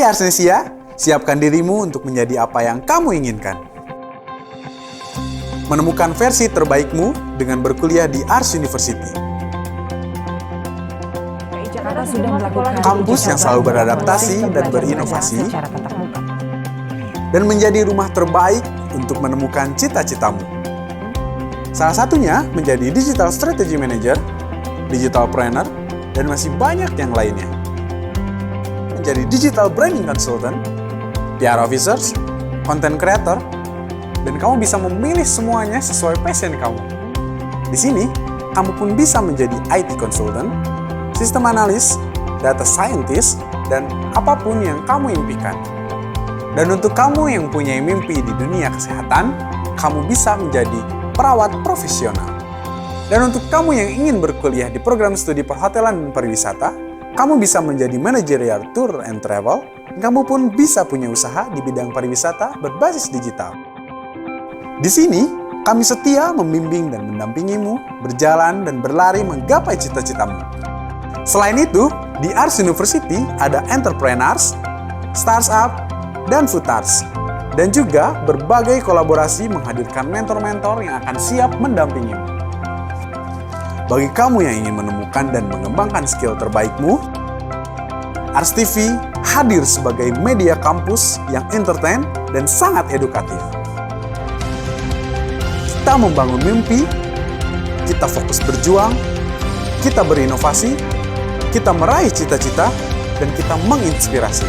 Hai Arsnesia, siapkan dirimu untuk menjadi apa yang kamu inginkan. Menemukan versi terbaikmu dengan berkuliah di Ars University. Jakarta sudah melakukan Kampus yang selalu beradaptasi dan berinovasi secara tatap muka. dan menjadi rumah terbaik untuk menemukan cita-citamu. Salah satunya menjadi Digital Strategy Manager, Digital Planner, dan masih banyak yang lainnya. Menjadi Digital Branding Consultant, PR Officers, Content Creator, dan kamu bisa memilih semuanya sesuai passion kamu. Di sini, kamu pun bisa menjadi IT Consultant, System Analyst, Data Scientist, dan apapun yang kamu impikan. Dan untuk kamu yang punya mimpi di dunia kesehatan, kamu bisa menjadi perawat profesional. Dan untuk kamu yang ingin berkuliah di program studi perhotelan dan pariwisata, kamu bisa menjadi managerial tour and travel, dan kamu pun bisa punya usaha di bidang pariwisata berbasis digital. Di sini, kami setia membimbing dan mendampingimu berjalan dan berlari menggapai cita-citamu. Selain itu, di Ars University ada entrepreneurs, startup, dan futars, dan juga berbagai kolaborasi menghadirkan mentor-mentor yang akan siap mendampingimu. Bagi kamu yang ingin menemukan dan mengembangkan skill terbaikmu, Ars TV hadir sebagai media kampus yang entertain dan sangat edukatif. Kita membangun mimpi, kita fokus berjuang, kita berinovasi, kita meraih cita-cita, dan kita menginspirasi.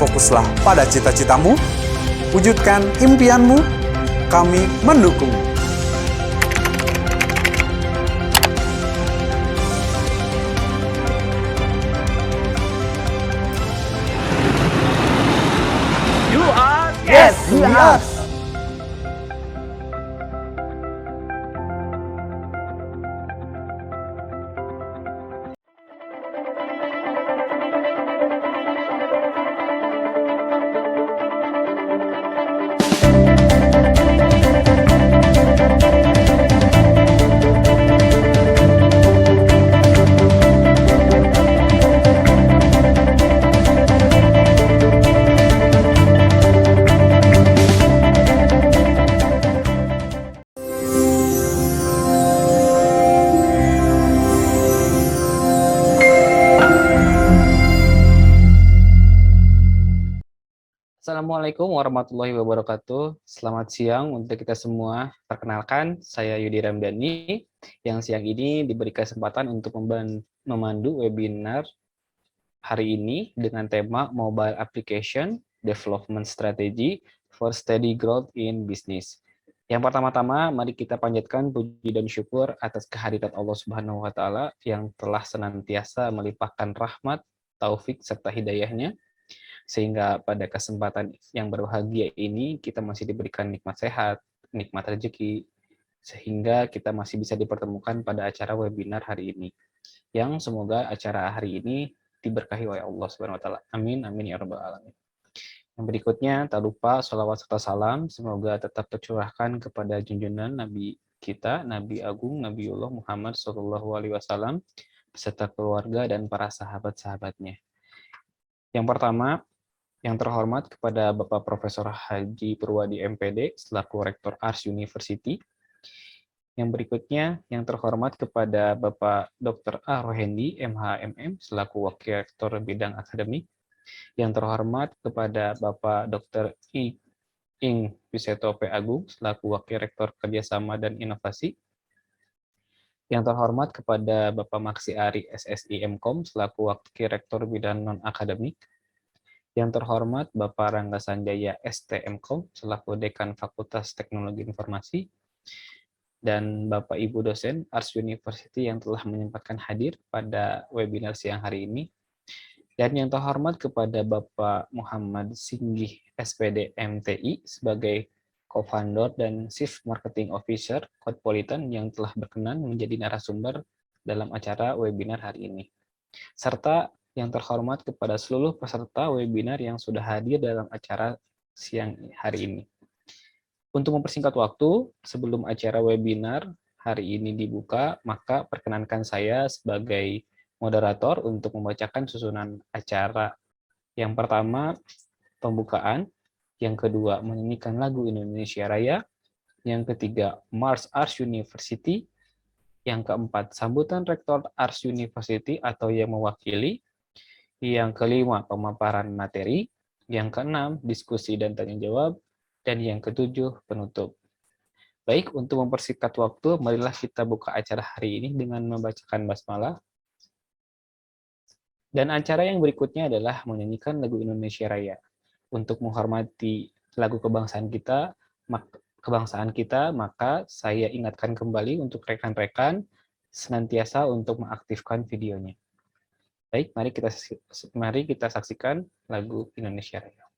Fokuslah pada cita-citamu, wujudkan impianmu, kami mendukungmu. Yes, we are. Assalamualaikum warahmatullahi wabarakatuh. Selamat siang untuk kita semua. Perkenalkan, saya Yudi Ramdhani yang siang ini diberi kesempatan untuk memandu webinar hari ini dengan tema Mobile Application Development Strategy for Steady Growth in Business. Yang pertama-tama, mari kita panjatkan puji dan syukur atas kehadiran Allah Subhanahu wa Ta'ala yang telah senantiasa melimpahkan rahmat, taufik, serta hidayahnya sehingga pada kesempatan yang berbahagia ini kita masih diberikan nikmat sehat, nikmat rezeki, sehingga kita masih bisa dipertemukan pada acara webinar hari ini. Yang semoga acara hari ini diberkahi oleh Allah Subhanahu wa Ta'ala. Amin, amin ya rabbal alamin. Yang berikutnya, tak lupa sholawat serta salam semoga tetap tercurahkan kepada junjungan Nabi kita, Nabi Agung, Nabiullah Muhammad SAW, beserta keluarga dan para sahabat-sahabatnya. Yang pertama, yang terhormat kepada Bapak Profesor Haji Purwadi MPD selaku Rektor Ars University. Yang berikutnya, yang terhormat kepada Bapak Dr. A. Rohendi, MH.MM, selaku Wakil Rektor Bidang Akademik. Yang terhormat kepada Bapak Dr. Ing Piseto P. Agung, selaku Wakil Rektor Kerjasama dan Inovasi. Yang terhormat kepada Bapak Maksi Ari, SSI MKOM, selaku Wakil Rektor Bidang Non-Akademik. Yang terhormat Bapak Rangga Sanjaya STMKOM selaku Dekan Fakultas Teknologi Informasi, dan Bapak Ibu dosen Ars University yang telah menyempatkan hadir pada webinar siang hari ini, dan yang terhormat kepada Bapak Muhammad Singgih SPD MTI sebagai co-founder dan Chief Marketing Officer Codpolitan yang telah berkenan menjadi narasumber dalam acara webinar hari ini, serta yang terhormat kepada seluruh peserta webinar yang sudah hadir dalam acara siang hari ini. Untuk mempersingkat waktu, sebelum acara webinar hari ini dibuka, maka perkenankan saya sebagai moderator untuk membacakan susunan acara Yang pertama, pembukaan. Yang kedua, menyanyikan lagu Indonesia Raya. Yang ketiga, Mars Arts University. Yang keempat, sambutan Rektor Arts University atau yang mewakili. Yang kelima, pemaparan materi. Yang keenam, diskusi dan tanya jawab. Dan yang ketujuh, penutup. Baik, untuk mempersingkat waktu, marilah kita buka acara hari ini dengan membacakan basmalah. Dan acara yang berikutnya adalah menyanyikan lagu Indonesia Raya. Untuk menghormati lagu kebangsaan kita, maka saya ingatkan kembali untuk rekan-rekan senantiasa untuk mengaktifkan videonya. Baik, mari kita saksikan lagu Indonesia Raya.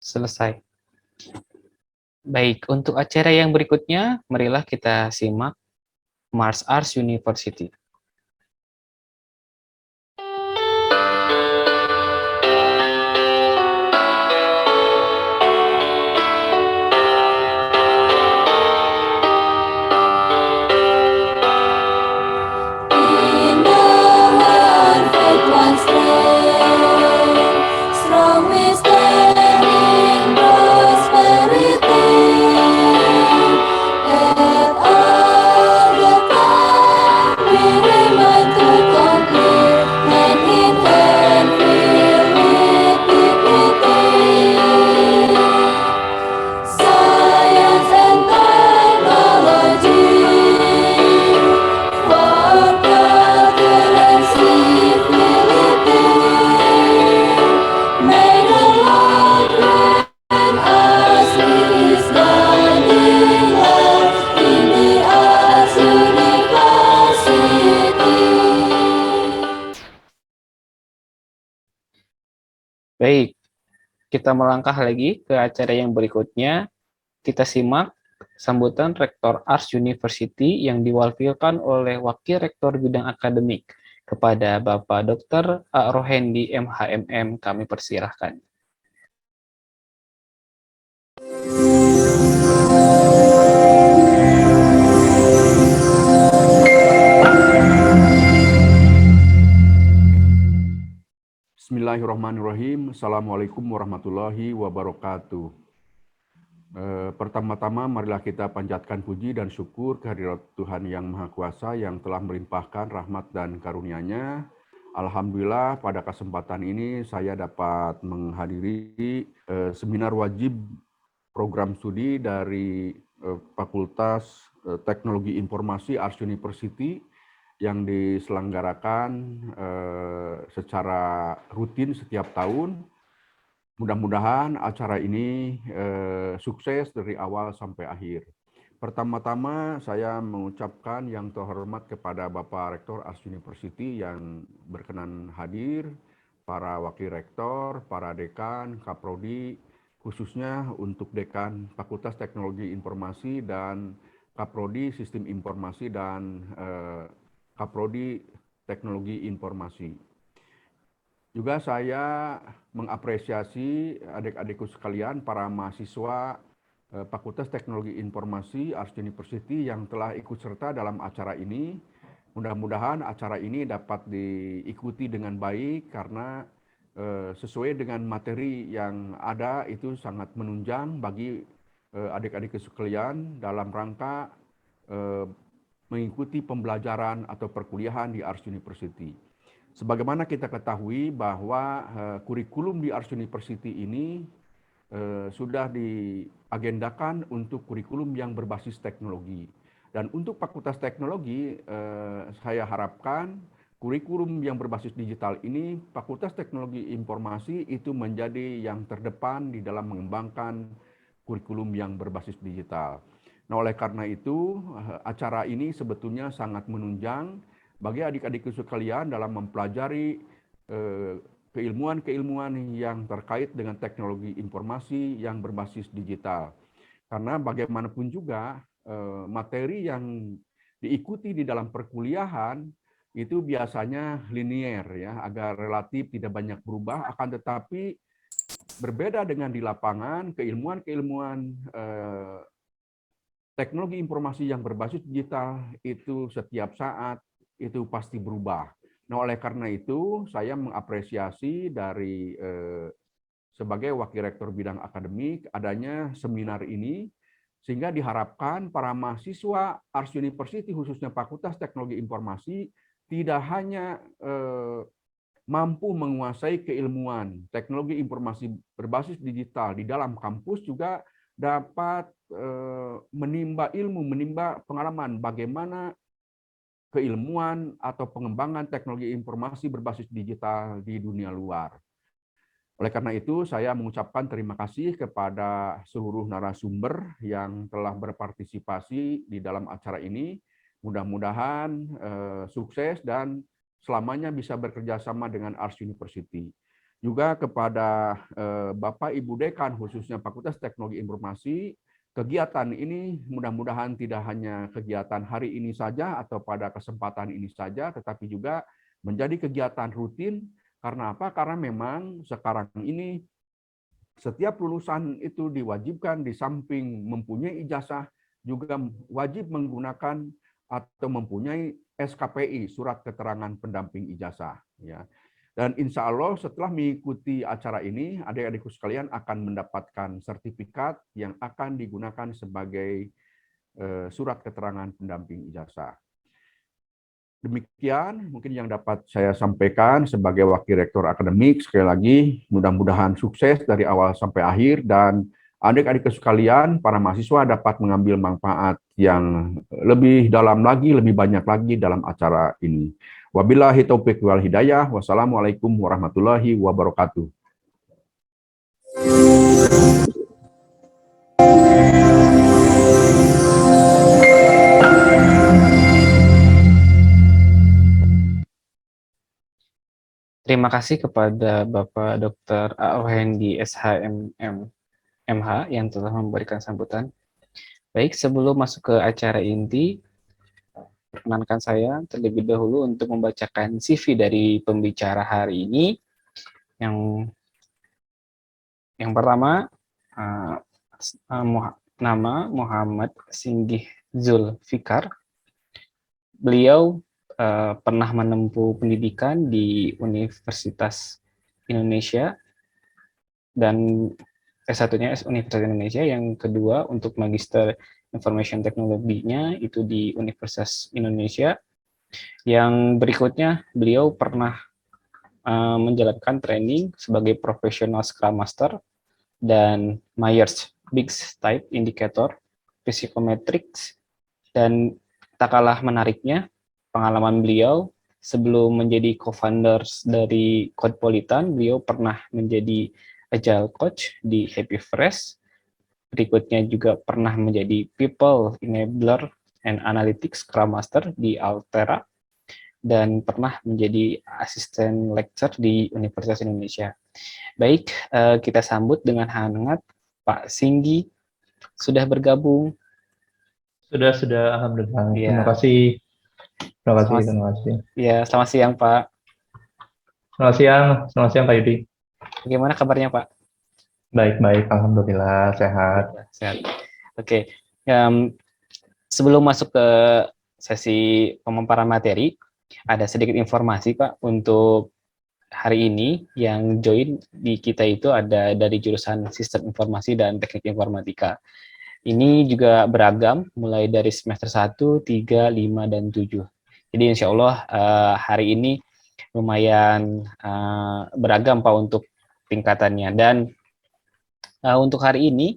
Selesai. Baik, untuk acara yang berikutnya, marilah kita simak Mars Arts University. Baik, kita melangkah lagi ke acara yang berikutnya. Kita simak sambutan Rektor Arts University yang diwakilkan oleh Wakil Rektor Bidang Akademik kepada Bapak Dr. Rohendi MHMM. Kami persilahkan. Bismillahirrahmanirrahim. Assalamualaikum warahmatullahi wabarakatuh. Pertama-tama marilah kita panjatkan puji dan syukur kehadirat Tuhan Yang Maha Kuasa yang telah melimpahkan rahmat dan karunia-Nya. Alhamdulillah pada kesempatan ini saya dapat menghadiri seminar wajib program studi dari Fakultas Teknologi Informasi Arts University yang diselenggarakan secara rutin setiap tahun. Mudah-mudahan acara ini sukses dari awal sampai akhir. Pertama-tama saya mengucapkan yang terhormat kepada Bapak Rektor Ars University yang berkenan hadir, para wakil rektor, para dekan, kaprodi, khususnya untuk dekan Fakultas Teknologi Informasi dan kaprodi Sistem Informasi dan kaprodi Teknologi Informasi. Juga saya mengapresiasi adik-adikku sekalian, para mahasiswa Fakultas Teknologi Informasi Ars University yang telah ikut serta dalam acara ini. Mudah-mudahan acara ini dapat diikuti dengan baik karena sesuai dengan materi yang ada itu sangat menunjang bagi adik-adik sekalian dalam rangka mengikuti pembelajaran atau perkuliahan di Ars University. Sebagaimana kita ketahui bahwa kurikulum di Ars University ini sudah diagendakan untuk kurikulum yang berbasis teknologi. Dan untuk Fakultas Teknologi, saya harapkan kurikulum yang berbasis digital ini, Fakultas Teknologi Informasi itu menjadi yang terdepan di dalam mengembangkan kurikulum yang berbasis digital. Nah, oleh karena itu, acara ini sebetulnya sangat menunjang bagi adik-adik sekalian dalam mempelajari keilmuan-keilmuan yang terkait dengan teknologi informasi yang berbasis digital. Karena bagaimanapun juga materi yang diikuti di dalam perkuliahan itu biasanya linier ya, agar relatif tidak banyak berubah, akan tetapi berbeda dengan di lapangan, keilmuan-keilmuan teknologi informasi yang berbasis digital itu setiap saat itu pasti berubah. Nah, oleh karena itu saya mengapresiasi dari sebagai Wakil Rektor Bidang Akademik adanya seminar ini, sehingga diharapkan para mahasiswa Ars University khususnya Fakultas Teknologi Informasi tidak hanya mampu menguasai keilmuan teknologi informasi berbasis digital di dalam kampus, juga dapat menimba ilmu, menimba pengalaman bagaimana keilmuan atau pengembangan teknologi informasi berbasis digital di dunia luar. Oleh karena itu, saya mengucapkan terima kasih kepada seluruh narasumber yang telah berpartisipasi di dalam acara ini. Mudah-mudahan sukses dan selamanya bisa bekerja sama dengan Ars University. Juga kepada Bapak Ibu Dekan, khususnya Fakultas Teknologi Informasi, kegiatan ini mudah-mudahan tidak hanya kegiatan hari ini saja atau pada kesempatan ini saja, tetapi juga menjadi kegiatan rutin. Karena apa? Karena memang sekarang ini setiap lulusan itu diwajibkan di samping mempunyai ijazah juga wajib menggunakan atau mempunyai SKPI, surat keterangan pendamping ijazah. Ya. Dan insya Allah setelah mengikuti acara ini, adik-adikku sekalian akan mendapatkan sertifikat yang akan digunakan sebagai surat keterangan pendamping ijazah. Demikian mungkin yang dapat saya sampaikan sebagai Wakil Rektor Akademik. Sekali lagi, mudah-mudahan sukses dari awal sampai akhir, dan adik-adik sekalian, para mahasiswa dapat mengambil manfaat yang lebih dalam lagi, lebih banyak lagi dalam acara ini. Wabillahi taufiq wal hidayah. Wassalamualaikum warahmatullahi wabarakatuh. Terima kasih kepada Bapak Dr. Auhendi SHMM MH yang telah memberikan sambutan. Baik, sebelum masuk ke acara inti, perkenankan saya terlebih dahulu untuk membacakan CV dari pembicara hari ini. Yang pertama, nama Muhammad Singgih Zulfikar. Beliau pernah menempuh pendidikan di Universitas Indonesia, dan S1-nya Universitas Indonesia, yang kedua untuk Magister Information Technology-nya itu di Universitas Indonesia. Yang berikutnya beliau pernah menjalankan training sebagai profesional Scrum Master dan Myers-Briggs Type Indicator, Psychometrics, dan tak kalah menariknya pengalaman beliau sebelum menjadi co-founders dari Codepolitan, beliau pernah menjadi Agile Coach di Happy Fresh, berikutnya juga pernah menjadi People Enabler and Analytics Scrum Master di Altera, dan pernah menjadi asisten lecturer di Universitas Indonesia. Baik, kita sambut dengan hangat Pak Singgi, sudah bergabung. Sudah, alhamdulillah. Ya. Terima kasih. Ya, selamat siang Pak. Selamat siang Pak Yudi. Bagaimana kabarnya Pak? Baik, alhamdulillah, sehat. Sehat. Oke, sebelum masuk ke sesi pemaparan materi, ada sedikit informasi Pak untuk hari ini yang join di kita itu ada dari jurusan Sistem Informasi dan Teknik Informatika. Ini juga beragam, mulai dari semester 1, 3, 5, dan 7. Jadi insya Allah hari ini lumayan beragam Pak untuk tingkatannya. Dan untuk hari ini,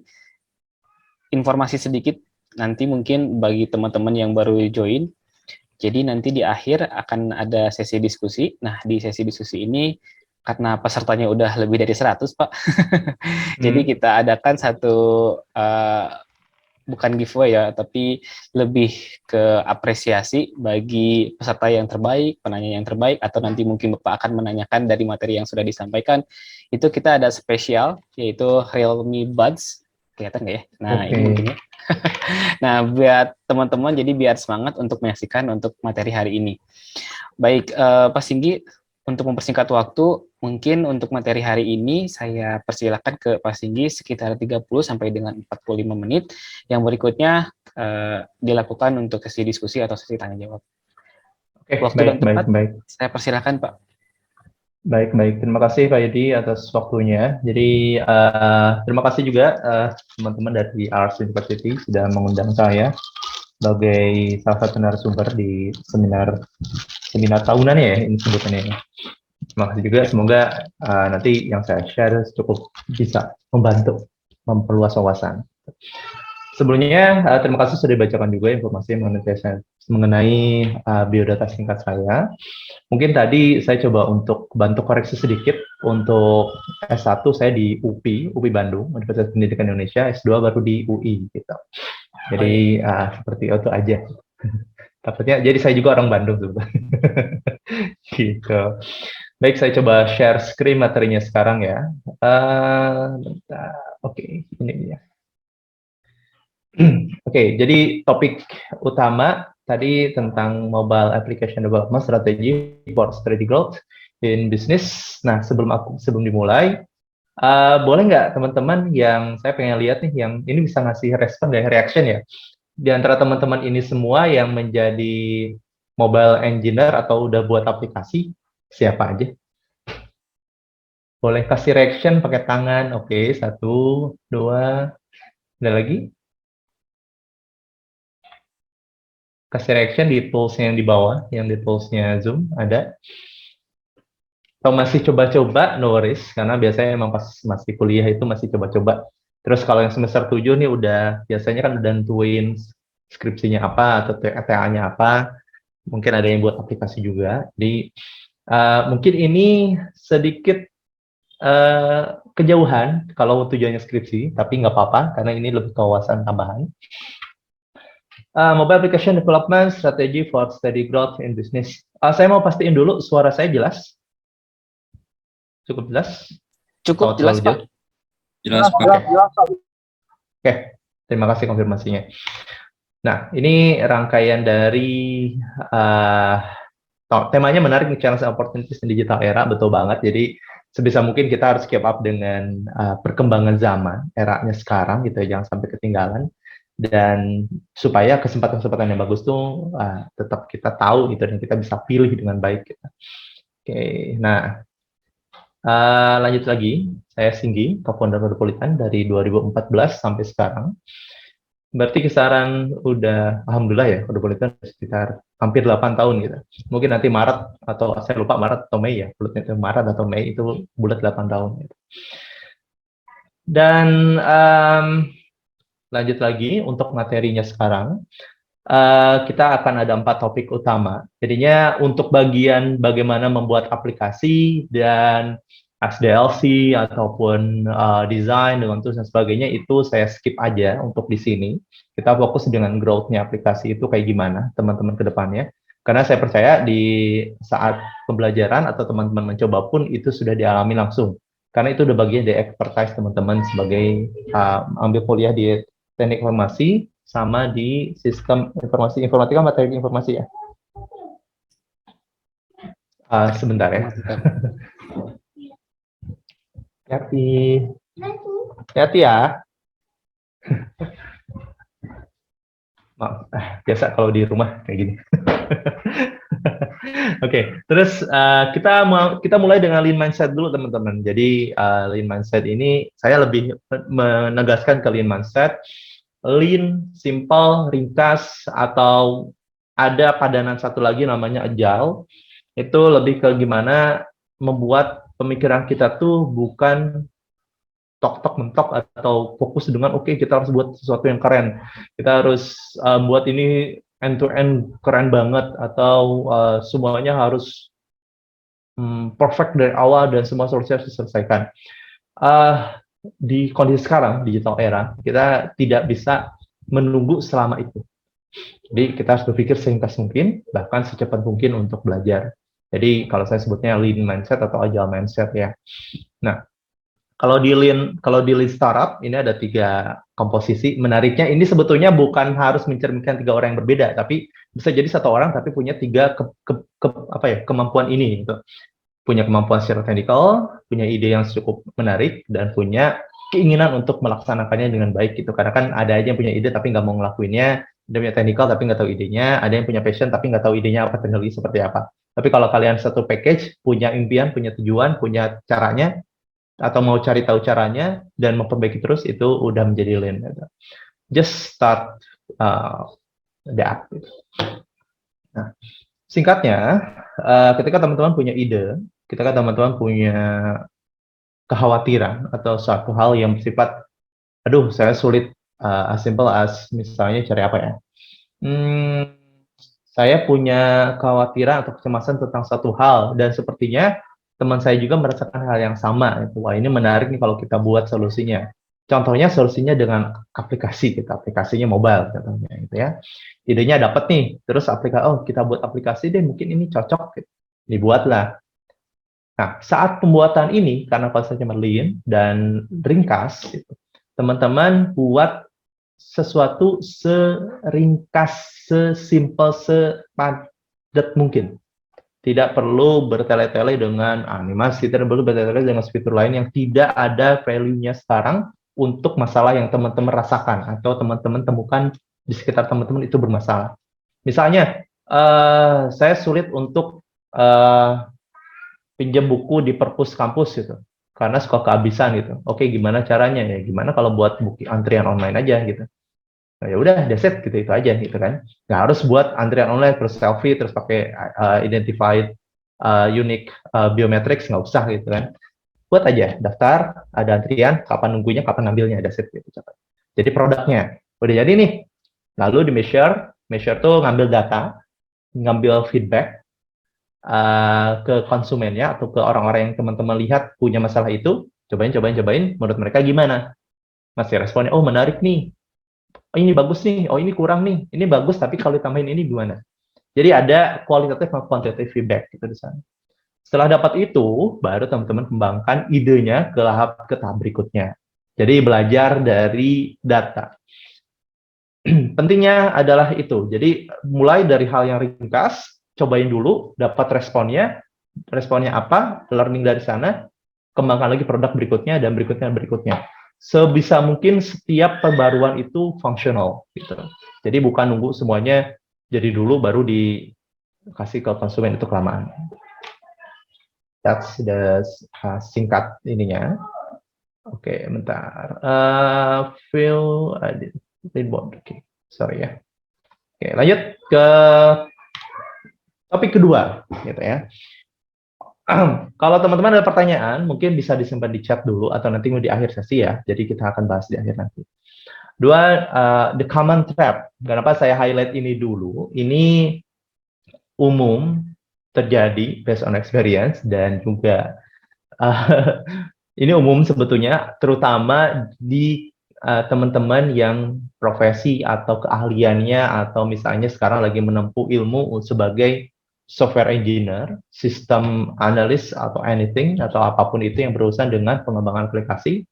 informasi sedikit nanti mungkin bagi teman-teman yang baru join. Jadi nanti di akhir akan ada sesi diskusi. Nah, di sesi diskusi ini karena pesertanya udah lebih dari 100, Pak. Jadi kita adakan satu bukan giveaway ya, tapi lebih ke apresiasi bagi peserta yang terbaik, penanya yang terbaik, atau nanti mungkin Bapak akan menanyakan dari materi yang sudah disampaikan. Itu kita ada spesial, yaitu Realme Buds. Kelihatan nggak ya? Nah, ini mungkin ya. Nah, buat teman-teman, jadi biar semangat untuk menyaksikan untuk materi hari ini. Baik, Pak Singgi, untuk mempersingkat waktu, mungkin untuk materi hari ini saya persilakan ke Pak Singgi sekitar 30 sampai dengan 45 menit. Yang berikutnya dilakukan untuk sesi diskusi atau sesi tanya jawab. Oke, waktu dan tempat, baik. Saya persilakan, Pak. Baik. Terima kasih Pak Yudi atas waktunya. Jadi terima kasih juga teman-teman dari Ars University sudah mengundang saya sebagai salah satu narasumber di seminar tahunan ya ini sebutannya. Terima kasih juga. Semoga nanti yang saya share cukup bisa membantu memperluas wawasan. Sebelumnya terima kasih sudah dibacakan juga informasi mengenai biodata singkat saya. Mungkin tadi saya coba untuk bantu koreksi sedikit. Untuk S1 saya di UPI Bandung, Universitas Pendidikan Indonesia, S2 baru di UI gitu. Jadi seperti itu aja. Takutnya jadi saya juga orang Bandung sebetulnya. Gitu. Baik, saya coba share screen materinya sekarang ya. Oke, ini dia. Oke, jadi topik utama tadi tentang mobile application development strategy for steady growth in business. Nah, sebelum dimulai, boleh nggak teman-teman yang saya pengen lihat nih, yang ini bisa ngasih respon dan reaction ya. Di antara teman-teman ini semua yang menjadi mobile engineer atau udah buat aplikasi, siapa aja? Boleh kasih reaction pakai tangan. Oke, 1, 2, ada lagi? Kasih reaction di tools-nya yang di bawah, yang di tools-nya Zoom, ada. Kalau masih coba-coba, no worries, karena biasanya emang pas masih kuliah itu masih coba-coba. Terus kalau yang semester 7 nih biasanya kan udah nentuin skripsinya apa, atau TA-nya apa, mungkin ada yang buat aplikasi juga. Jadi mungkin ini sedikit kejauhan kalau tujuannya skripsi, tapi nggak apa-apa, karena ini lebih kewawasan tambahan. Mobile Application Development Strategy for Steady Growth in Business. Saya mau pastiin dulu, suara saya jelas? Cukup jelas? Cukup jelas, Pak. Jelas, Pak. Oke, terima kasih konfirmasinya. Nah, ini rangkaian dari temanya menarik nih, Challenge and Opportunities in Digital Era, betul banget. Jadi sebisa mungkin kita harus keep up dengan perkembangan zaman, eranya sekarang gitu ya, jangan sampai ketinggalan. Dan supaya kesempatan-kesempatan yang bagus tuh tetap kita tahu gitu dan kita bisa pilih dengan baik gitu. Oke, nah lanjut lagi, saya Singgi, co-founder Codepolitan dari 2014 sampai sekarang. Berarti kisaran udah, alhamdulillah ya, Codepolitan sekitar hampir 8 tahun gitu. Mungkin nanti Maret atau saya lupa Maret atau Mei ya, bulatnya itu Maret atau Mei itu bulat 8 tahun gitu. Dan lanjut lagi untuk materinya sekarang, kita akan ada 4 topik utama. Jadinya untuk bagian bagaimana membuat aplikasi dan SDLC ataupun desain dengan tools dan sebagainya itu saya skip aja untuk di sini. Kita fokus dengan growth-nya aplikasi itu kayak gimana teman-teman ke depannya. Karena saya percaya di saat pembelajaran atau teman-teman mencoba pun itu sudah dialami langsung. Karena itu udah bagian dari expertise teman-teman sebagai ambil kuliah di teknik informasi sama di sistem informasi informatika atau teknik informasi ya. Sebentar ya. Hati-hati. Hati-hati ya. Maaf, biasa kalau di rumah kayak gini. Oke, terus kita mulai dengan lean mindset dulu teman-teman. Jadi lean mindset ini saya lebih menegaskan ke lean mindset. Lean, simple, ringkas, atau ada padanan satu lagi namanya agile. Itu lebih ke gimana membuat pemikiran kita tuh bukan tok-tok mentok atau fokus dengan oke, kita harus buat sesuatu yang keren. Kita harus buat ini end-to-end keren banget atau semuanya harus perfect dari awal dan semua solusi harus diselesaikan. Di kondisi sekarang, digital era, kita tidak bisa menunggu selama itu. Jadi kita harus berpikir singkat mungkin, bahkan secepat mungkin untuk belajar. Jadi kalau saya sebutnya lean mindset atau agile mindset ya. Nah, kalau di lean startup ini ada 3 komposisi. Menariknya ini sebetulnya bukan harus mencerminkan 3 orang yang berbeda, tapi bisa jadi 1 orang tapi punya 3 kemampuan ini gitu. Punya kemampuan secara teknikal, punya ide yang cukup menarik, dan punya keinginan untuk melaksanakannya dengan baik gitu. Karena kan ada aja yang punya ide tapi nggak mau ngelakuinnya, ada punya teknikal tapi nggak tahu idenya, ada yang punya passion tapi nggak tahu idenya apa, teknologi seperti apa. Tapi kalau kalian satu package, punya impian, punya tujuan, punya caranya, atau mau cari tahu caranya, dan memperbaiki terus, itu udah menjadi lean. Just start the app. Nah, singkatnya, ketika teman-teman punya ide, ketika teman-teman punya kekhawatiran, atau suatu hal yang bersifat, aduh, saya sulit, as simple as, misalnya cari apa ya? Saya punya kekhawatiran atau kecemasan tentang satu hal, dan sepertinya teman saya juga merasakan hal yang sama. Wah, ini menarik nih kalau kita buat solusinya. Contohnya solusinya dengan aplikasi, aplikasinya mobile, contohnya, gitu ya. Idenya dapat nih, terus kita buat aplikasi deh, mungkin ini cocok, gitu. Dibuatlah. Nah, saat pembuatan ini, karena konsepnya lean dan ringkas, gitu, teman-teman buat sesuatu seringkas, sesimpel, sepadat mungkin. Tidak perlu bertele-tele dengan animasi, tidak perlu bertele-tele dengan fitur lain yang tidak ada value-nya sekarang untuk masalah yang teman-teman rasakan atau teman-teman temukan di sekitar teman-teman itu bermasalah. Misalnya, saya sulit untuk pinjam buku di perpus kampus gitu, karena suka kehabisan gitu. Oke, gimana caranya ya? Gimana kalau buat buku antrian online aja gitu? Nah, ya udah, that's it, gitu, itu aja gitu kan. Nggak harus buat antrian online terus selfie terus pakai identified unique biometrics, nggak usah gitu kan. Buat aja daftar, ada antrian, kapan nunggunya, kapan ngambilnya, that's it gitu. Jadi produknya udah jadi nih, lalu di measure tuh ngambil data, ngambil feedback ke konsumennya atau ke orang-orang yang teman-teman lihat punya masalah itu, cobain, menurut mereka gimana? Masih responnya, oh menarik nih, oh ini bagus nih, oh ini kurang nih, ini bagus tapi kalau ditambahin ini gimana? Jadi ada kualitatif dan kuantitatif feedback gitu di sana. Setelah dapat itu, baru teman-teman kembangkan idenya ke tahap berikutnya. Jadi belajar dari data. Pentingnya adalah itu. Jadi mulai dari hal yang ringkas, cobain dulu, dapat responnya apa, learning dari sana, kembangkan lagi produk berikutnya dan berikutnya. Sebisa mungkin setiap pembaruan itu fungsional gitu. Jadi bukan nunggu semuanya jadi dulu baru dikasih ke konsumen, itu kelamaan. That's the singkat ininya. Oke, bentar. Oke, sorry ya. Oke, lanjut ke topik kedua gitu ya. Kalau teman-teman ada pertanyaan, mungkin bisa disimpan di chat dulu atau nanti di akhir sesi ya. Jadi kita akan bahas di akhir nanti. The common trap. Kenapa saya highlight ini dulu? Ini umum terjadi based on experience dan juga Ini umum sebetulnya, terutama di teman-teman yang profesi atau keahliannya atau misalnya sekarang lagi menempuh ilmu sebagai software engineer, system analyst atau anything atau apapun itu yang berurusan dengan pengembangan aplikasi.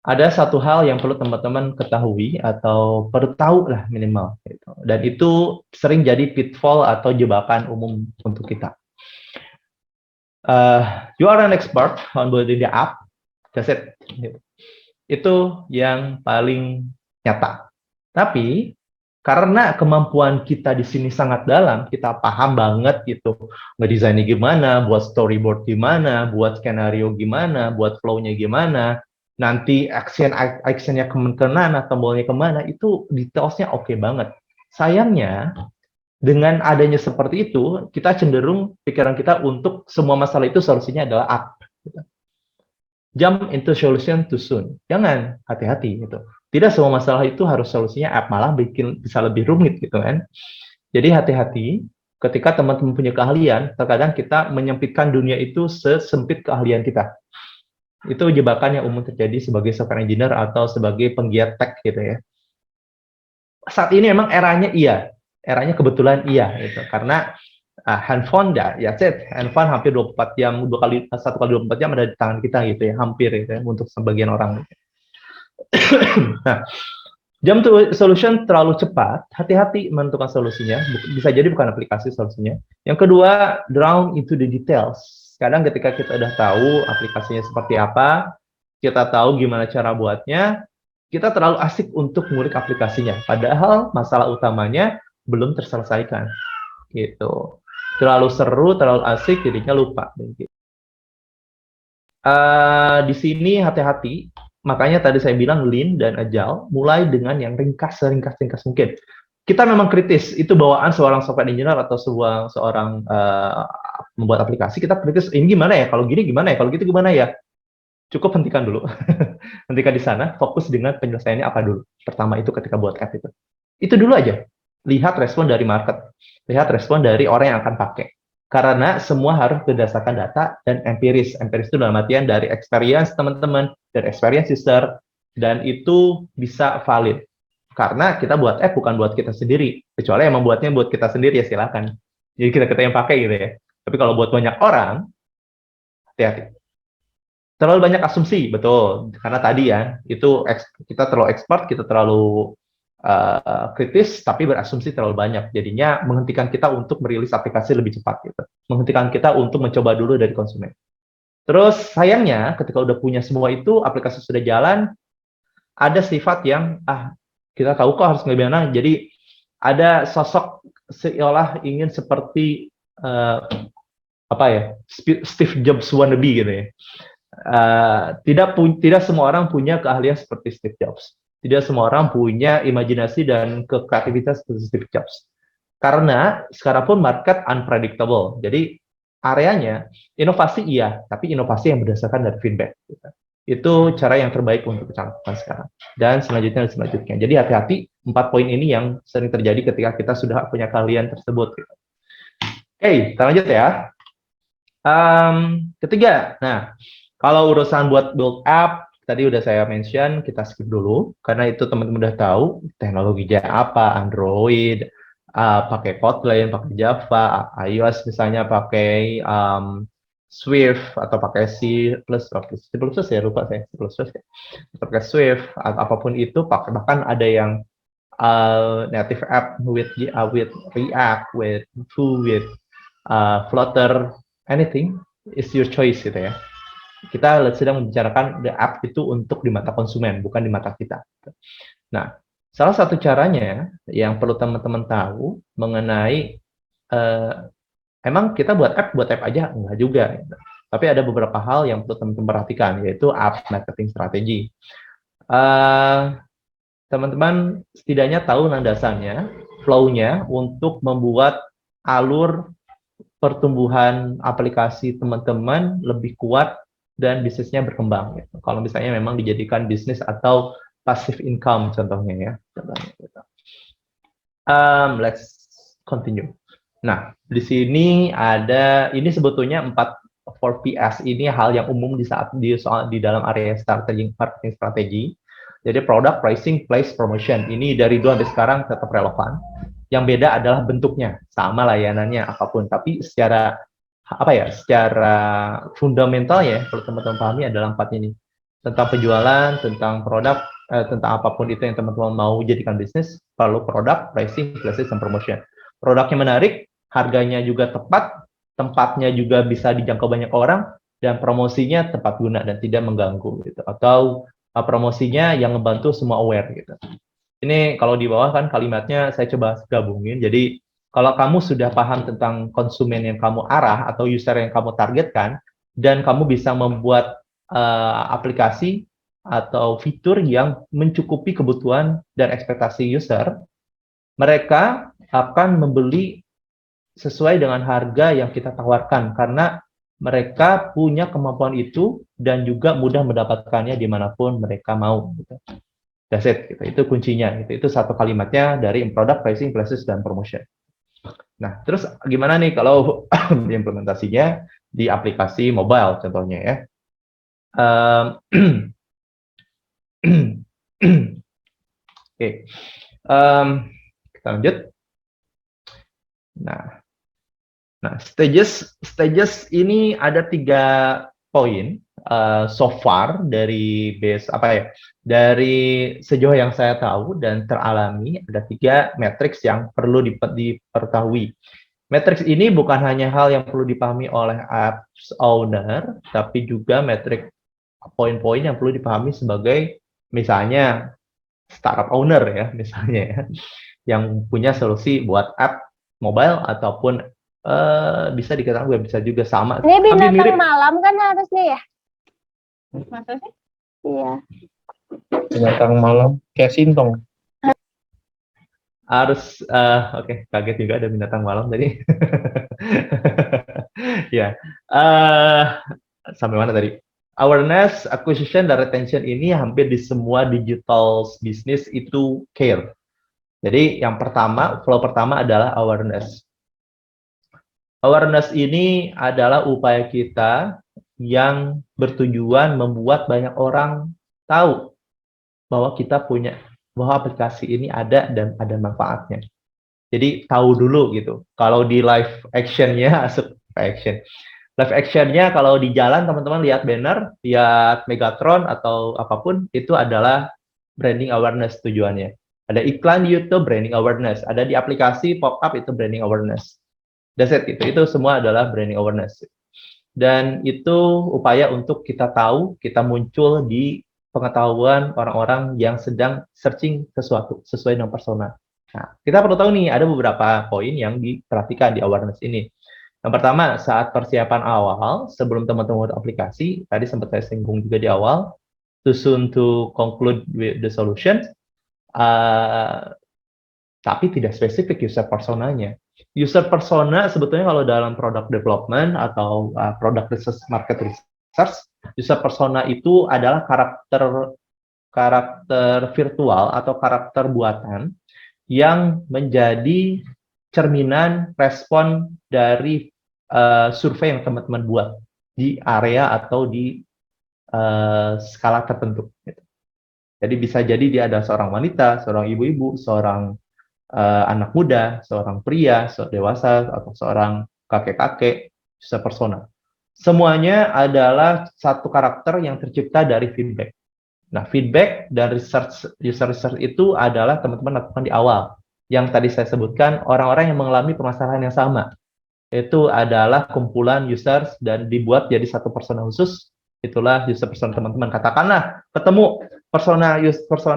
Ada satu hal yang perlu teman-teman ketahui atau perlu tahu lah minimal gitu. Dan itu sering jadi pitfall atau jebakan umum untuk kita. You are an expert on building the app, that's it. Itu yang paling nyata. Tapi karena kemampuan kita di sini sangat dalam, kita paham banget gitu, ngedesainnya gimana, buat storyboard gimana, buat skenario gimana, buat flow-nya gimana, nanti actionnya kemana, tombolnya kemana, itu detailsnya oke banget. Sayangnya, dengan adanya seperti itu, kita cenderung pikiran kita untuk semua masalah itu solusinya adalah app. Jump into solution too soon. Jangan, hati-hati gitu. Tidak semua masalah itu harus solusinya app, malah bisa lebih rumit gitu kan. Jadi hati-hati ketika teman-teman punya keahlian, terkadang kita menyempitkan dunia itu sesempit keahlian kita. Itu jebakan yang umum terjadi sebagai software engineer atau sebagai penggiat tech gitu ya. Saat ini memang eranya kebetulan iya gitu. Karena handphone handphone hampir 24 jam, satu kali 24 jam ada di tangan kita gitu ya, hampir gitu ya, untuk sebagian orang. Nah, jump to solution terlalu cepat, hati-hati menentukan solusinya, bisa jadi bukan aplikasi solusinya. Yang kedua, drown into the details. Kadang ketika kita udah tahu aplikasinya seperti apa, kita tahu gimana cara buatnya, kita terlalu asik untuk ngulik aplikasinya, padahal masalah utamanya belum terselesaikan gitu. Terlalu seru, terlalu asik, jadinya lupa. Di sini hati-hati, makanya tadi saya bilang lean dan agile, mulai dengan yang ringkas, seringkas mungkin. Kita memang kritis, itu bawaan seorang software engineer atau seorang membuat aplikasi, kita kritis, ini gimana ya, kalau gini gimana ya, kalau gitu gimana ya. Cukup hentikan dulu, hentikan di sana, fokus dengan penyelesaiannya apa dulu. Pertama itu ketika buat app itu dulu aja. Lihat respon dari market, lihat respon dari orang yang akan pakai. Karena semua harus berdasarkan data dan empiris. Empiris itu dalam artian dari experience teman-teman, dari experience user, dan itu bisa valid. Karena kita buat app bukan buat kita sendiri, kecuali yang membuatnya buat kita sendiri ya silakan. Jadi kita yang pakai gitu ya. Tapi kalau buat banyak orang, hati-hati. Terlalu banyak asumsi, betul. Karena tadi ya, itu kita terlalu expert, kita terlalu kritis, tapi berasumsi terlalu banyak. Jadinya menghentikan kita untuk merilis aplikasi lebih cepat. Gitu. Menghentikan kita untuk mencoba dulu dari konsumen. Terus sayangnya, ketika udah punya semua itu, aplikasi sudah jalan, ada sifat yang, kita tahu kok harus gimana. Jadi ada sosok seolah ingin seperti, Steve Jobs wannabe gitu ya. Tidak semua orang punya keahlian seperti Steve Jobs. Tidak semua orang punya imajinasi dan kreativitas seperti Steve Jobs. Karena sekarang pun market unpredictable. Jadi areanya inovasi iya, tapi inovasi yang berdasarkan dari feedback. Itu cara yang terbaik untuk kita lakukan sekarang. Dan selanjutnya. Jadi hati-hati 4 poin ini yang sering terjadi ketika kita sudah punya keahlian tersebut. Oke, kita lanjut ya. Ketiga, kalau urusan buat build app, tadi udah saya mention, kita skip dulu, karena itu teman-teman udah tahu teknologinya apa, Android, pakai Kotlin, pakai Java, iOS misalnya pakai Swift, atau pakai C++, ya, lupa saya, C++, ya. Pakai Swift, apapun itu, bahkan ada yang native app with React, with Vue, with Flutter, anything, is your choice gitu ya. Kita sedang membicarakan the app itu untuk di mata konsumen, bukan di mata kita. Nah, salah satu caranya yang perlu teman-teman tahu mengenai emang kita buat app aja enggak juga. Gitu. Tapi ada beberapa hal yang perlu teman-teman perhatikan, yaitu app marketing strategi. Teman-teman setidaknya tahu landasannya, flow-nya untuk membuat alur pertumbuhan aplikasi teman-teman lebih kuat dan bisnisnya berkembang. Gitu. Kalau misalnya memang dijadikan bisnis atau passive income contohnya ya. Gitu. Let's continue. Nah, di sini ada, ini sebetulnya 4 4PS ini hal yang umum di dalam area marketing strategi. Jadi product, pricing, place, promotion. Ini dari dulu sampai sekarang tetap relevan. Yang beda adalah bentuknya, sama layanannya apapun, tapi secara fundamentalnya kalau teman-teman pahami adalah 4 ini. Tentang penjualan, tentang produk, tentang apapun itu yang teman-teman mau jadikan bisnis, perlu produk, pricing, place, dan promotion. Produknya menarik, harganya juga tepat, tempatnya juga bisa dijangkau banyak orang, dan promosinya tepat guna dan tidak mengganggu gitu. Atau promosinya yang ngebantu semua aware gitu. Ini kalau di bawah kan kalimatnya saya coba gabungin. Jadi kalau kamu sudah paham tentang konsumen yang kamu arah atau user yang kamu targetkan, dan kamu bisa membuat aplikasi atau fitur yang mencukupi kebutuhan dan ekspektasi user, mereka akan membeli sesuai dengan harga yang kita tawarkan karena mereka punya kemampuan itu dan juga mudah mendapatkannya dimanapun mereka mau. Gitu. That's it. Gitu. Itu kuncinya. Gitu. Itu satu kalimatnya dari product, pricing, places, dan promotion. Nah, terus gimana nih kalau implementasinya di aplikasi mobile contohnya ya? Oke. Kita lanjut. Nah, stages ini ada 3 poin so far dari dari sejauh yang saya tahu dan teralami ada 3 matriks yang perlu diperketahui. Matriks ini bukan hanya hal yang perlu dipahami oleh apps owner, tapi juga matrik poin-poin yang perlu dipahami sebagai misalnya startup owner ya, misalnya ya, yang punya solusi buat app mobile ataupun bisa dikatakan bisa juga sama. Ini binatang malam kan harusnya ya? Maksudnya? Iya. Binatang malam kayak sintong. Harus oke, kaget juga ada binatang malam tadi. Ya. Sampai mana tadi? Awareness, acquisition, dan retention ini hampir di semua digital business itu care. Jadi yang pertama, flow pertama adalah awareness. Awareness ini adalah upaya kita yang bertujuan membuat banyak orang tahu bahwa bahwa aplikasi ini ada dan ada manfaatnya. Jadi tahu dulu gitu. Kalau di live actionnya, live actionnya kalau di jalan teman-teman lihat banner, lihat Megatron atau apapun, itu adalah branding awareness tujuannya. Ada iklan di YouTube, branding awareness. Ada di aplikasi pop-up, itu branding awareness. That's it, gitu. Itu semua adalah branding awareness. Dan itu upaya untuk kita tahu, kita muncul di pengetahuan orang-orang yang sedang searching sesuatu sesuai dengan persona. Nah, kita perlu tahu nih, ada beberapa poin yang diperhatikan di awareness ini. Yang pertama, saat persiapan awal, sebelum teman-teman buat aplikasi, tadi sempat saya singgung juga di awal, too soon to conclude with the solution, tapi tidak spesifik user personanya. User persona sebetulnya kalau dalam product development atau product research, market research, user persona itu adalah karakter virtual atau karakter buatan yang menjadi cerminan respon dari survei yang teman-teman buat di area atau di skala tertentu. Jadi bisa jadi dia ada seorang wanita, seorang ibu-ibu, seorang anak muda, seorang pria, seorang dewasa, atau seorang kakek-kakek, user persona. Semuanya adalah satu karakter yang tercipta dari feedback. Nah, feedback dan user research itu adalah teman-teman lakukan di awal. Yang tadi saya sebutkan, orang-orang yang mengalami permasalahan yang sama. Itu adalah kumpulan users dan dibuat jadi satu persona khusus. Itulah user persona teman-teman. Katakanlah, ketemu persona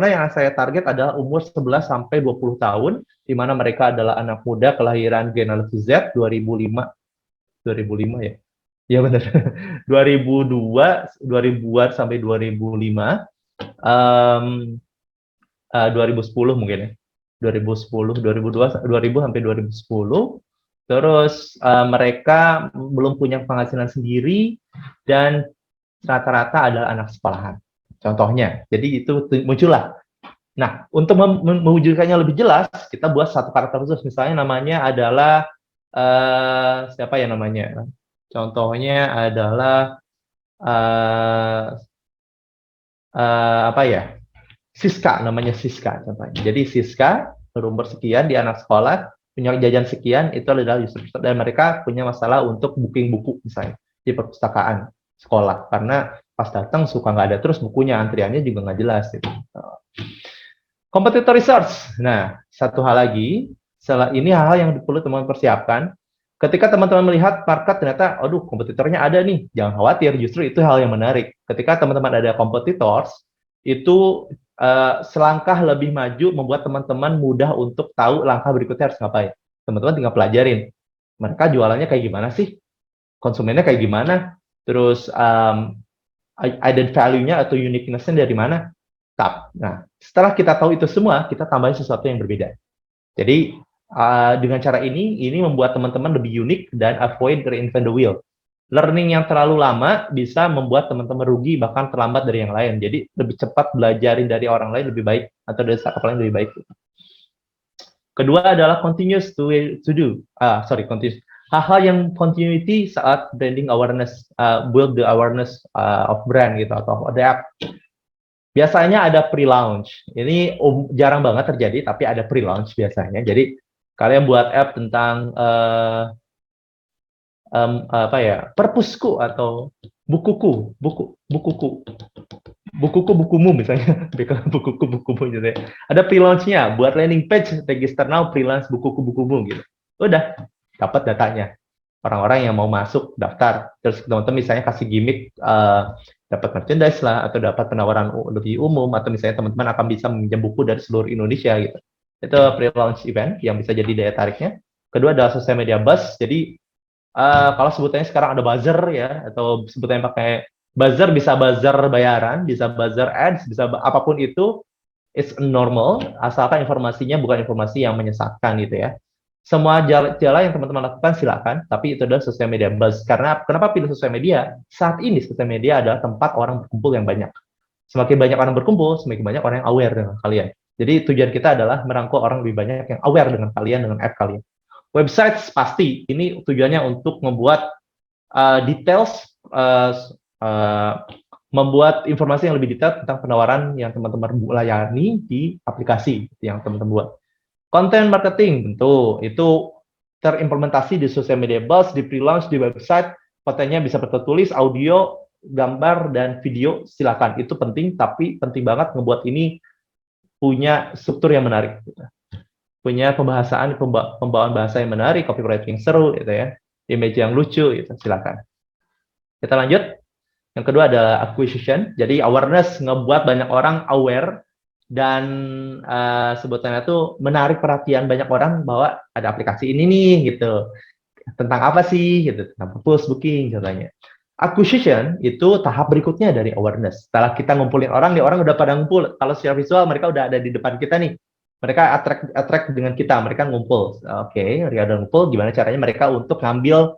yang saya target adalah umur 11 sampai 20 tahun, di mana mereka adalah anak muda kelahiran generasi Z 2005 ya. Iya benar. 2000-an sampai 2005. 2010 mungkin ya. 2010, 2000 sampai 2010. Terus mereka belum punya penghasilan sendiri dan rata-rata adalah anak sekolahan. Contohnya, jadi itu muncullah. Nah, untuk mewujudkannya lebih jelas, kita buat satu karakter khusus. Misalnya namanya adalah siapa ya namanya? Contohnya adalah apa ya? Siska, namanya Siska contohnya. Jadi Siska berumur sekian di anak sekolah punya jajan sekian, itu adalah user dan mereka punya masalah untuk booking buku misalnya di perpustakaan sekolah karena pas datang suka nggak ada terus bukunya, antriannya juga nggak jelas gitu. Competitor research. Nah, satu hal lagi, ini hal-hal yang perlu teman-teman persiapkan. Ketika teman-teman melihat market ternyata, aduh kompetitornya ada nih, jangan khawatir, justru itu hal yang menarik. Ketika teman-teman ada competitors, itu selangkah lebih maju membuat teman-teman mudah untuk tahu langkah berikutnya harus ngapain. Teman-teman tinggal pelajarin, mereka jualannya kayak gimana sih, konsumennya kayak gimana, terus added value-nya atau uniqueness-nya dari mana. Nah, setelah kita tahu itu semua, kita tambahin sesuatu yang berbeda. Jadi, dengan cara ini membuat teman-teman lebih unik dan avoid reinvent the wheel. Learning yang terlalu lama bisa membuat teman-teman rugi, bahkan terlambat dari yang lain. Jadi, lebih cepat belajarin dari orang lain lebih baik, atau dari startup lain lebih baik. Kedua adalah continuous to do. Continuous. Hal-hal yang continuity saat branding awareness, build the awareness of brand gitu, atau adapt. Biasanya ada pre-launch. Ini jarang banget terjadi, tapi ada pre-launch biasanya. Jadi kalian buat app tentang perpusku atau bukumu misalnya, bukuku bukumu gitu ya. Ada pre-launch-nya, buat landing page, register now, pre-launch bukumu gitu. Udah dapat datanya. Orang-orang yang mau masuk daftar, terus teman-teman misalnya kasih gimmick dapat merchandise lah, atau dapat penawaran lebih umum, atau misalnya teman-teman akan bisa meminjam buku dari seluruh Indonesia gitu. Itu pre-launch event yang bisa jadi daya tariknya. Kedua adalah social media buzz. Jadi kalau sebutannya sekarang ada buzzer ya, atau sebutannya pakai buzzer, bisa buzzer bayaran, bisa buzzer ads, bisa apapun itu, it's normal, asalkan informasinya bukan informasi yang menyesatkan gitu ya. Semua jalan yang teman-teman lakukan silakan, tapi itu adalah sosial media buzz. Karena kenapa pilih sosial media? Saat ini sosial media adalah tempat orang berkumpul yang banyak. Semakin banyak orang berkumpul, semakin banyak orang yang aware dengan kalian. Jadi tujuan kita adalah merangkul orang lebih banyak yang aware dengan kalian, dengan app kalian. Website pasti, ini tujuannya untuk membuat details, membuat informasi yang lebih detail tentang penawaran yang teman-teman layani di aplikasi yang teman-teman buat. Content marketing tentu itu terimplementasi di social media buzz, di pre-launch, di website, kontennya bisa bertulis, audio, gambar, dan video, silakan. Itu penting, tapi penting banget ngebuat ini punya struktur yang menarik. Punya pembawaan bahasa yang menarik, copywriting yang seru, gitu ya, image yang lucu, gitu, silakan. Kita lanjut. Yang kedua adalah acquisition, jadi awareness, ngebuat banyak orang aware, dan sebutannya itu menarik perhatian banyak orang bahwa ada aplikasi ini nih gitu, tentang apa sih gitu, tentang pulse booking contohnya. Acquisition itu tahap berikutnya dari awareness. Setelah kita ngumpulin orang, nih orang udah pada ngumpul, kalau secara visual mereka udah ada di depan kita nih, mereka attract dengan kita, mereka ngumpul. Oke, mereka udah ngumpul, gimana caranya mereka untuk ngambil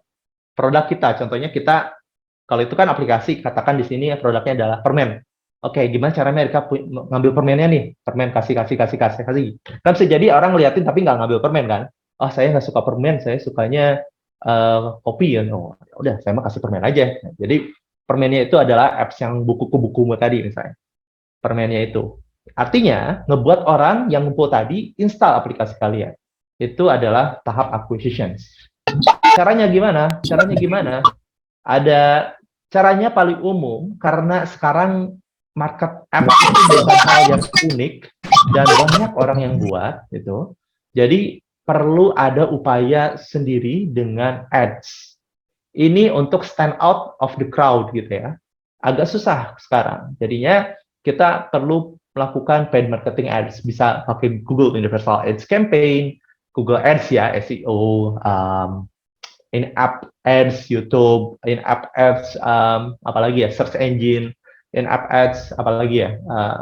produk kita? Contohnya kita, kalau itu kan aplikasi, katakan di sini produknya adalah permen. Oke, gimana cara mereka ngambil permennya nih? Permen kasih. Kan bisa jadi orang ngeliatin tapi nggak ngambil permen kan? Oh, saya nggak suka permen, saya sukanya kopi ya. Oh, udah, saya mah kasih permen aja. Nah, jadi permennya itu adalah apps yang bukumu tadi misalnya. Permennya itu. Artinya, ngebuat orang yang ngumpul tadi install aplikasi kalian. Itu adalah tahap acquisition. Caranya gimana? Ada caranya paling umum, karena sekarang market app itu bukan hal yang unik dan banyak orang yang buat gitu. Jadi perlu ada upaya sendiri dengan ads. Ini untuk stand out of the crowd gitu ya. Agak susah sekarang. Jadinya kita perlu melakukan paid marketing ads. Bisa pakai Google Universal Ads Campaign, Google Ads ya, SEO, in-app ads, YouTube, in-app ads, apalagi ya, search engine, in-app ads, apalagi ya,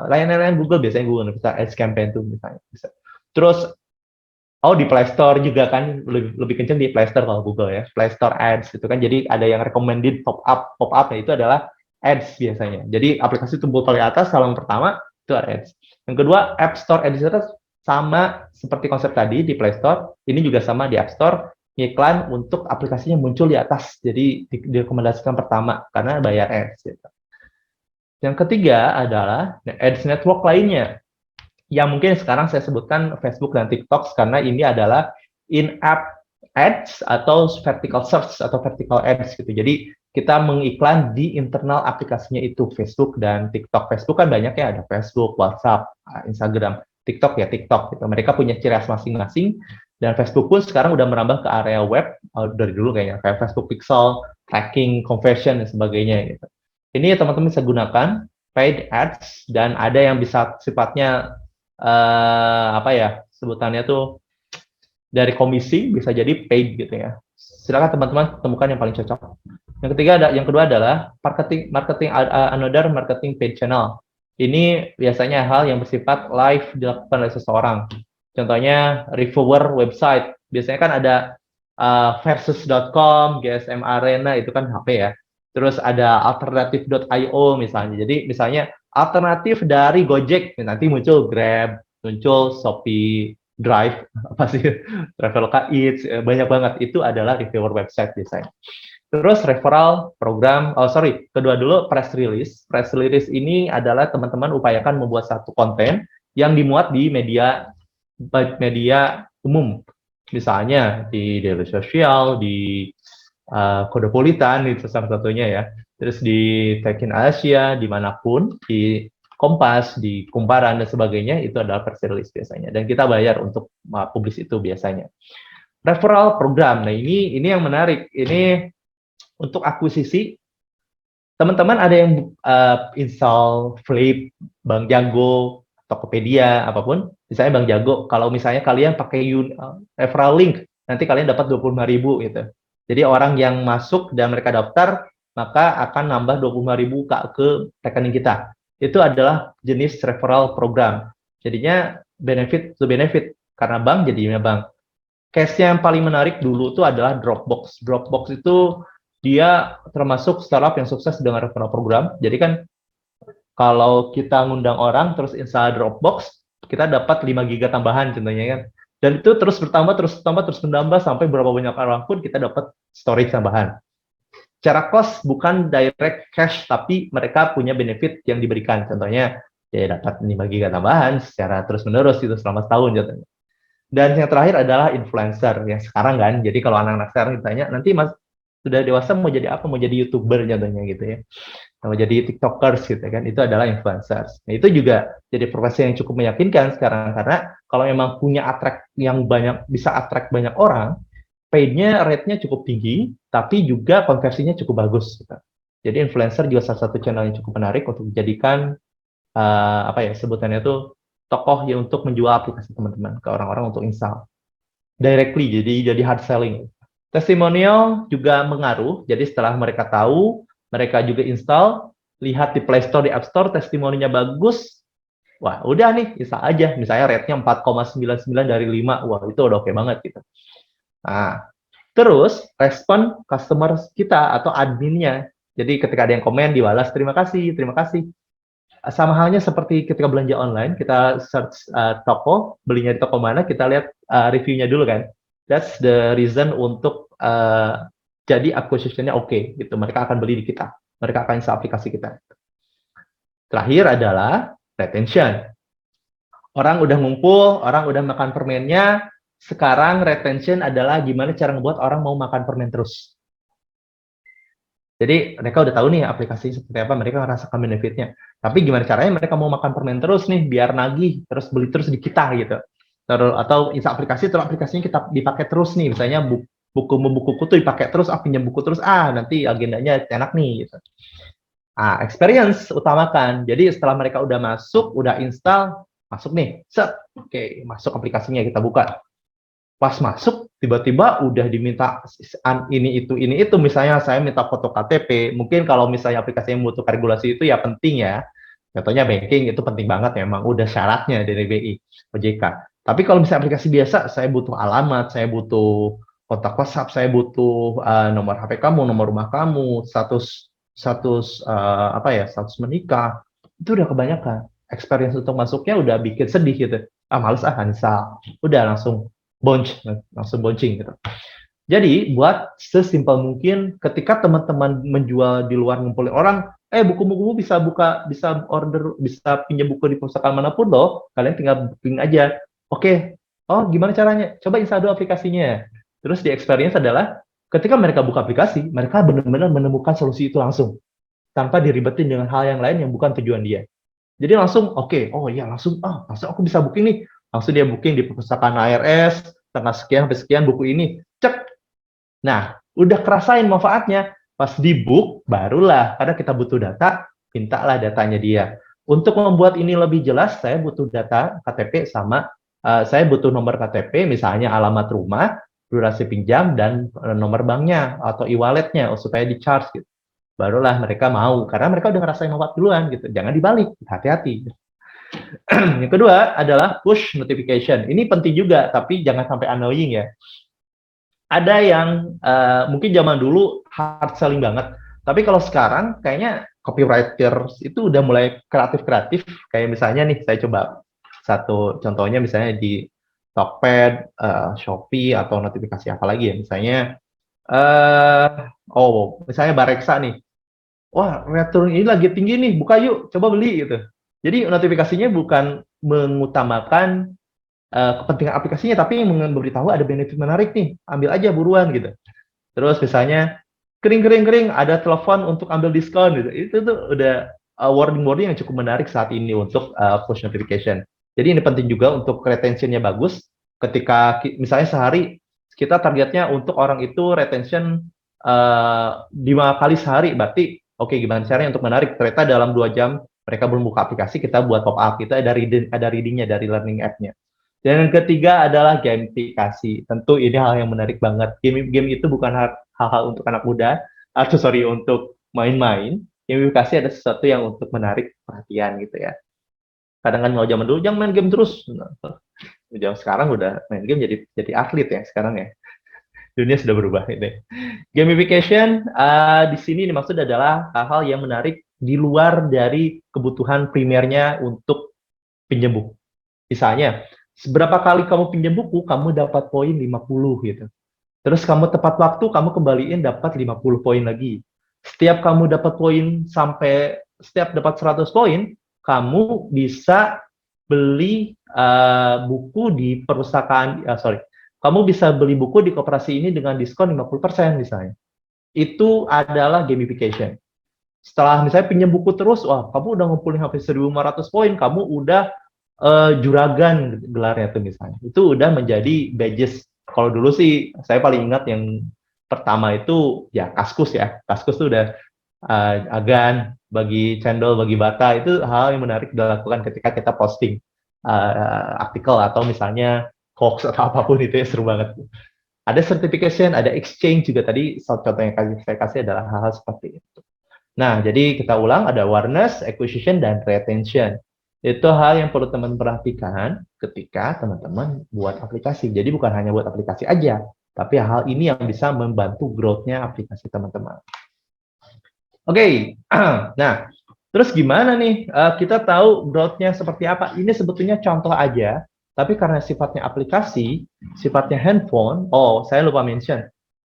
lain-lain Google, biasanya Google bisa Ads Campaign tuh misalnya. Bisa. Terus, di Play Store juga kan, lebih kenceng di Play Store kalau Google ya, Play Store Ads itu kan, jadi ada yang recommended pop-up-nya itu adalah ads biasanya. Jadi aplikasi tumbuh paling atas, kalau yang pertama itu ads. Yang kedua, App Store Ads itu sama seperti konsep tadi di Play Store, ini juga sama di App Store, ngiklan untuk aplikasinya muncul di atas, jadi direkomendasikan pertama karena bayar ads. Gitu. Yang ketiga adalah ads network lainnya, yang mungkin sekarang saya sebutkan Facebook dan TikTok karena ini adalah in-app ads atau vertical search atau vertical ads gitu. Jadi kita mengiklan di internal aplikasinya itu Facebook dan TikTok. Facebook kan banyak ya, ada Facebook, WhatsApp, Instagram. TikTok ya TikTok gitu. Mereka punya ciri khas masing-masing dan Facebook pun sekarang udah merambah ke area web dari dulu kayaknya kayak Facebook Pixel, tracking, conversion dan sebagainya gitu. Ini teman-teman bisa gunakan paid ads dan ada yang bisa sifatnya apa ya sebutannya tuh dari komisi bisa jadi paid gitu ya. Silakan teman-teman temukan yang paling cocok. Yang kedua adalah another marketing paid channel. Ini biasanya hal yang bersifat live dilakukan oleh seseorang. Contohnya reviewer website. Biasanya kan ada versus.com, GSM Arena itu kan HP ya. Terus ada alternative.io misalnya. Jadi misalnya alternatif dari Gojek, nanti muncul Grab, muncul Shopee Drive, apa sih, Traveloka Eats, banyak banget. Itu adalah reviewer website biasanya. Terus referral program, kedua dulu press release. Press release ini adalah teman-teman upayakan membuat satu konten yang dimuat di media umum. Misalnya di Daily Social, di Kodopolitan, itu salah satunya ya. Terus di Tekin Asia, dimanapun, di Kompas, di Kumparan, dan sebagainya, itu adalah press release biasanya. Dan kita bayar untuk publish itu biasanya. Referral program, nah ini yang menarik. Ini untuk akuisisi, teman-teman ada yang install Flip, Bank Jago, Tokopedia, apapun, misalnya Bank Jago, kalau misalnya kalian pakai referral link, nanti kalian dapat 25.000 gitu. Jadi orang yang masuk dan mereka daftar, maka akan nambah 25.000 ke rekening kita. Itu adalah jenis referral program. Jadinya benefit to benefit, karena bank jadinya bank. Case-nya yang paling menarik dulu itu adalah Dropbox. Dropbox itu dia termasuk startup yang sukses dengan referral program. Jadi kan kalau kita ngundang orang terus install Dropbox, kita dapat 5 GB tambahan contohnya kan. Dan itu terus bertambah, terus menambah sampai berapa banyak orang pun kita dapat storage tambahan. Secara cost bukan direct cash, tapi mereka punya benefit yang diberikan. Contohnya ya dapat 5 GB tambahan secara terus-menerus itu selama setahun contohnya. Dan yang terakhir adalah influencer yang sekarang kan. Jadi kalau anak-anak sekarang ditanya, nanti Mas sudah dewasa mau jadi apa? Mau jadi YouTuber contohnya gitu ya. Mau jadi TikTokers gitu kan. Itu adalah influencers. Nah, itu juga jadi profesi yang cukup meyakinkan sekarang karena kalau memang punya attract yang banyak, bisa attract banyak orang, paid-nya rate-nya cukup tinggi, tapi juga konversinya cukup bagus gitu. Jadi influencer juga salah satu channel yang cukup menarik untuk dijadikan sebutannya itu tokoh ya untuk menjual aplikasi teman-teman ke orang-orang untuk install directly, jadi hard selling. Testimonial juga mengaruh, jadi setelah mereka tahu, mereka juga install, lihat di Play Store, di App Store, testimoninya bagus, wah udah nih, install aja, misalnya rate-nya 4,99 dari 5, wah itu udah oke banget gitu. Nah, terus respon customer kita atau adminnya, jadi ketika ada yang komen, dibalas, terima kasih. Sama halnya seperti ketika belanja online, kita search toko, belinya di toko mana, kita lihat reviewnya dulu kan. That's the reason untuk jadi acquisition-nya oke, gitu. Mereka akan beli di kita, mereka akan install aplikasi kita. Terakhir adalah retention. Orang udah ngumpul, orang udah makan permennya, sekarang retention adalah gimana cara ngebuat orang mau makan permen terus. Jadi mereka udah tahu nih aplikasi seperti apa, mereka merasakan benefitnya. Tapi gimana caranya mereka mau makan permen terus nih, biar nagih, terus beli terus di kita gitu. Atau install aplikasi, terus aplikasinya kita dipakai terus nih, misalnya buku tuh dipakai terus, pinjam buku terus, nanti agendanya enak nih gitu. Experience utamakan. Jadi setelah mereka udah masuk, udah install, masuk nih, oke, masuk aplikasinya kita buka. Pas masuk, tiba-tiba udah diminta ini itu, misalnya saya minta foto KTP, mungkin kalau misalnya aplikasi yang butuh regulasi itu ya penting ya, contohnya banking itu penting banget memang, udah syaratnya dari BI, OJK. Tapi kalau misalnya aplikasi biasa, saya butuh alamat, saya butuh kontak WhatsApp, saya butuh nomor HP kamu, nomor rumah kamu, status menikah, itu udah kebanyakan. Experience untuk masuknya udah bikin sedih gitu. Males uninstall. Udah langsung bouncing gitu. Jadi buat sesimpel mungkin ketika teman-teman menjual di luar ngumpulin orang, buku-bukumu bisa order, bisa pinjam buku di perpustakaan manapun loh. Kalian tinggal booking aja. Oke, oh gimana caranya? Coba install dulu aplikasinya. Terus di experience adalah ketika mereka buka aplikasi, mereka benar-benar menemukan solusi itu langsung tanpa diribetin dengan hal yang lain yang bukan tujuan dia. Jadi langsung, langsung aku bisa booking nih. Langsung dia booking di perpustakaan ARS, tanggal sekian sampai sekian buku ini. Cek. Nah, udah kerasain manfaatnya. Pas di book, barulah, karena kita butuh data, mintalah datanya dia. Untuk membuat ini lebih jelas, saya butuh data KTP sama, saya butuh nomor KTP, misalnya alamat rumah, durasi pinjam, dan nomor banknya, atau e-walletnya, supaya di-charge gitu. Barulah mereka mau, karena mereka udah ngerasain manfaat duluan gitu. Jangan dibalik, hati-hati. Yang kedua adalah push notification. Ini penting juga, tapi jangan sampai annoying ya. Ada yang mungkin zaman dulu hard selling banget, tapi kalau sekarang kayaknya copywriters itu udah mulai kreatif-kreatif. Kayak misalnya nih, saya coba satu contohnya misalnya di Tokped, Shopee, atau notifikasi apa lagi ya. Misalnya, misalnya Bareksa nih. Wah, return ini lagi tinggi nih, buka yuk, coba beli gitu. Jadi notifikasinya bukan mengutamakan kepentingan aplikasinya, tapi memberitahu ada benefit menarik nih, ambil aja buruan gitu. Terus misalnya, kering, ada telepon untuk ambil diskon gitu. Itu tuh udah wording yang cukup menarik saat ini untuk push notification. Jadi ini penting juga untuk retentionnya bagus. Ketika misalnya sehari, kita targetnya untuk orang itu retention 5 kali sehari, berarti oke, gimana caranya untuk menarik? Ternyata dalam 2 jam mereka belum buka aplikasi, kita buat pop-up, kita ada readingnya dari learning app-nya. Dan yang ketiga adalah gamifikasi. Tentu ini hal yang menarik banget. Game itu bukan hal-hal untuk anak muda, untuk main-main. Gamifikasi ada sesuatu yang untuk menarik perhatian gitu ya. Kadang kan kalau zaman dulu, jangan main game terus. Jam sekarang udah main game jadi atlet ya sekarang ya. Dunia sudah berubah ini. Gamification di sini dimaksud adalah hal-hal yang menarik di luar dari kebutuhan primernya untuk pinjam buku. Misalnya, seberapa kali kamu pinjam buku, kamu dapat poin 50 gitu. Terus kamu tepat waktu, kamu kembaliin dapat 50 poin lagi. Setiap kamu dapat poin setiap dapat 100 poin, kamu bisa beli buku di perpustakaan, kamu bisa beli buku di koperasi ini dengan diskon 50% misalnya. Itu adalah gamification. Setelah misalnya pinjam buku terus, kamu udah ngumpulin hampir 1.500 poin, kamu udah juragan gelarnya tuh misalnya. Itu udah menjadi badges. Kalau dulu sih, saya paling ingat yang pertama itu ya Kaskus ya. Kaskus tuh udah agan, bagi cendol, bagi bata, itu hal yang menarik dilakukan ketika kita posting artikel atau misalnya hoax atau apapun, itu ya seru banget. Ada certification, ada exchange juga tadi. Contoh yang saya kasih adalah hal-hal seperti itu. Nah, jadi kita ulang, ada awareness, acquisition, dan retention. Itu hal yang perlu teman perhatikan ketika teman-teman buat aplikasi. Jadi bukan hanya buat aplikasi aja, tapi hal ini yang bisa membantu growth-nya aplikasi teman-teman. Oke, nah, terus gimana nih kita tahu growth-nya seperti apa? Ini sebetulnya contoh aja. Tapi karena sifatnya aplikasi, sifatnya handphone, saya lupa mention.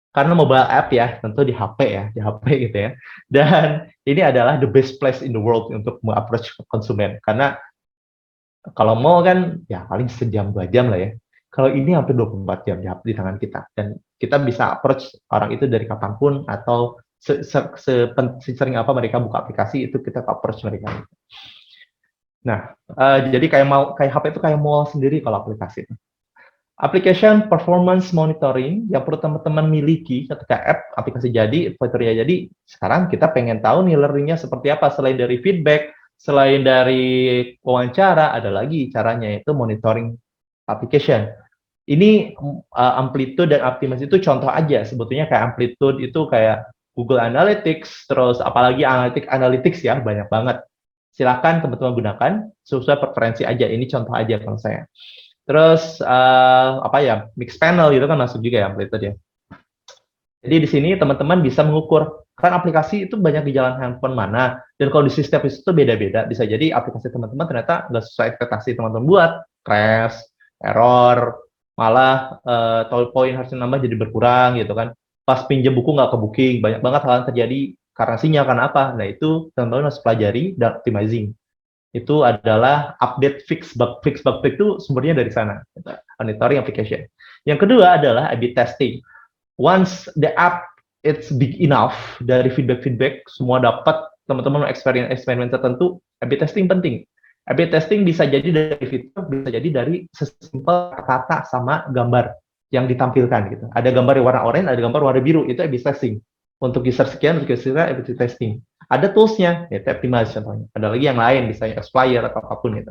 Karena mobile app ya, tentu di HP ya, di HP gitu ya. Dan ini adalah the best place in the world untuk meng-approach konsumen. Karena kalau mau kan, ya paling sejam, 2 jam lah ya. Kalau ini hampir 24 jam di tangan kita. Dan kita bisa approach orang itu dari kapanpun, atau sering apa mereka buka aplikasi, itu kita approach mereka. Nah, jadi kayak HP itu kayak mall sendiri kalau aplikasi. Application performance monitoring yang perlu teman-teman miliki ketika aplikasi jadi, fiturnya jadi. Sekarang kita pengen tahu nih learning-nya seperti apa. Selain dari feedback, selain dari wawancara, ada lagi caranya, yaitu monitoring application. Ini Amplitude dan Optimus itu contoh aja. Sebetulnya kayak Amplitude itu kayak Google Analytics, terus apalagi Analytics ya, banyak banget. Silakan teman-teman gunakan sesuai preferensi aja. Ini contoh aja kalau saya. Terus Mixpanel gitu kan masuk juga ya Amplitude ya. Jadi di sini teman-teman bisa mengukur, kan aplikasi itu banyak di jalan handphone mana, dan kalau di sistem itu beda-beda. Bisa jadi aplikasi teman-teman ternyata nggak sesuai ekspektasi teman-teman buat, crash, error, malah poin harusnya nambah jadi berkurang gitu kan. Pas pinjam buku nggak ke booking, banyak banget hal yang terjadi karena sinyal, karena apa? Nah itu teman-teman harus pelajari dan optimizing. Itu adalah update fix bug itu sumbernya dari sana, monitoring application. Yang kedua adalah A/B testing. Once the app it's big enough, dari feedback semua dapat, teman-teman eksperimen tertentu, A/B testing penting. A/B testing bisa jadi dari fitur, bisa jadi dari sesimpel kata sama gambar yang ditampilkan gitu. Ada gambar yang warna oranye, ada gambar warna biru, itu A/B testing. Untuk user sekian, untuk user A/B testing. Ada toolsnya, ya Optimize contohnya. Ada lagi yang lain, misalnya Explayer atau apapun itu.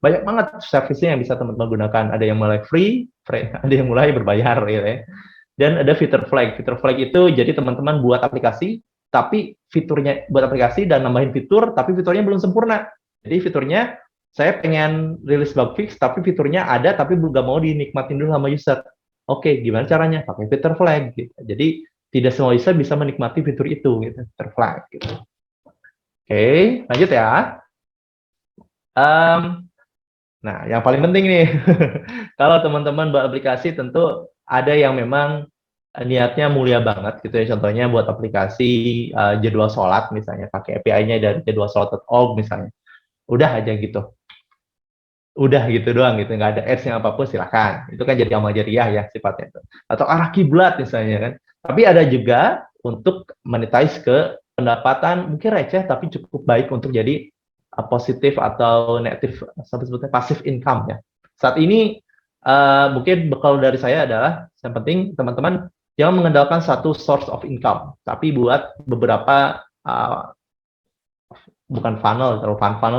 Banyak banget service-nya yang bisa teman-teman gunakan. Ada yang mulai free, ada yang mulai berbayar gitu ya. Dan ada fitur flag. Fitur flag itu jadi teman-teman buat aplikasi, tapi fiturnya buat aplikasi dan nambahin fitur, tapi fiturnya belum sempurna. Jadi fiturnya, saya pengen rilis bug fix, tapi fiturnya ada, tapi belum mau dinikmatin dulu sama user. Oke, gimana caranya? Pakai fitur flag. Gitu. Jadi tidak semua user bisa menikmati fitur itu, gitu. Fitur flag. Gitu. Oke, lanjut ya. Nah, yang paling penting nih, kalau teman-teman buat aplikasi tentu ada yang memang niatnya mulia banget gitu ya. Contohnya buat aplikasi jadwal sholat misalnya, pakai API-nya dari jadwalsholat.org misalnya. Udah aja gitu. Udah gitu doang gitu, nggak ada ads yang apapun silahkan. Itu kan jadi amal jariah ya sifatnya itu. Atau arah kiblat misalnya kan. Tapi ada juga untuk monetize ke pendapatan mungkin receh tapi cukup baik untuk jadi positif atau negatif, sebetulnya passive income ya. Saat ini mungkin bekal dari saya adalah yang penting teman-teman jangan mengandalkan satu source of income, tapi buat beberapa bukan funnel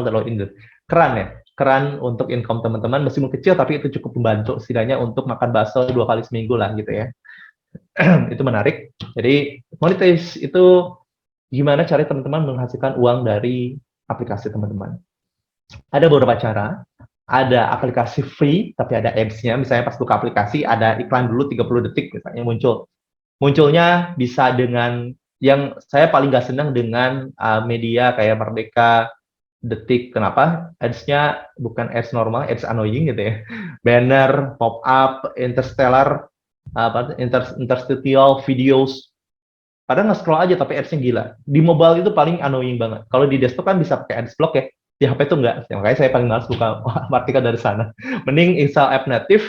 terlalu keran ya, keran untuk income teman-teman meskipun kecil tapi itu cukup membantu setidaknya untuk makan bakso 2 kali seminggu lah gitu ya. Itu menarik. Jadi monetize itu gimana cara teman-teman menghasilkan uang dari aplikasi teman-teman. Ada beberapa cara. Ada aplikasi free, tapi ada ads-nya. Misalnya pas buka aplikasi, ada iklan dulu 30 detik misalnya muncul. Munculnya bisa dengan, yang saya paling nggak senang dengan media kayak Merdeka, Detik. Kenapa? Ads-nya bukan ads normal, ads annoying gitu ya. Banner, pop-up, interstitial videos. Padahal nge-scroll aja tapi ads-nya gila. Di mobile itu paling annoying banget. Kalau di desktop kan bisa pakai ads block ya. Di HP itu enggak. Makanya saya paling males buka artikel dari sana. Mending install app native,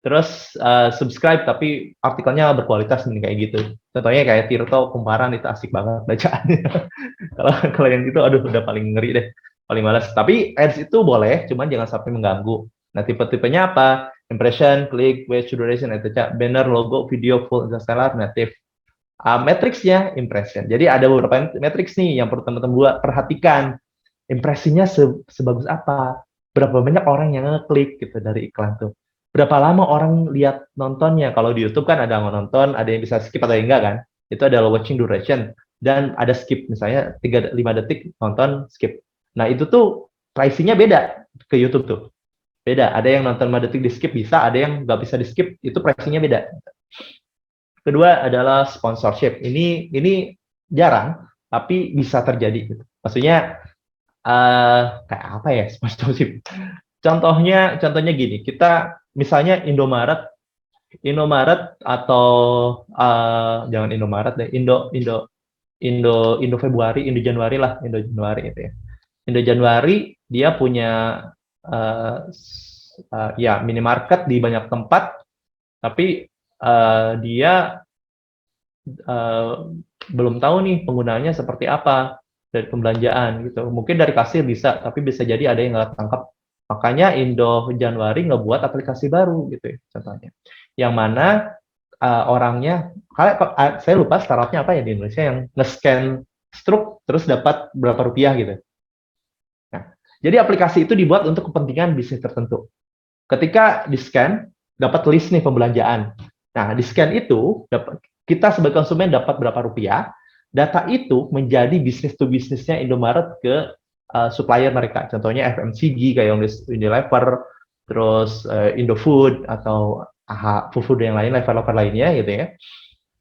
terus subscribe tapi artikelnya berkualitas mending kayak gitu. Contohnya kayak Tirto, Kumparan itu asik banget bacaannya. Kalau yang itu aduh udah paling ngeri deh. Paling males. Tapi ads itu boleh, cuman jangan sampai mengganggu. Nah, tipe-tipenya apa? Impression, click, watch duration, etc. Banner, logo, video, full, interstellar, native. Matriksnya impression. Jadi ada beberapa matriks nih yang perlu teman-teman buat perhatikan. Impresinya sebagus apa? Berapa banyak orang yang ngeklik gitu dari iklan tuh? Berapa lama orang lihat nontonnya? Kalau di YouTube kan ada yang nonton, ada yang bisa skip atau enggak kan? Itu adalah watching duration dan ada skip misalnya 3-5 detik nonton skip. Nah, itu tuh pricing-nya beda ke YouTube tuh. Beda. Ada yang nonton 5 detik di skip bisa, ada yang nggak bisa di skip, itu pricing-nya beda. Kedua adalah sponsorship. Ini jarang, tapi bisa terjadi. Gitu. Maksudnya kayak apa ya sponsorship? Contohnya gini, kita misalnya Indomaret atau jangan Indomaret deh, Indo Februari, Indo Januari lah, Indo Januari itu ya. Indo Januari dia punya ya minimarket di banyak tempat, tapi dia belum tahu nih penggunaannya seperti apa dari pembelanjaan gitu. Mungkin dari kasir bisa, tapi bisa jadi ada yang nggak tangkap. Makanya Indo Januari ngebuat aplikasi baru gitu ya, contohnya. Yang mana orangnya, saya lupa startupnya apa ya di Indonesia yang nge-scan struk terus dapat berapa rupiah gitu. Nah, jadi aplikasi itu dibuat untuk kepentingan bisnis tertentu. Ketika di-scan dapat list nih pembelanjaan. Nah, di scan itu, kita sebagai konsumen dapat berapa rupiah, data itu menjadi bisnis to bisnisnya Indomaret ke supplier mereka. Contohnya FMCG, kayak Unilever, terus Indofood, atau food yang lain, level-level lainnya gitu ya.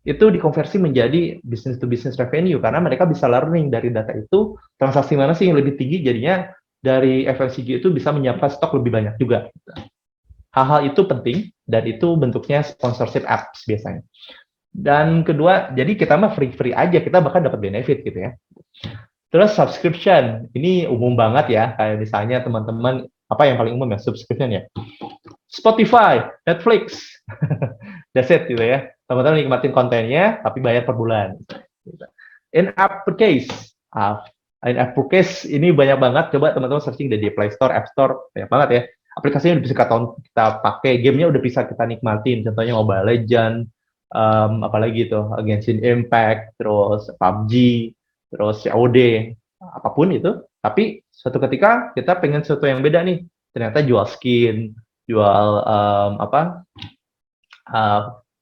Itu dikonversi menjadi bisnis to bisnis revenue, karena mereka bisa learning dari data itu, transaksi mana sih yang lebih tinggi, jadinya dari FMCG itu bisa menyiapkan stok lebih banyak juga. Hal-hal itu penting Dan itu bentuknya sponsorship apps biasanya. Dan kedua, jadi kita mah free aja, kita bahkan dapat benefit gitu ya. Terus subscription, ini umum banget ya, kayak misalnya teman-teman, apa yang paling umum ya, subscription ya? Spotify, Netflix, that's it gitu ya. Teman-teman nikmatin kontennya, tapi bayar per bulan. In-app purchase, in-app purchase ini banyak banget, coba teman-teman searching di Play Store, App Store, banyak banget ya. Aplikasinya udah bisa kita pakai, gamenya udah bisa kita nikmatin, contohnya Mobile Legends, apalagi itu Genshin Impact, terus PUBG, terus COD, apapun itu. Tapi suatu ketika kita pengen sesuatu yang beda nih, ternyata jual skin, jual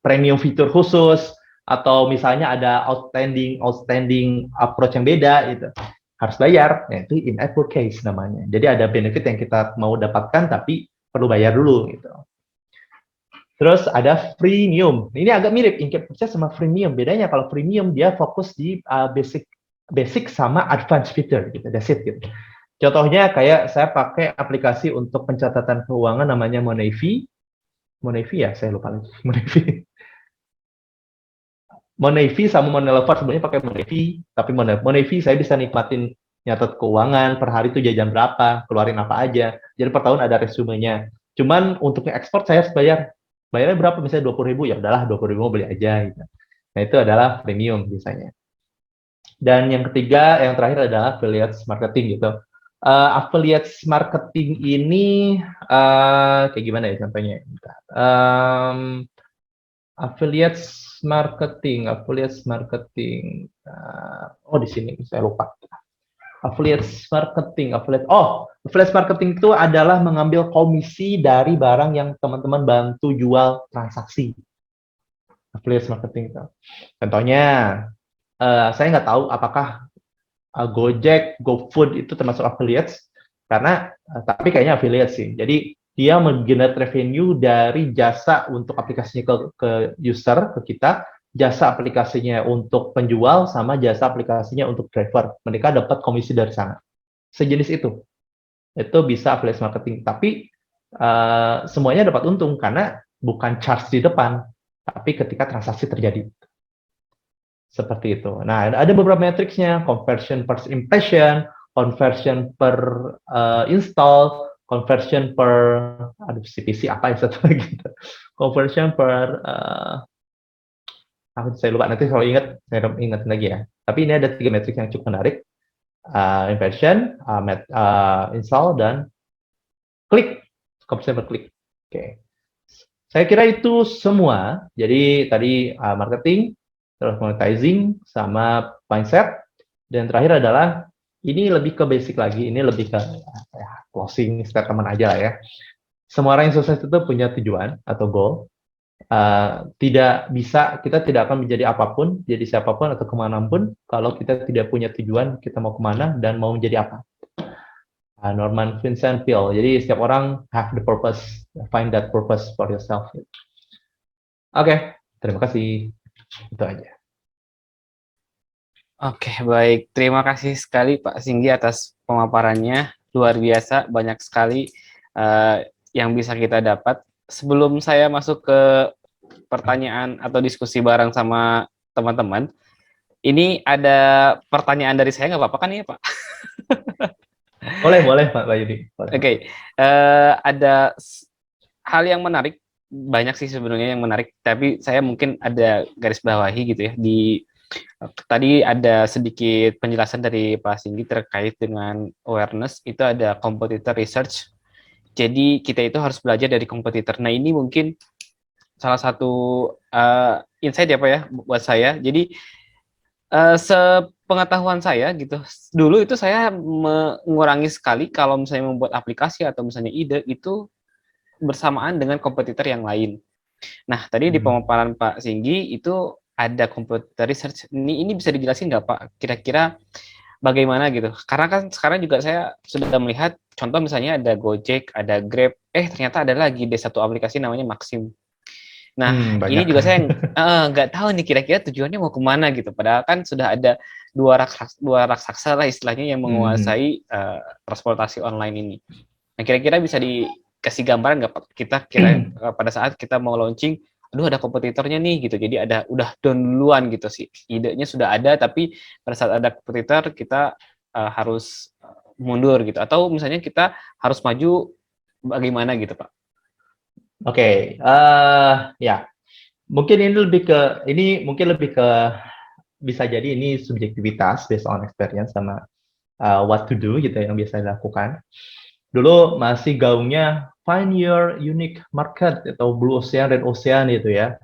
premium fitur khusus, atau misalnya ada outstanding approach yang beda, gitu, harus bayar. Nah, itu in-app purchase namanya. Jadi ada benefit yang kita mau dapatkan tapi perlu bayar dulu gitu. Terus ada freemium. Ini agak mirip in-app purchase sama freemium. Bedanya kalau freemium dia fokus di basic sama advanced feature gitu. That's it gitu. Contohnya kayak saya pakai aplikasi untuk pencatatan keuangan namanya Monevi. Monevi ya, saya lupa lagi. Monevi sama Monelover sebenarnya pakai Monevi, tapi Monevi saya bisa nikmatin nyatet keuangan per hari itu jajan berapa, keluarin apa aja. Jadi per tahun ada resumenya. Cuman untuk ekspor saya harus bayar. Bayarnya berapa? Misalnya 20.000, ya udahlah 20.000 beli aja gitu. Nah, itu adalah premium biasanya. Dan yang ketiga, yang terakhir adalah affiliate marketing gitu. Affiliate marketing ini kayak gimana ya contohnya? Affiliate marketing. Oh, di sini saya lupa. Affiliate marketing itu adalah mengambil komisi dari barang yang teman-teman bantu jual transaksi. Affiliate marketing itu. Contohnya, saya nggak tahu apakah Gojek, GoFood itu termasuk affiliates, karena tapi kayaknya affiliate sih. Jadi dia menggenerate revenue dari jasa untuk aplikasinya ke user, ke kita, jasa aplikasinya untuk penjual, sama jasa aplikasinya untuk driver. Mereka dapat komisi dari sana. Sejenis itu. Itu bisa affiliate marketing. Tapi semuanya dapat untung karena bukan charge di depan, tapi ketika transaksi terjadi. Seperti itu. Nah, ada beberapa matriksnya, conversion per impression, conversion per install, conversion per CPC apa yang satu lagi, conversion per saya lupa, nanti kalau ingat saya ingat lagi ya. Tapi ini ada 3 metrik yang cukup menarik, impression, install, dan klik, conversion per klik. Oke. Saya kira itu semua. Jadi tadi marketing, terus monetizing, sama mindset, dan terakhir adalah ini lebih ke basic lagi, ini lebih ke closing statement aja lah ya. Semua orang yang sukses itu punya tujuan atau goal. Kita tidak akan menjadi apapun, jadi siapapun atau kemanapun kalau kita tidak punya tujuan, kita mau kemana dan mau menjadi apa. Norman Vincent Peale. Jadi setiap orang have the purpose, find that purpose for yourself. Oke, terima kasih. Itu aja. Oke, baik. Terima kasih sekali Pak Singgi atas pemaparannya. Luar biasa, banyak sekali yang bisa kita dapat. Sebelum saya masuk ke pertanyaan atau diskusi bareng sama teman-teman, ini ada pertanyaan dari saya, nggak apa-apa kan ya Pak? Boleh Pak Yudi. Oke, ada hal yang menarik, banyak sih sebenarnya yang menarik, tapi saya mungkin ada garis bawahi gitu ya. Tadi ada sedikit penjelasan dari Pak Singgi terkait dengan awareness, itu ada competitor research. Jadi kita itu harus belajar dari kompetitor. Nah, ini mungkin salah satu insight ya Pak ya buat saya. Jadi sepengetahuan saya gitu, dulu itu saya mengurangi sekali kalau misalnya membuat aplikasi atau misalnya ide itu bersamaan dengan kompetitor yang lain. Nah, tadi di pemaparan Pak Singgi itu ada competitor research. Ini bisa dijelasin nggak Pak? Kira-kira bagaimana gitu? Karena kan sekarang juga saya sudah melihat contoh misalnya ada Gojek, ada Grab, ternyata ada lagi di satu aplikasi namanya Maxim. Nah, ini juga saya nggak tahu nih kira-kira tujuannya mau kemana gitu. Padahal kan sudah ada dua raksasa lah istilahnya yang menguasai transportasi online ini. Nah, kira-kira bisa kasih gambaran nggak Pak? Kita kira pada saat kita mau launching, aduh ada kompetitornya nih gitu. Jadi udah down duluan gitu sih. Idenya sudah ada, tapi pada saat ada kompetitor kita harus mundur gitu. Atau misalnya kita harus maju, bagaimana gitu Pak? Oke, ya mungkin mungkin lebih ke bisa jadi ini subjektivitas based on experience sama what to do gitu yang biasa dilakukan. Dulu masih gaungnya find your unique market atau blue ocean, red ocean gitu ya.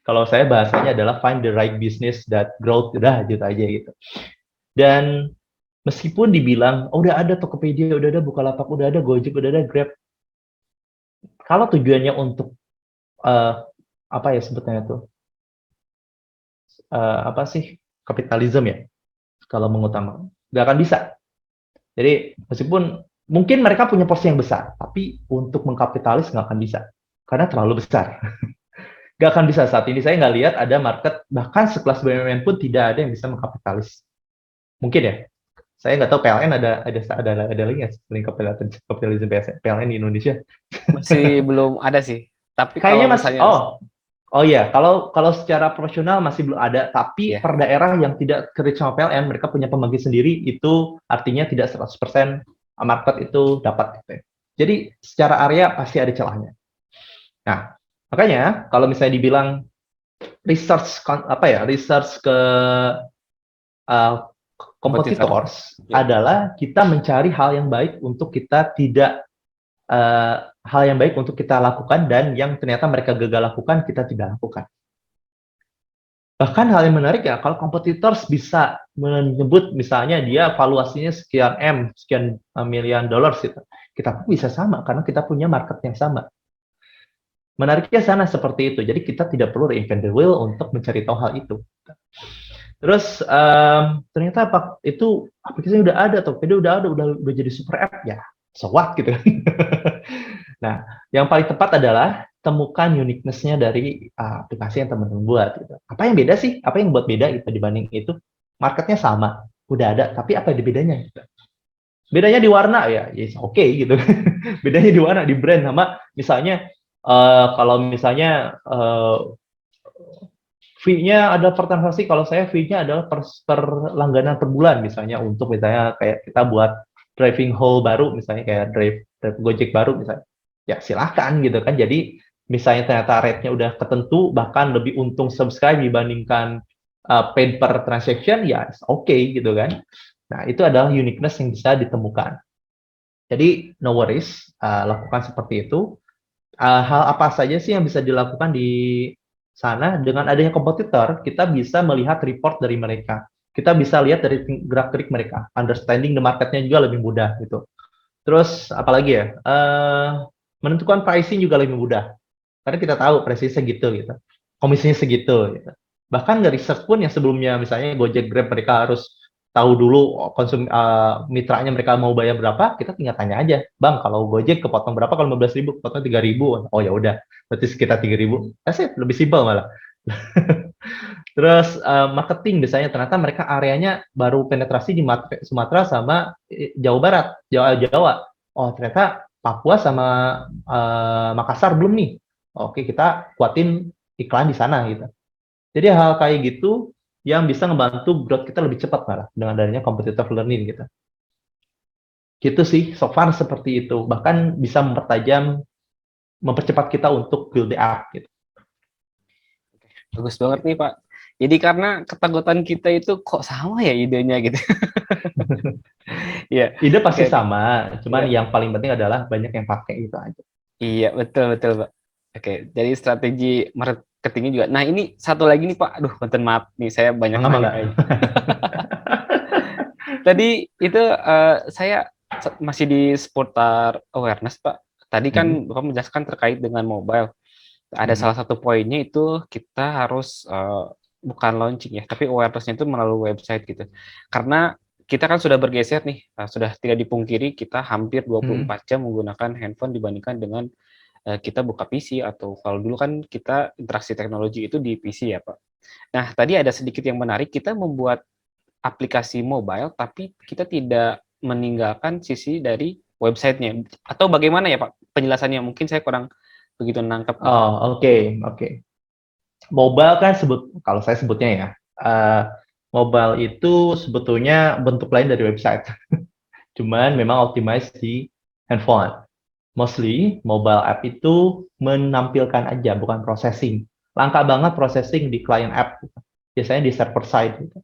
Kalau saya bahasanya adalah find the right business that growth, udah gitu aja gitu. Dan meskipun dibilang oh, udah ada Tokopedia, udah ada Bukalapak, udah ada Gojek, udah ada Grab, kalau tujuannya untuk apa ya sebetulnya tuh apa sih kapitalisme ya, kalau mengutamakan nggak akan bisa. Jadi meskipun mungkin mereka punya porsi yang besar, tapi untuk mengkapitalis nggak akan bisa karena terlalu besar. Nggak akan bisa. Saat ini saya nggak lihat ada market, bahkan sekelas BUMN pun tidak ada yang bisa mengkapitalis. Mungkin ya, saya nggak tahu PLN ada lagi nggak selain kapitalisme PLN di Indonesia. Masih belum ada sih. Tapi Kayaknya kalau masih, misalnya oh iya, kalau secara profesional masih belum ada, tapi Iya. per daerah yang tidak kerja sama PLN, mereka punya pembangkit sendiri, itu artinya tidak 100% market itu dapat. Gitu ya. Jadi secara area pasti ada celahnya. Nah, makanya kalau misalnya dibilang research ke competitors Ya. adalah kita mencari hal yang baik untuk kita hal yang baik untuk kita lakukan dan yang ternyata mereka gagal lakukan kita tidak lakukan. Bahkan hal yang menarik ya, kalau competitors bisa menyebut misalnya dia valuasinya sekian sekian miliar dolar gitu. Kita pun bisa sama karena kita punya market yang sama. Menariknya sana seperti itu. Jadi kita tidak perlu reinvent the wheel untuk mencari tahu hal itu. Terus ternyata itu aplikasinya udah ada, Tokopedia udah ada, udah jadi super app ya. So what gitu. Nah, yang paling tepat adalah temukan uniqueness-nya dari aplikasi yang teman-teman buat. Gitu. Apa yang beda sih? Apa yang buat beda gitu dibanding itu? Marketnya sama, udah ada, tapi apa bedanya? Gitu. Bedanya di warna ya, yes, oke gitu. Bedanya di warna, di brand sama misalnya kalau misalnya fee-nya ada per transaksi, kalau saya fee-nya adalah per langganan per bulan misalnya untuk misalnya kayak kita buat driving hall baru misalnya kayak drive Gojek baru misalnya. Ya silahkan gitu kan. Jadi misalnya ternyata rate-nya udah ketentu bahkan lebih untung subscribe dibandingkan paid per transaction ya oke gitu kan. Nah, itu adalah uniqueness yang bisa ditemukan. Jadi no worries, lakukan seperti itu. Hal apa saja sih yang bisa dilakukan di sana dengan adanya kompetitor, kita bisa melihat report dari mereka. Kita bisa lihat dari gerak-gerik mereka, understanding the marketnya juga lebih mudah gitu. Terus apalagi ya, menentukan pricing juga lebih mudah, karena kita tahu pricing segitu gitu, komisinya segitu. Gitu. Bahkan dari research pun yang sebelumnya misalnya Gojek, Grab mereka harus tahu dulu mitranya mereka mau bayar berapa, kita tinggal tanya aja, bang kalau Gojek kepotong berapa, kalau 15.000 kepotong 3.000, oh ya udah, berarti sekitar 3.000, lebih simpel malah. Terus marketing biasanya ternyata mereka areanya baru penetrasi di Sumatera sama Jawa Barat, Jawa. Oh ternyata Papua sama Makassar belum nih. Oke kita kuatin iklan di sana gitu. Jadi hal kayak gitu yang bisa ngebantu growth kita lebih cepat malah dengan adanya competitive learning gitu. Gitu sih, so far seperti itu. Bahkan bisa mempercepat kita untuk build the app gitu. Bagus banget nih Pak. Jadi karena ketakutan kita itu kok sama ya idenya gitu. Iya. Ide pasti sama, cuman yang paling penting adalah banyak yang pakai itu aja. Iya, betul Pak. Oke, jadi strategi marketingnya juga. Nah, ini satu lagi nih Pak. Aduh, punten maaf nih saya banyak nanya. Tadi itu saya masih di seputar awareness Pak. Tadi kan Bapak menjelaskan terkait dengan mobile. Ada salah satu poinnya itu kita harus bukan launching ya, tapi awareness-nya itu melalui website gitu. Karena kita kan sudah bergeser nih, sudah tidak dipungkiri kita hampir 24 jam menggunakan handphone dibandingkan dengan kita buka PC atau kalau dulu kan kita interaksi teknologi itu di PC ya Pak. Nah tadi ada sedikit yang menarik, kita membuat aplikasi mobile tapi kita tidak meninggalkan sisi dari websitenya, atau bagaimana ya Pak penjelasannya? Mungkin saya kurang begitu nangkep. Oh, oke. Mobile kan kalau saya sebutnya ya, mobile itu sebetulnya bentuk lain dari website. Cuman memang optimize di handphone. Mostly mobile app itu menampilkan aja, bukan processing. Langka banget processing di client app. Biasanya di server side. Gitu.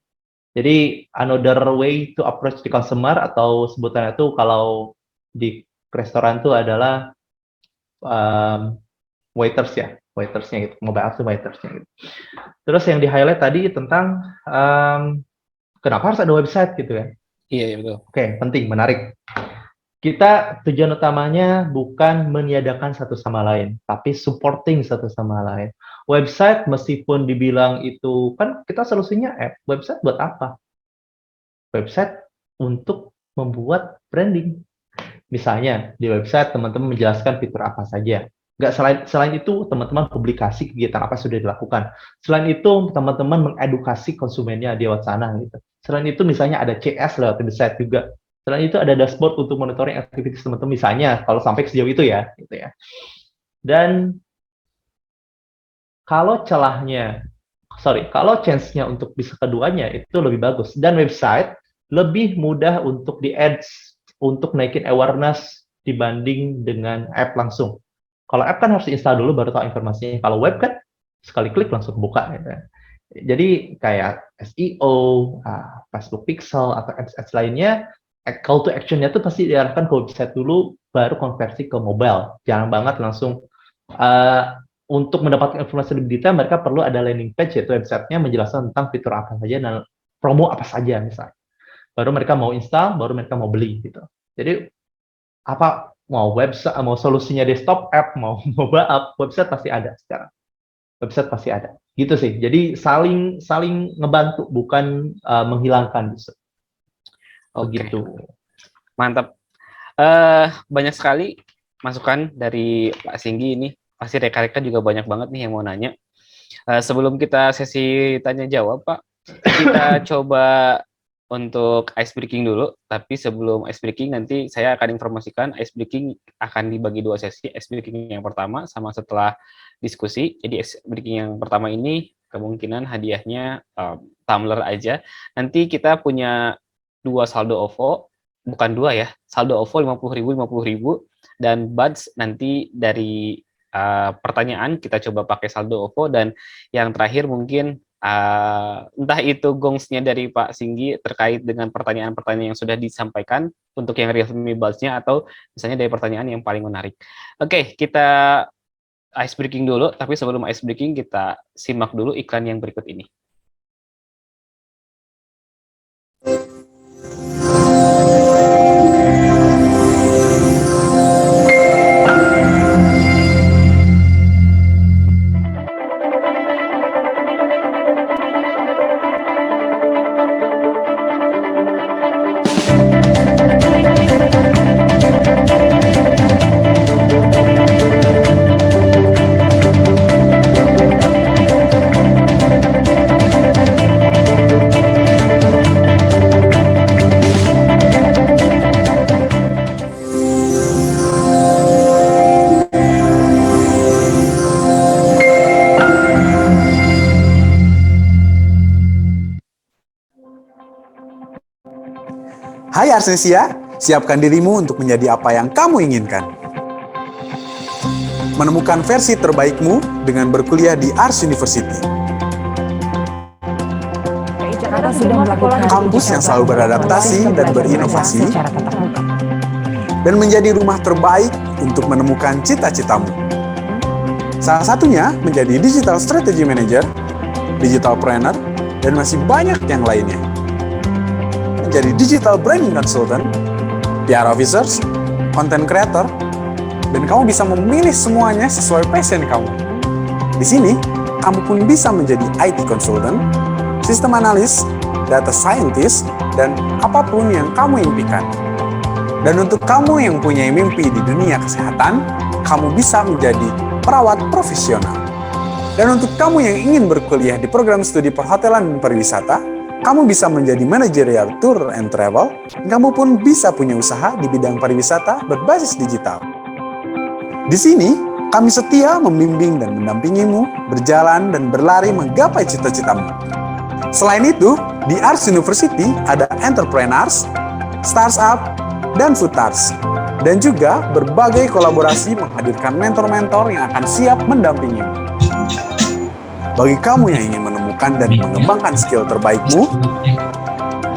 Jadi another way to approach the consumer, atau sebutannya itu kalau di restoran itu adalah waitersnya gitu, mobile app itu waitersnya gitu. Terus yang di highlight tadi tentang kenapa harus ada website gitu kan? Iya betul. Oke, penting, menarik. Kita tujuan utamanya bukan meniadakan satu sama lain, tapi supporting satu sama lain. Website meskipun dibilang itu kan kita solusinya app, website buat apa? Website untuk membuat branding. Misalnya di website teman-teman menjelaskan fitur apa saja. Nggak selain itu teman-teman publikasi kegiatan apa sudah dilakukan. Selain itu teman-teman mengedukasi konsumennya di lewat sana gitu. Selain itu misalnya ada CS lewat website juga. Selain itu ada dashboard untuk monitoring aktivitas teman-teman misalnya kalau sampai sejauh itu ya gitu ya. Dan kalau chance-nya untuk bisa keduanya itu lebih bagus, dan website lebih mudah untuk di-ads untuk naikin awareness dibanding dengan app langsung. Kalau app kan harus install dulu baru tahu informasinya. Kalau web kan sekali klik langsung buka gitu. Jadi kayak SEO, Facebook Pixel atau ads lainnya, call to action-nya tuh pasti diarahkan ke website dulu baru konversi ke mobile. Jangan banget langsung untuk mendapatkan informasi lebih detail, mereka perlu ada landing page, yaitu website-nya menjelaskan tentang fitur apa saja dan promo apa saja misalnya. Baru mereka mau install, baru mereka mau beli gitu. Jadi apa mau website, mau solusinya desktop app, mau mobile app, website pasti ada sekarang. Website pasti ada. Gitu sih. Jadi saling ngebantu, bukan menghilangkan gitu. Begitu. Mantap. Banyak sekali masukan dari Pak Singgi ini. Pasti rekan-rekan juga banyak banget nih yang mau nanya. Sebelum kita sesi tanya jawab, Pak, kita coba untuk ice breaking dulu. Tapi sebelum ice breaking nanti saya akan informasikan ice breaking akan dibagi 2 sesi. Ice breaking yang pertama sama setelah diskusi. Jadi ice breaking yang pertama ini kemungkinan hadiahnya tumbler aja. Nanti kita punya 2 saldo OVO, bukan 2 ya, saldo OVO 50.000 dan buds nanti dari pertanyaan kita coba pakai saldo OVO, dan yang terakhir mungkin entah itu gongsnya dari Pak Singgi terkait dengan pertanyaan-pertanyaan yang sudah disampaikan untuk yang Realme Buds-nya, atau misalnya dari pertanyaan yang paling menarik. Oke, kita ice breaking dulu, tapi sebelum ice breaking kita simak dulu iklan yang berikut ini. Hai Arsnesia, siapkan dirimu untuk menjadi apa yang kamu inginkan. Menemukan versi terbaikmu dengan berkuliah di Ars University. KI Jakarta sudah melakukan Kampus yang selalu beradaptasi dan berinovasi, secara tatap muka. dan menjadi rumah terbaik untuk menemukan cita-citamu. Salah satunya menjadi Digital Strategy Manager, Digital Planner, dan masih banyak yang lainnya. Menjadi Digital Branding Consultant, PR Officers, Content Creator, dan kamu bisa memilih semuanya sesuai passion kamu. Di sini, kamu pun bisa menjadi IT Consultant, System Analyst, Data Scientist, dan apapun yang kamu impikan. Dan untuk kamu yang punya mimpi di dunia kesehatan, kamu bisa menjadi perawat profesional. Dan untuk kamu yang ingin berkuliah di program studi perhotelan dan pariwisata, kamu bisa menjadi manajerial tour and travel, kamu pun bisa punya usaha di bidang pariwisata berbasis digital. Di sini, kami setia membimbing dan mendampingimu berjalan dan berlari menggapai cita-citamu. Selain itu, di Ars University ada entrepreneurs, startup, dan futars. Dan juga berbagai kolaborasi menghadirkan mentor-mentor yang akan siap mendampingimu. Bagi kamu yang ingin menemukan dan mengembangkan skill terbaikmu,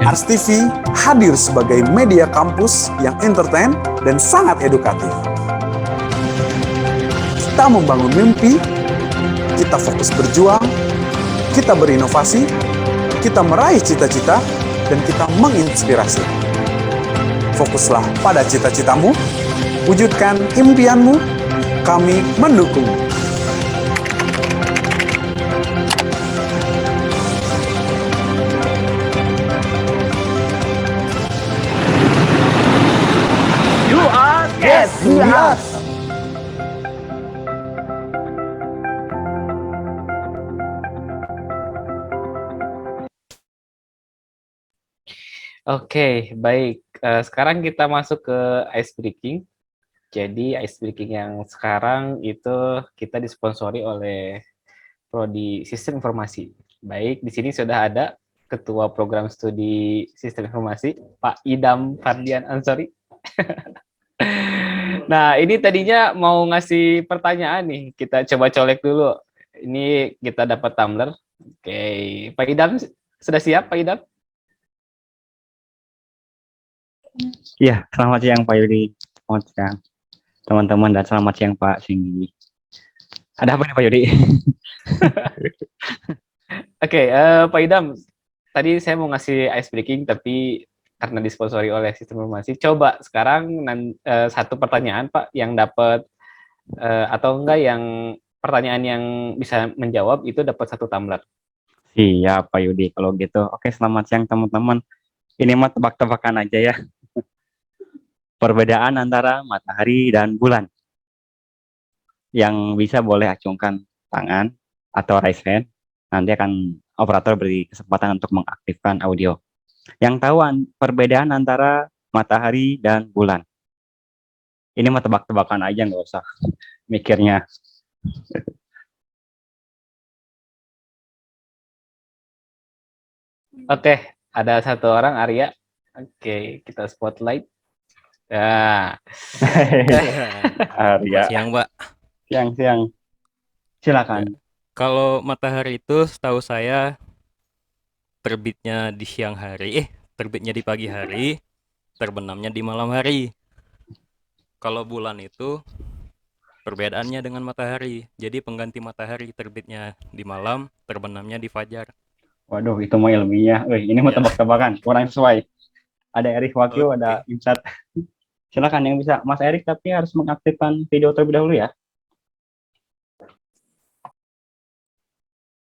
Ars TV hadir sebagai media kampus yang entertain dan sangat edukatif. Kita membangun mimpi, kita fokus berjuang, kita berinovasi, kita meraih cita-cita, dan kita menginspirasi. Fokuslah pada cita-citamu, wujudkan impianmu, kami mendukungmu. Yes, yes. Oke, baik. Sekarang kita masuk ke ice breaking. Jadi ice breaking yang sekarang itu kita disponsori oleh Prodi Sistem Informasi. Baik, di sini sudah ada Ketua Program Studi Sistem Informasi, Pak Idam Fardian Ansori. Nah, ini tadinya mau ngasih pertanyaan nih. Kita coba colek dulu. Ini kita dapat tumbler. Oke, Pak Idam sudah siap, Pak Idam? Iya, selamat siang Pak Yudi. Selamat siang teman-teman dan selamat siang Pak Singgi. Ada apa nih Pak Yudi? Oke, Pak Idam, tadi saya mau ngasih ice breaking tapi karena disponsori oleh Sistem Informasi, coba sekarang satu pertanyaan Pak yang dapat atau enggak yang pertanyaan yang bisa menjawab itu dapat satu tumbler. Iya Pak Yudi, kalau gitu. Oke, selamat siang teman-teman. Ini mah tebak-tebakan aja ya. Perbedaan antara matahari dan bulan. Yang bisa boleh acungkan tangan atau raise hand. Nanti akan operator beri kesempatan untuk mengaktifkan audio. Yang tahu perbedaan antara matahari dan bulan. Ini mah tebak-tebakan aja, nggak usah mikirnya. Oke, ada satu orang, Arya. Oke, kita spotlight. Ya. Arya. Siang, Mbak. Siang. Silakan. Kalau matahari itu setahu saya terbitnya di siang hari, terbitnya di pagi hari, terbenamnya di malam hari. Kalau bulan itu perbedaannya dengan matahari. Jadi pengganti matahari terbitnya di malam, terbenamnya di fajar. Waduh, itu mau ilmiah. Ini mau tebak-tebakan, kurang sesuai. Ada Erik Wakil, ada Imsat. Silakan yang bisa, Mas Erik, tapi harus mengaktifkan video terlebih dahulu ya.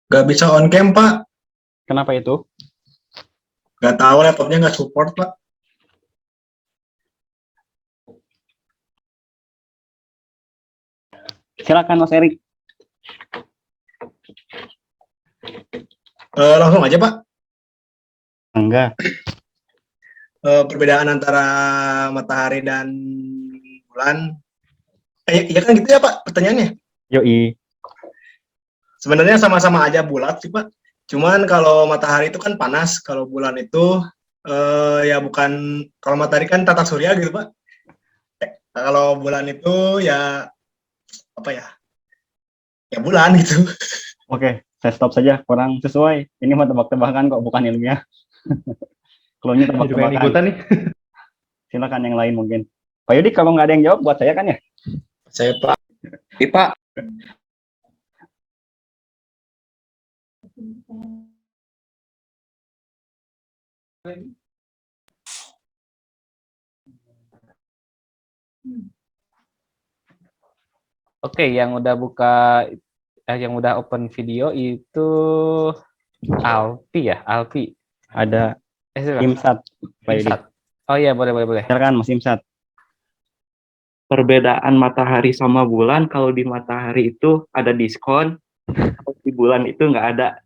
Gak bisa on cam, Pak. Kenapa itu? Gak tahu, laptopnya nggak support, Pak. Silakan Mas Erik. Langsung aja, Pak. Enggak. Perbedaan antara matahari dan bulan. Ya kan gitu ya, Pak, pertanyaannya. Yoi. Sebenarnya sama-sama aja bulat sih, Pak. Cuman kalau matahari itu kan panas, kalau bulan itu ya bukan, kalau matahari kan tata surya gitu, Pak. Kalau bulan itu ya apa ya? Ya bulan gitu. Oke, saya stop saja, kurang sesuai. Ini mah tebak-tebakan kok, bukan ilmiah. Keluarnya tebak-tebakan. Ikutan nih. Silakan yang lain mungkin. Pak Yudi, kalau nggak ada yang jawab, buat saya kan ya? Saya, Pak. Pak. Oke, yang udah yang udah open video itu Alfi ya, Alfi. Ada Imsat. Pak Yudi. Imsat. Oh iya, boleh. Silakan Mas Imsat. Perbedaan matahari sama bulan, kalau di matahari itu ada diskon, kalau di bulan itu nggak ada.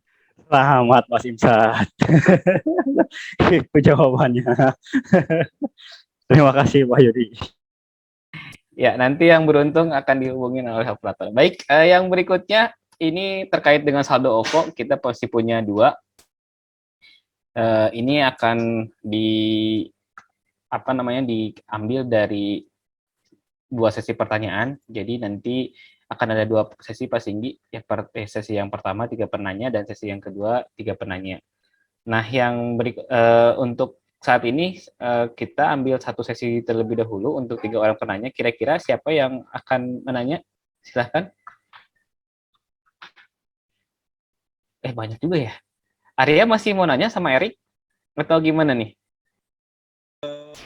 Selamat Mas Imsat. Itu jawabannya. Terima kasih Pak Yudi. Ya, nanti yang beruntung akan dihubungin oleh operator. Baik, yang berikutnya ini terkait dengan saldo OVO. Kita pasti punya 2. Ini akan diambil dari 2 sesi pertanyaan. Jadi nanti akan ada 2 sesi Pak Singgi. Sesi yang pertama 3 penanya dan sesi yang kedua 3 penanya. Nah, yang untuk saat ini kita ambil 1 sesi terlebih dahulu untuk 3 orang penanya. Kira-kira siapa yang akan menanya? Silahkan. Banyak juga ya. Arya masih mau nanya sama Erik? Atau gimana nih?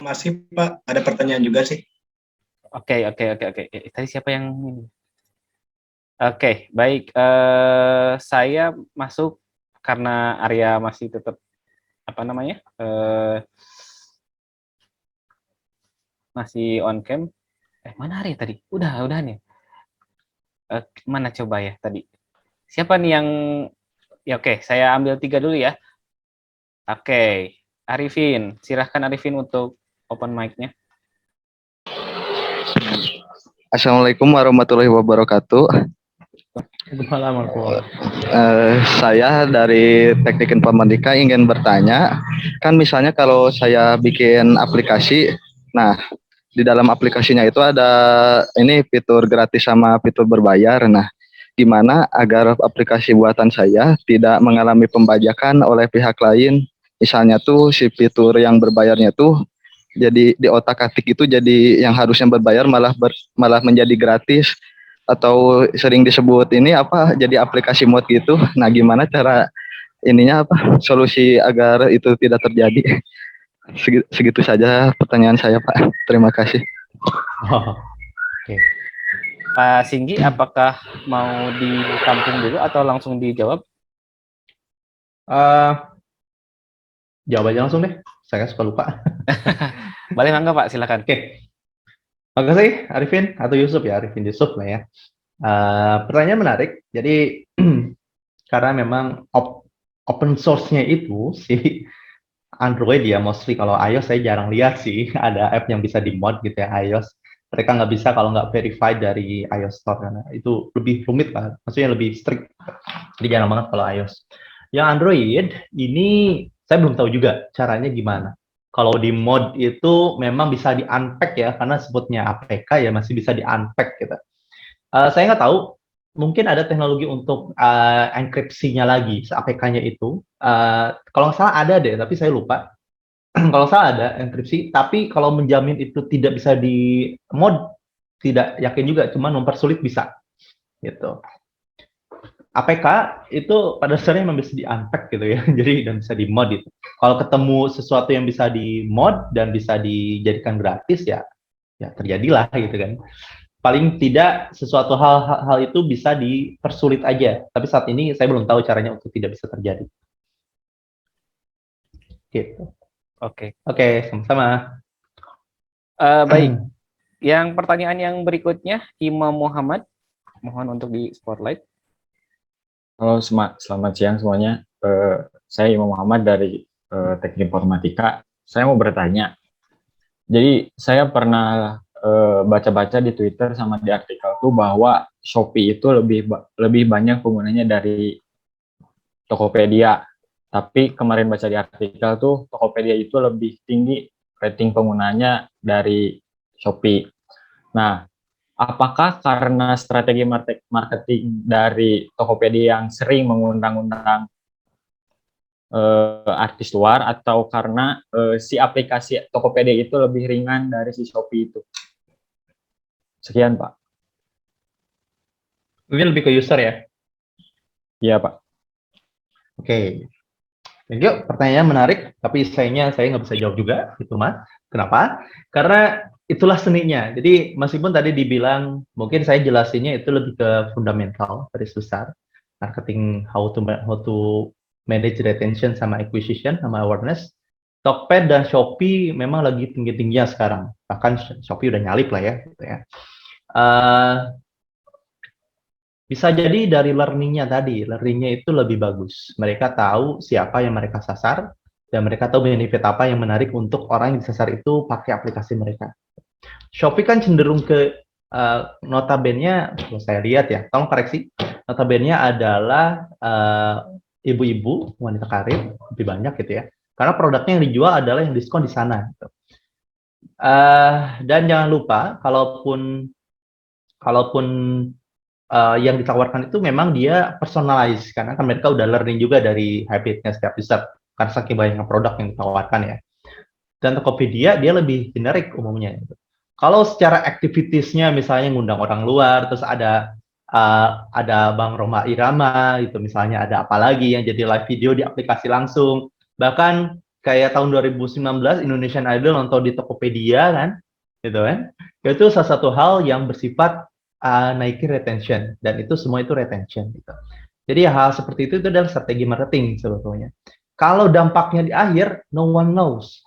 Masih Pak, ada pertanyaan juga sih. Oke. Tadi siapa yang ini? Oke, baik. Saya masuk karena Arya masih tetap masih on cam. Mana Arya tadi? Udah nih. Mana coba ya tadi? Siapa nih yang oke, saya ambil 3 dulu ya. Oke, Arifin. Silahkan Arifin untuk open mic-nya. Assalamualaikum warahmatullahi wabarakatuh. Saya dari Teknik Informatika ingin bertanya, kan misalnya kalau saya bikin aplikasi, nah di dalam aplikasinya itu ada ini fitur gratis sama fitur berbayar. Nah, gimana agar aplikasi buatan saya tidak mengalami pembajakan oleh pihak lain? Misalnya tuh si fitur yang berbayarnya tuh jadi di otak-atik itu jadi yang harusnya berbayar malah menjadi gratis, atau sering disebut ini jadi aplikasi mod gitu. Nah, gimana cara solusi agar itu tidak terjadi? Segitu saja pertanyaan saya, Pak. Terima kasih. Oke. Pak Singgi, apakah mau ditampung dulu atau langsung dijawab? Jawab aja langsung deh. Saya suka lupa. Boleh, mangga Pak, silakan. Oke. Makasih Arifin atau Yusuf ya, Arifin Yusuf lah ya. Pertanyaan menarik. Jadi karena memang open source-nya itu si Android ya, mostly. Kalau iOS saya jarang lihat sih ada app yang bisa di-mod gitu ya, iOS. Mereka nggak bisa kalau nggak verified dari iOS Store, karena itu lebih rumit Pak. Maksudnya lebih strict. Jadi jarang banget kalau iOS. Yang Android ini saya belum tahu juga caranya gimana. Kalau di mod itu memang bisa di-unpack ya, karena sebutnya APK ya, masih bisa di-unpack gitu. Saya nggak tahu, mungkin ada teknologi untuk enkripsinya lagi, APK-nya itu. Kalau nggak salah ada deh, tapi saya lupa. Kalau salah ada enkripsi, tapi kalau menjamin itu tidak bisa di mod, tidak yakin juga, cuma mempersulit bisa. Gitu. APK itu pada dasarnya memang bisa di-unpack gitu ya, jadi dan bisa di-mod itu. Kalau ketemu sesuatu yang bisa di-mod dan bisa dijadikan gratis ya terjadilah gitu kan. Paling tidak sesuatu hal itu bisa dipersulit aja, tapi saat ini saya belum tahu caranya untuk tidak bisa terjadi. Gitu. Oke, sama-sama. Baik. Yang pertanyaan yang berikutnya, Imam Muhammad, mohon untuk di spotlight. Halo, selamat siang semuanya. Saya Imam Muhammad dari Teknik Informatika. Saya mau bertanya. Jadi saya pernah baca-baca di Twitter sama di artikel tuh bahwa Shopee itu lebih banyak penggunanya dari Tokopedia. Tapi kemarin baca di artikel tuh Tokopedia itu lebih tinggi rating penggunanya dari Shopee. Nah, apakah karena strategi marketing dari Tokopedia yang sering mengundang-undang artis luar, atau karena si aplikasi Tokopedia itu lebih ringan dari si Shopee itu? Sekian, Pak. Ini lebih ke user ya? Iya, Pak. Oke. Thank you. Pertanyaan menarik, tapi saya nggak bisa jawab juga, gitu Mas. Kenapa? Karena itulah seninya. Jadi meskipun tadi dibilang, mungkin saya jelasinnya itu lebih ke fundamental, garis besar, marketing, how to manage retention sama acquisition sama awareness. Tokped dan Shopee memang lagi tinggi-tingginya sekarang. Bahkan Shopee udah nyalip lah ya, gitu ya. Bisa jadi dari learning-nya tadi, learning-nya itu lebih bagus. Mereka tahu siapa yang mereka sasar, dan mereka tahu benefit apa yang menarik untuk orang yang disasar itu pakai aplikasi mereka. Shopee kan cenderung ke notabene-nya, kalau saya lihat ya, tolong koreksi, notabene-nya adalah ibu-ibu, wanita karir, lebih banyak gitu ya. Karena produknya yang dijual adalah yang diskon di sana. Gitu. Dan jangan lupa, kalaupun yang ditawarkan itu memang dia personalized, karena kan mereka udah learning juga dari habitnya setiap user, karena saking banyaknya produk yang ditawarkan ya. Dan Tokopedia dia lebih generik umumnya. Gitu. Kalau secara activitiesnya misalnya ngundang orang luar, terus ada Bang Roma Irama gitu, misalnya ada apa lagi yang jadi live video di aplikasi langsung, bahkan kayak tahun 2019 Indonesian Idol nonton di Tokopedia kan, gitu kan, itu salah satu hal yang bersifat naikin retention, dan itu semua itu retention gitu. Jadi hal seperti itu adalah strategi marketing sebetulnya. Kalau dampaknya di akhir, no one knows.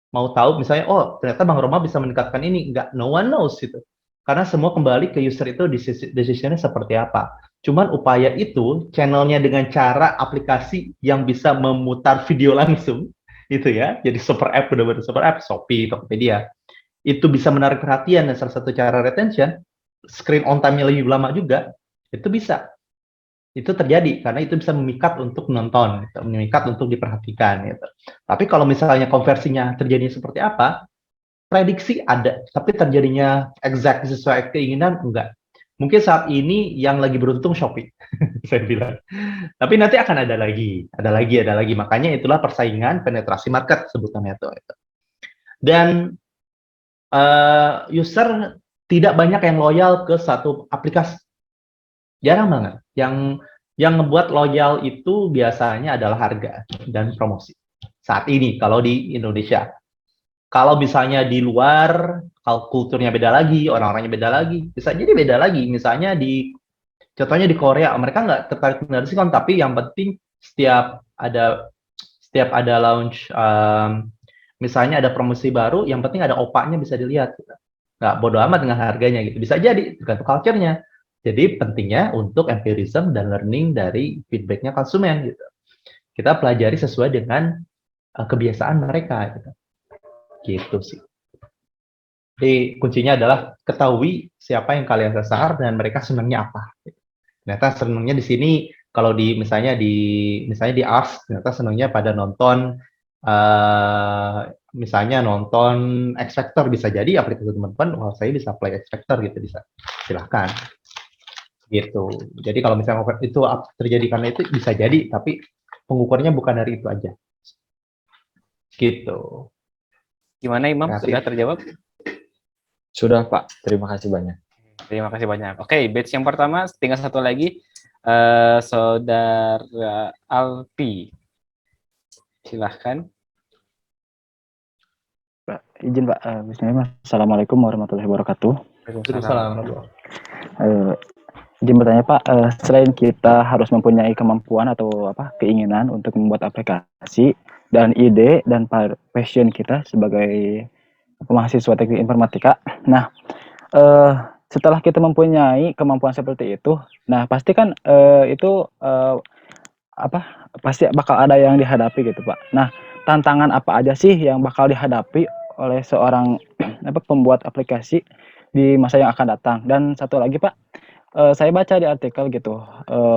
Mau tahu misalnya, oh ternyata Bang Roma bisa meningkatkan ini, enggak, no one knows gitu. Karena semua kembali ke user itu decision-nya seperti apa. Cuman upaya itu, channelnya dengan cara aplikasi yang bisa memutar video langsung, gitu ya, jadi super app, benar-benar super app, Shopee, Tokopedia, itu bisa menarik perhatian, dan salah satu cara retention, screen on time-nya lebih lama juga, itu bisa. Itu terjadi, karena itu bisa memikat untuk menonton, gitu, memikat untuk diperhatikan. Gitu. Tapi kalau misalnya konversinya terjadi seperti apa, prediksi ada, tapi terjadinya exact sesuai keinginan, enggak. Mungkin saat ini yang lagi beruntung Shopee, saya bilang. Tapi nanti akan ada lagi. Makanya itulah persaingan penetrasi market, sebutannya itu. Dan user tidak banyak yang loyal ke satu aplikasi. Jarang banget. Yang ngebuat loyal itu biasanya adalah harga dan promosi. Saat ini, kalau di Indonesia. Kalau misalnya di luar, kalau kulturnya beda lagi, orang-orangnya beda lagi, bisa jadi beda lagi. Misalnya contohnya di Korea, mereka nggak tertarik dengan diskon, tapi yang penting setiap ada launch, misalnya ada promosi baru, yang penting ada opanya bisa dilihat. Gitu. Nggak bodo amat dengan harganya gitu. Bisa jadi, tergantung culture-nya. Jadi pentingnya untuk empirism dan learning dari feedback-nya konsumen gitu. Kita pelajari sesuai dengan kebiasaan mereka gitu. Gitu sih. Jadi kuncinya adalah ketahui siapa yang kalian sasar dan mereka senangnya apa. Ternyata senangnya di sini kalau misalnya di arts, ternyata senangnya pada nonton misalnya nonton X Factor, bisa jadi aplikasi teman-teman, wah saya bisa play X Factor gitu, bisa. Silahkan. Gitu. Jadi kalau misalnya itu terjadi karena itu bisa jadi, tapi pengukurnya bukan dari itu aja. Gitu. Gimana Imam? Sudah terjawab? Sudah Pak, terima kasih banyak. Terima kasih banyak. Oke, batch yang pertama, tinggal satu lagi, Saudara Alpi. Silahkan. Pak, izin Pak, bismillah. Assalamualaikum warahmatullahi wabarakatuh. Waalaikumsalam. Izin bertanya Pak, selain kita harus mempunyai kemampuan atau keinginan untuk membuat aplikasi dan ide dan passion kita sebagai mahasiswa teknik informatika, nah setelah kita mempunyai kemampuan seperti itu, nah pasti kan itu pasti bakal ada yang dihadapi gitu Pak. Nah tantangan apa aja sih yang bakal dihadapi oleh seorang pembuat aplikasi di masa yang akan datang? Dan satu lagi Pak, saya baca di artikel gitu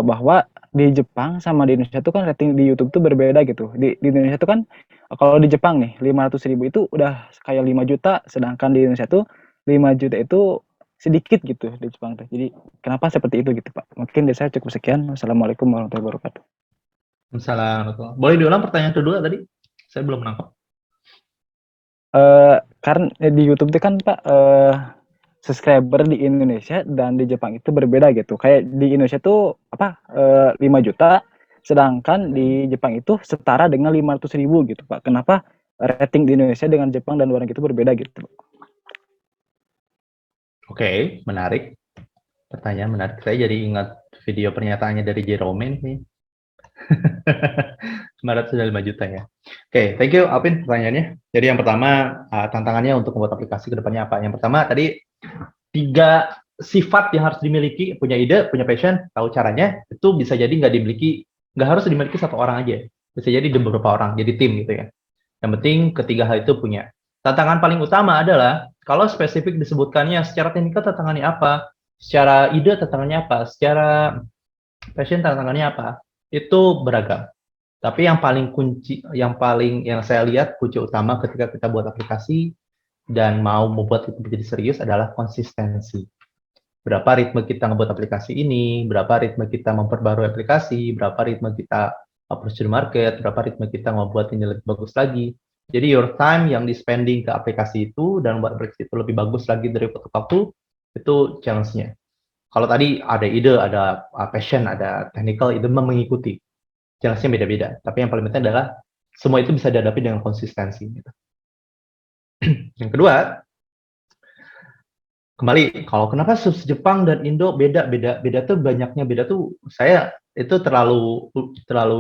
bahwa di Jepang sama di Indonesia itu kan rating di YouTube tuh berbeda gitu. Di Indonesia tuh kan kalau di Jepang nih 500.000 itu udah kayak 5 juta, sedangkan di Indonesia tuh 5 juta itu sedikit gitu di Jepang tuh. Jadi kenapa seperti itu gitu Pak? Mungkin dari saya cukup sekian. Wassalamualaikum warahmatullahi wabarakatuh. Assalamualaikum. Boleh diulang pertanyaan kedua tadi? Saya belum menangkap. Karena di YouTube itu kan Pak subscriber di Indonesia dan di Jepang itu berbeda gitu. Kayak di Indonesia tuh 5 juta, sedangkan di Jepang itu setara dengan 500.000 gitu Pak. Kenapa rating di Indonesia dengan Jepang dan luar negeri itu berbeda gitu? Oke, menarik. Pertanyaan menarik. Saya jadi ingat video pernyataannya dari Jerome nih. 505 juta ya. Oke, thank you Alvin pertanyaannya. Jadi yang pertama tantangannya untuk membuat aplikasi ke depannya apa? Yang pertama tadi 3 sifat yang harus dimiliki, punya ide, punya passion, tahu caranya, itu bisa jadi nggak harus dimiliki satu orang aja. Bisa jadi beberapa orang, jadi tim gitu ya. Yang penting ketiga hal itu punya. Tantangan paling utama adalah, kalau spesifik disebutkannya secara teknikal tantangannya apa, secara ide tantangannya apa, secara passion tantangannya apa, itu beragam. Tapi yang saya lihat kunci utama ketika kita buat aplikasi dan mau membuat itu menjadi serius adalah konsistensi. Berapa ritme kita ngebuat aplikasi ini, berapa ritme kita memperbarui aplikasi, berapa ritme kita approach the market, berapa ritme kita membuat ini lebih bagus lagi. Jadi your time yang di spending ke aplikasi itu dan buat aplikasi itu lebih bagus lagi dari waktu, itu challenge-nya. Kalau tadi ada ide, ada passion, ada technical, itu mengikuti. Challenge-nya beda-beda. Tapi yang paling penting adalah semua itu bisa dihadapi dengan konsistensi. Gitu. Yang kedua, kembali, kalau kenapa Jepang dan Indo beda tuh banyaknya beda tuh, saya itu terlalu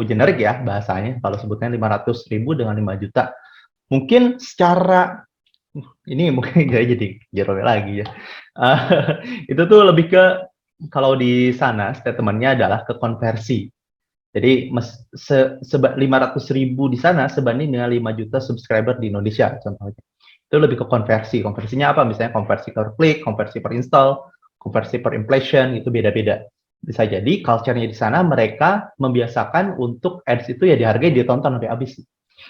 generik ya bahasanya, kalau sebutnya 500.000 dengan 5 juta. Mungkin secara, ini mungkin jadi jerome lagi ya, itu tuh lebih ke, kalau di sana statementnya adalah ke konversi. Jadi 500.000 di sana sebanding dengan 5 juta subscriber di Indonesia contohnya. Itu lebih ke konversi. Konversinya apa? Misalnya konversi per klik, konversi per install, konversi per impression, itu beda-beda. Bisa jadi culture-nya di sana mereka membiasakan untuk ads itu ya dihargai, ditonton sampai habis.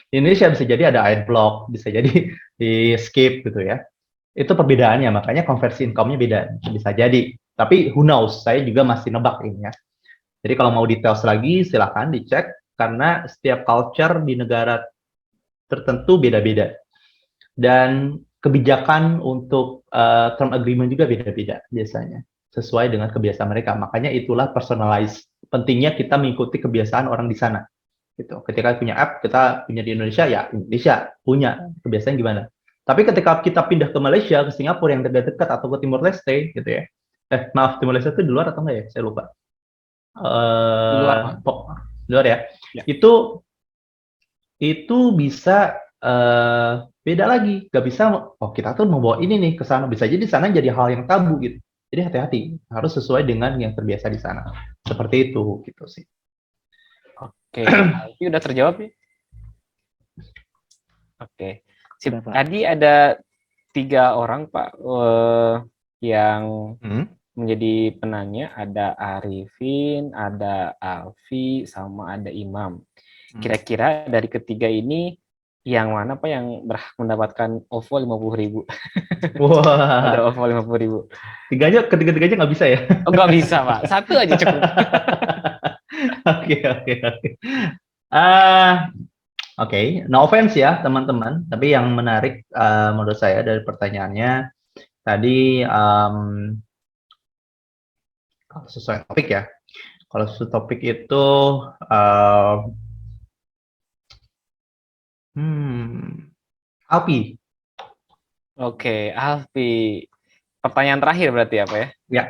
Di Indonesia bisa jadi ada ad block, bisa jadi di skip gitu ya. Itu perbedaannya, makanya konversi income-nya beda. Bisa jadi. Tapi who knows, saya juga masih nebak ini ya. Jadi kalau mau details lagi, silahkan dicek, karena setiap culture di negara tertentu beda-beda. Dan kebijakan untuk term agreement juga beda-beda biasanya, sesuai dengan kebiasaan mereka. Makanya itulah personalized. Pentingnya kita mengikuti kebiasaan orang di sana. Gitu. Ketika punya app, kita punya di Indonesia, ya Indonesia punya kebiasaan gimana. Tapi ketika kita pindah ke Malaysia, ke Singapura yang dekat-dekat, atau ke Timor Leste, gitu ya. Maaf, Timor Leste itu di luar atau enggak ya? Saya lupa. Luar ya. Itu bisa beda lagi, nggak bisa. Oh, kita tuh membawa ini nih ke sana, bisa jadi di sana jadi hal yang tabu gitu. Jadi hati-hati, harus sesuai dengan yang terbiasa di sana. Seperti itu gitu sih. Oke, ini udah terjawab nih. Oke, sip. Tadi ada 3 orang Pak yang menjadi penanya, ada Arifin, ada Alfi, sama ada Imam. Kira-kira dari ketiga ini yang mana Pak yang berhak mendapatkan OVO 50.000? Wah. Ada OVO 50.000. Ketiga-tiganya nggak bisa ya? Oh, nggak bisa Pak, satu aja cukup. Oke. No offense ya teman-teman, tapi yang menarik menurut saya dari pertanyaannya tadi, kalau sesuai topik ya, kalau sesuai topik itu Alpi. Oke, Alfi. Pertanyaan terakhir berarti apa ya? Ya.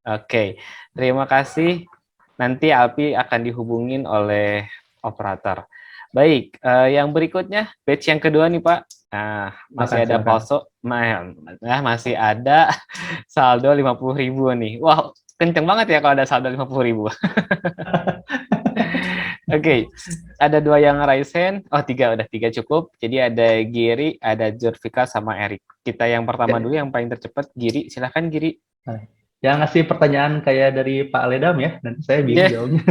Oke, terima kasih. Nanti Alpi akan dihubungin oleh operator. Baik, yang berikutnya, batch yang kedua nih Pak. Nah, masih ada palsu. Masih ada saldo 50.000 nih. Wow, kenceng banget ya kalau ada saldo 50.000. Oke, ada 2 yang raise hand. Oh, 3, udah 3 cukup. Jadi ada Giri, ada Jurvika, sama Erik. Kita yang pertama dulu, yang paling tercepat, Giri. Silahkan Giri. Jangan ngasih pertanyaan kayak dari Pak Ledam ya, nanti saya bingung jawabnya.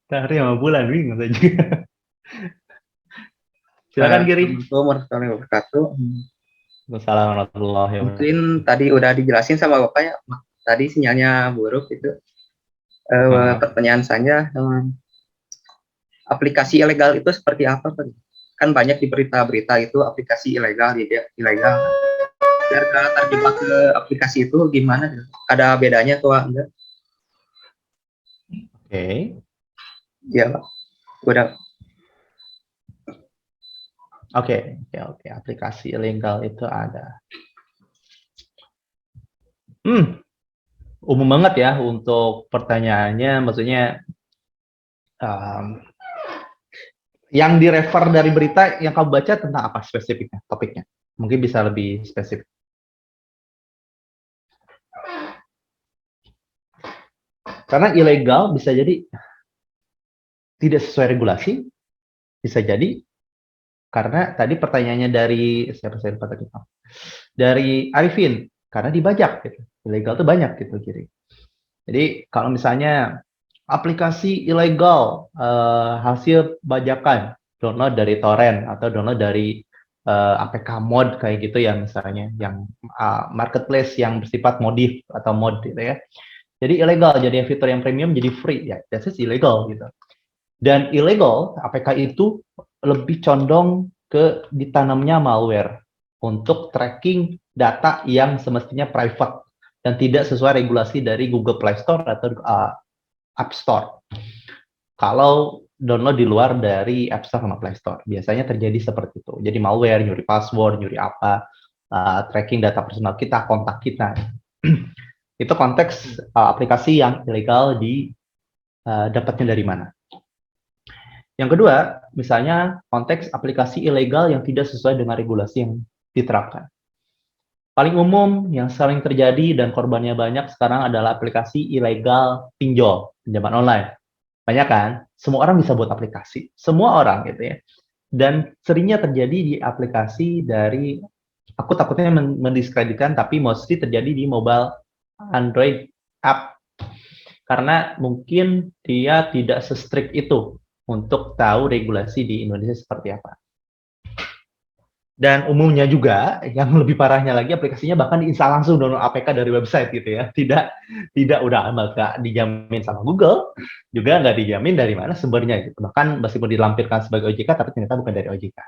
Hari sama bulan bingung saya juga. Silakan Giri. Assalamualaikum warahmatullahi wabarakatuh. Assalamualaikum warahmatullahi wabarakatuh. Mungkin tadi udah dijelasin sama Bapak ya, tadi sinyalnya buruk itu. Pertanyaan saya, aplikasi ilegal itu seperti apa Pak? Kan banyak di berita-berita itu aplikasi ilegal. Biar kalau terjebak ke aplikasi itu gimana? Ada bedanya atau enggak? Oke. Ya Pak, udah. Oke. Aplikasi ilegal itu ada. Umum banget ya untuk pertanyaannya, maksudnya yang direfer dari berita yang kamu baca tentang apa spesifiknya, topiknya? Mungkin bisa lebih spesifik. Karena ilegal bisa jadi tidak sesuai regulasi, bisa jadi karena tadi pertanyaannya dari siapa saya lupa tadi, dari Arifin, karena dibajak gitu. Ilegal tuh banyak gitu, Jadi kalau misalnya aplikasi ilegal hasil bajakan, download dari torrent atau download dari APK mod kayak gitu ya misalnya, yang marketplace yang bersifat modif atau mod gitu ya. Jadi ilegal, jadi fitur yang premium jadi free ya, that's illegal gitu. Dan ilegal APK itu lebih condong ke ditanamnya malware untuk tracking data yang semestinya private dan tidak sesuai regulasi dari Google Play Store atau App Store. Kalau download di luar dari App Store sama Play Store, biasanya terjadi seperti itu. Jadi malware, nyuri password, nyuri apa, tracking data personal kita, kontak kita. Itu konteks aplikasi yang ilegal dapatnya dari mana. Yang kedua, misalnya konteks aplikasi ilegal yang tidak sesuai dengan regulasi yang diterapkan. Paling umum yang sering terjadi dan korbannya banyak sekarang adalah aplikasi ilegal pinjol, pinjaman online. Banyak kan? Semua orang bisa buat aplikasi. Semua orang gitu ya. Dan seringnya terjadi di aplikasi dari, aku takutnya mendiskreditkan, tapi mostly terjadi di mobile Android app. Karena mungkin dia tidak se-strict itu untuk tahu regulasi di Indonesia seperti apa. Dan umumnya juga, yang lebih parahnya lagi, aplikasinya bahkan diinstal langsung download APK dari website gitu ya. Tidak udah nggak dijamin sama Google, juga nggak dijamin dari mana sumbernya gitu. Bahkan meskipun dilampirkan sebagai OJK, tapi ternyata bukan dari OJK.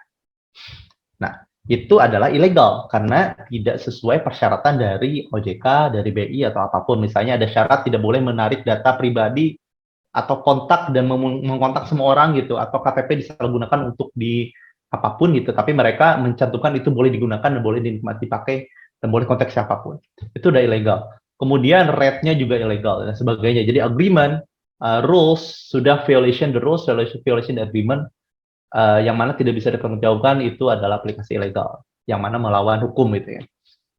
Nah, itu adalah ilegal karena tidak sesuai persyaratan dari OJK, dari BI atau apapun. Misalnya ada syarat tidak boleh menarik data pribadi atau kontak dan mengkontak semua orang gitu, atau KTP disalahgunakan untuk di apapun gitu, tapi mereka mencantumkan itu boleh digunakan dan boleh dipakai dan boleh kontak siapapun. Itu udah ilegal. Kemudian rate-nya juga ilegal dan sebagainya. Jadi agreement, rules, sudah violation the rules, violation the agreement, yang mana tidak bisa dipertanggungjawabkan itu adalah aplikasi ilegal, yang mana melawan hukum gitu ya.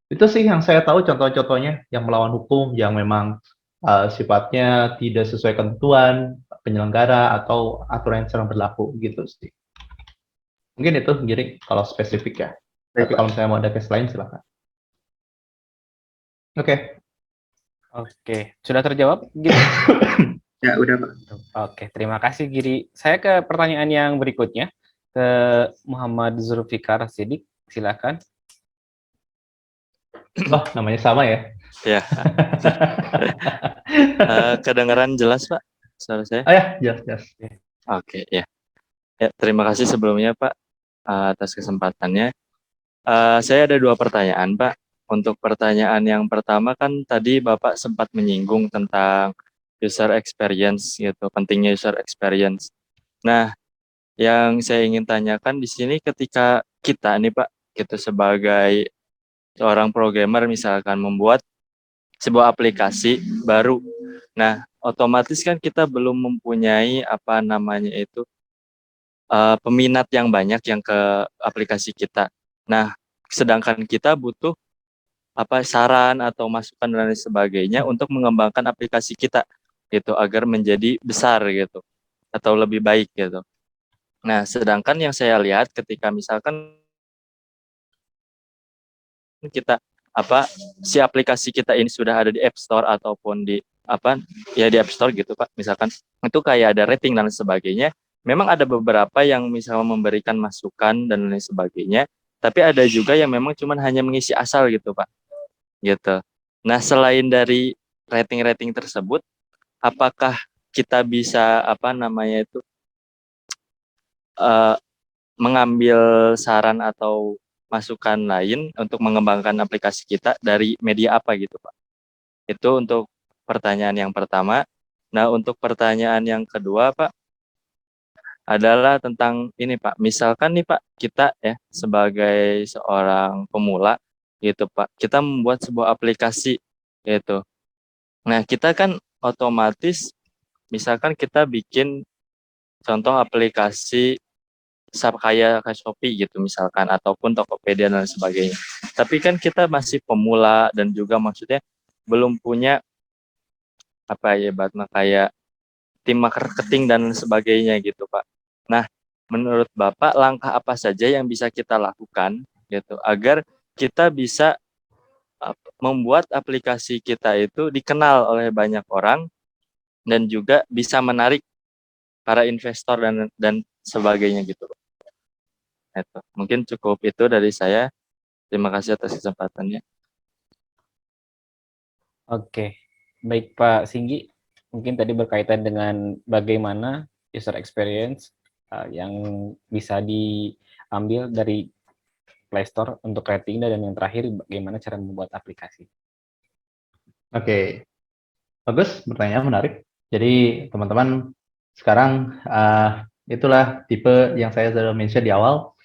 Itu sih yang saya tahu contoh-contohnya yang melawan hukum, yang memang sifatnya tidak sesuai ketentuan penyelenggara atau aturan yang sedang berlaku gitu sih. Mungkin itu Giri kalau spesifik ya. Tapi kalau misalnya mau ada case lain silakan. Oke. Oke, sudah terjawab Giri? Ya, udah Pak. Oke, terima kasih Giri. Saya ke pertanyaan yang berikutnya ke Muhammad Zulfikar Sidik, silakan. Oh, namanya sama ya? Ya. Kedengaran jelas Pak suara saya? Oh ya, jelas. Oke, ya. Ya, terima kasih sebelumnya Pak atas kesempatannya. Saya ada 2 pertanyaan Pak. Untuk pertanyaan yang pertama kan tadi Bapak sempat menyinggung tentang user experience gitu, pentingnya user experience. Nah, yang saya ingin tanyakan di sini ketika kita nih Pak, gitu sebagai seorang programmer misalkan membuat sebuah aplikasi baru. Nah, otomatis kan kita belum mempunyai apa namanya itu peminat yang banyak yang ke aplikasi kita. Nah, sedangkan kita butuh apa saran atau masukan dan lain sebagainya untuk mengembangkan aplikasi kita gitu agar menjadi besar gitu atau lebih baik gitu. Nah, sedangkan yang saya lihat ketika misalkan kita si aplikasi kita ini sudah ada di App Store ataupun di di App Store gitu Pak, misalkan itu kayak ada rating dan sebagainya. Memang ada beberapa yang misalnya memberikan masukan dan lain sebagainya, tapi ada juga yang memang cuma hanya mengisi asal gitu Pak. Gitu. Nah, selain dari rating-rating tersebut, apakah kita bisa mengambil saran atau masukan lain untuk mengembangkan aplikasi kita dari media apa gitu Pak? Itu untuk pertanyaan yang pertama. Nah, untuk pertanyaan yang kedua Pak, adalah tentang ini Pak. Misalkan nih Pak, kita ya sebagai seorang pemula gitu Pak, kita membuat sebuah aplikasi gitu. Nah, kita kan otomatis misalkan kita bikin contoh aplikasi kayak Shopee gitu misalkan ataupun Tokopedia dan sebagainya. Tapi kan kita masih pemula dan juga maksudnya belum punya apa ya ibaratnya kayak tim marketing dan sebagainya gitu Pak. Nah, menurut Bapak langkah apa saja yang bisa kita lakukan gitu agar kita bisa membuat aplikasi kita itu dikenal oleh banyak orang dan juga bisa menarik para investor dan sebagainya gitu Pak. Itu. Mungkin cukup itu dari saya. Terima kasih atas kesempatannya. Oke, baik Pak Singgi. Mungkin tadi berkaitan dengan bagaimana user experience yang bisa diambil dari Play Store untuk rating, dan yang terakhir bagaimana cara membuat aplikasi. Oke, bagus, pertanyaan menarik. Jadi teman-teman sekarang itulah tipe yang saya sudah mention di awal.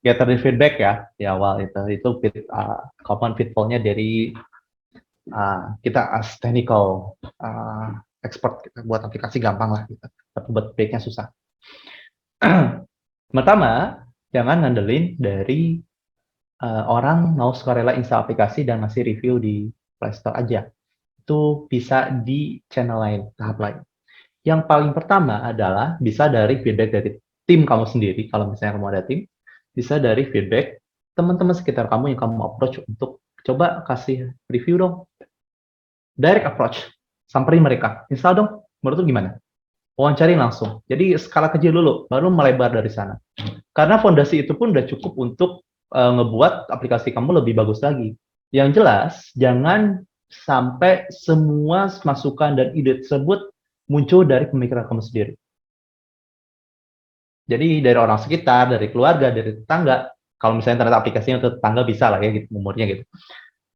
Gather the feedback ya di awal itu common pitfall-nya dari kita as technical expert kita buat aplikasi gampang lah gitu, tapi buat breaknya susah. Pertama, jangan ngandelin dari orang mau sukarela install aplikasi dan ngasih review di Play Store aja. Itu bisa di channel lain, tahap lain. Yang paling pertama adalah bisa dari feedback dari tim kamu sendiri, kalau misalnya kamu ada tim, bisa dari feedback teman-teman sekitar kamu yang kamu approach untuk coba kasih review dong. Direct approach, samperin mereka, install dong, menurut lu gimana? Wawancari langsung. Jadi skala kecil dulu, baru melebar dari sana. Karena fondasi itu pun udah cukup untuk ngebuat aplikasi kamu lebih bagus lagi. Yang jelas, jangan sampai semua masukan dan ide tersebut muncul dari pemikiran kamu sendiri. Jadi dari orang sekitar, dari keluarga, dari tetangga, kalau misalnya ternyata aplikasinya untuk tetangga bisa lah ya, gitu, umurnya gitu.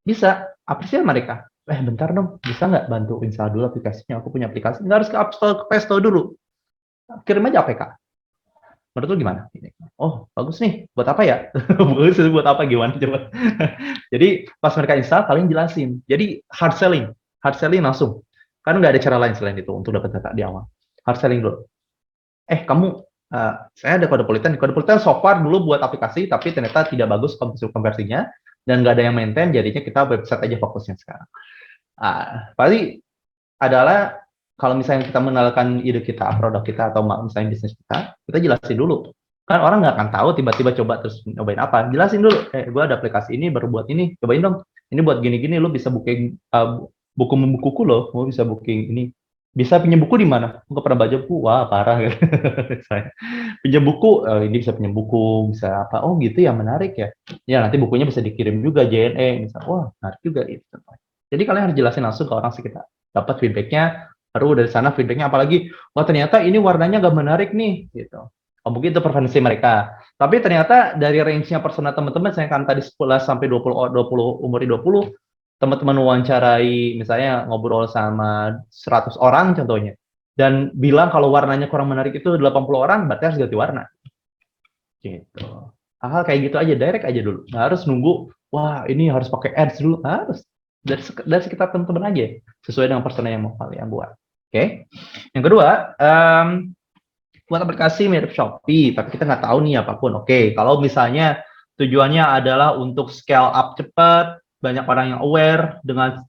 Bisa, apresiasi mereka. Bentar dong, bisa nggak bantu install dulu aplikasinya? Aku punya aplikasi, nggak harus ke App Store, ke Play Store dulu. Kirim aja APK. Menurut lu gimana? Oh, bagus nih. Buat apa ya? Bagus, buat apa gimana? Coba. Jadi, pas mereka install, kalian jelasin. Jadi, hard selling langsung. Karena nggak ada cara lain selain itu untuk dapat data di awal. Hard selling dulu. Kamu, saya ada Codepolitan. Codepolitan so far dulu buat aplikasi, tapi ternyata tidak bagus konversinya, dan nggak ada yang maintain, jadinya kita website aja fokusnya sekarang. Pasti adalah kalau misalnya kita mengenalkan ide kita, produk kita, atau misalnya bisnis kita jelasin dulu. Kan orang nggak akan tahu tiba-tiba coba terus nyobain apa. Jelasin dulu, gue ada aplikasi ini, baru buat ini, cobain dong. Ini buat gini-gini, lo bisa booking buku-bukuku lo, lo bisa booking ini. Bisa pinjam buku di mana? Nggak pernah baca buku, wah parah. Pinjam buku, ini bisa pinjam buku, bisa apa? Oh gitu ya, menarik ya. Ya nanti bukunya bisa dikirim juga, JNE, misalnya. Wah menarik juga itu. Jadi kalian harus jelasin langsung ke orang sekitar. Dapat feedbacknya, baru dari sana feedbacknya apalagi, wah ternyata ini warnanya nggak menarik nih, gitu. Oh, mungkin itu preferensi mereka. Tapi ternyata dari range-nya persona teman-teman, saya kan tadi 11 sampai 20 umur 20, teman-teman wawancarai, misalnya ngobrol sama 100 orang contohnya, dan bilang kalau warnanya kurang menarik itu 80 orang, berarti harus ganti warna. Gitu. Hal kayak gitu aja, direct aja dulu. Nggak harus nunggu, wah ini harus pakai ads dulu, harus. Dari sekitar teman-teman aja, sesuai dengan persona yang mau kalian buat. Oke. Yang kedua, buat aplikasi mirip Shopee, tapi kita nggak tahu nih apapun. Oke, kalau misalnya tujuannya adalah untuk scale up cepat, banyak orang yang aware dengan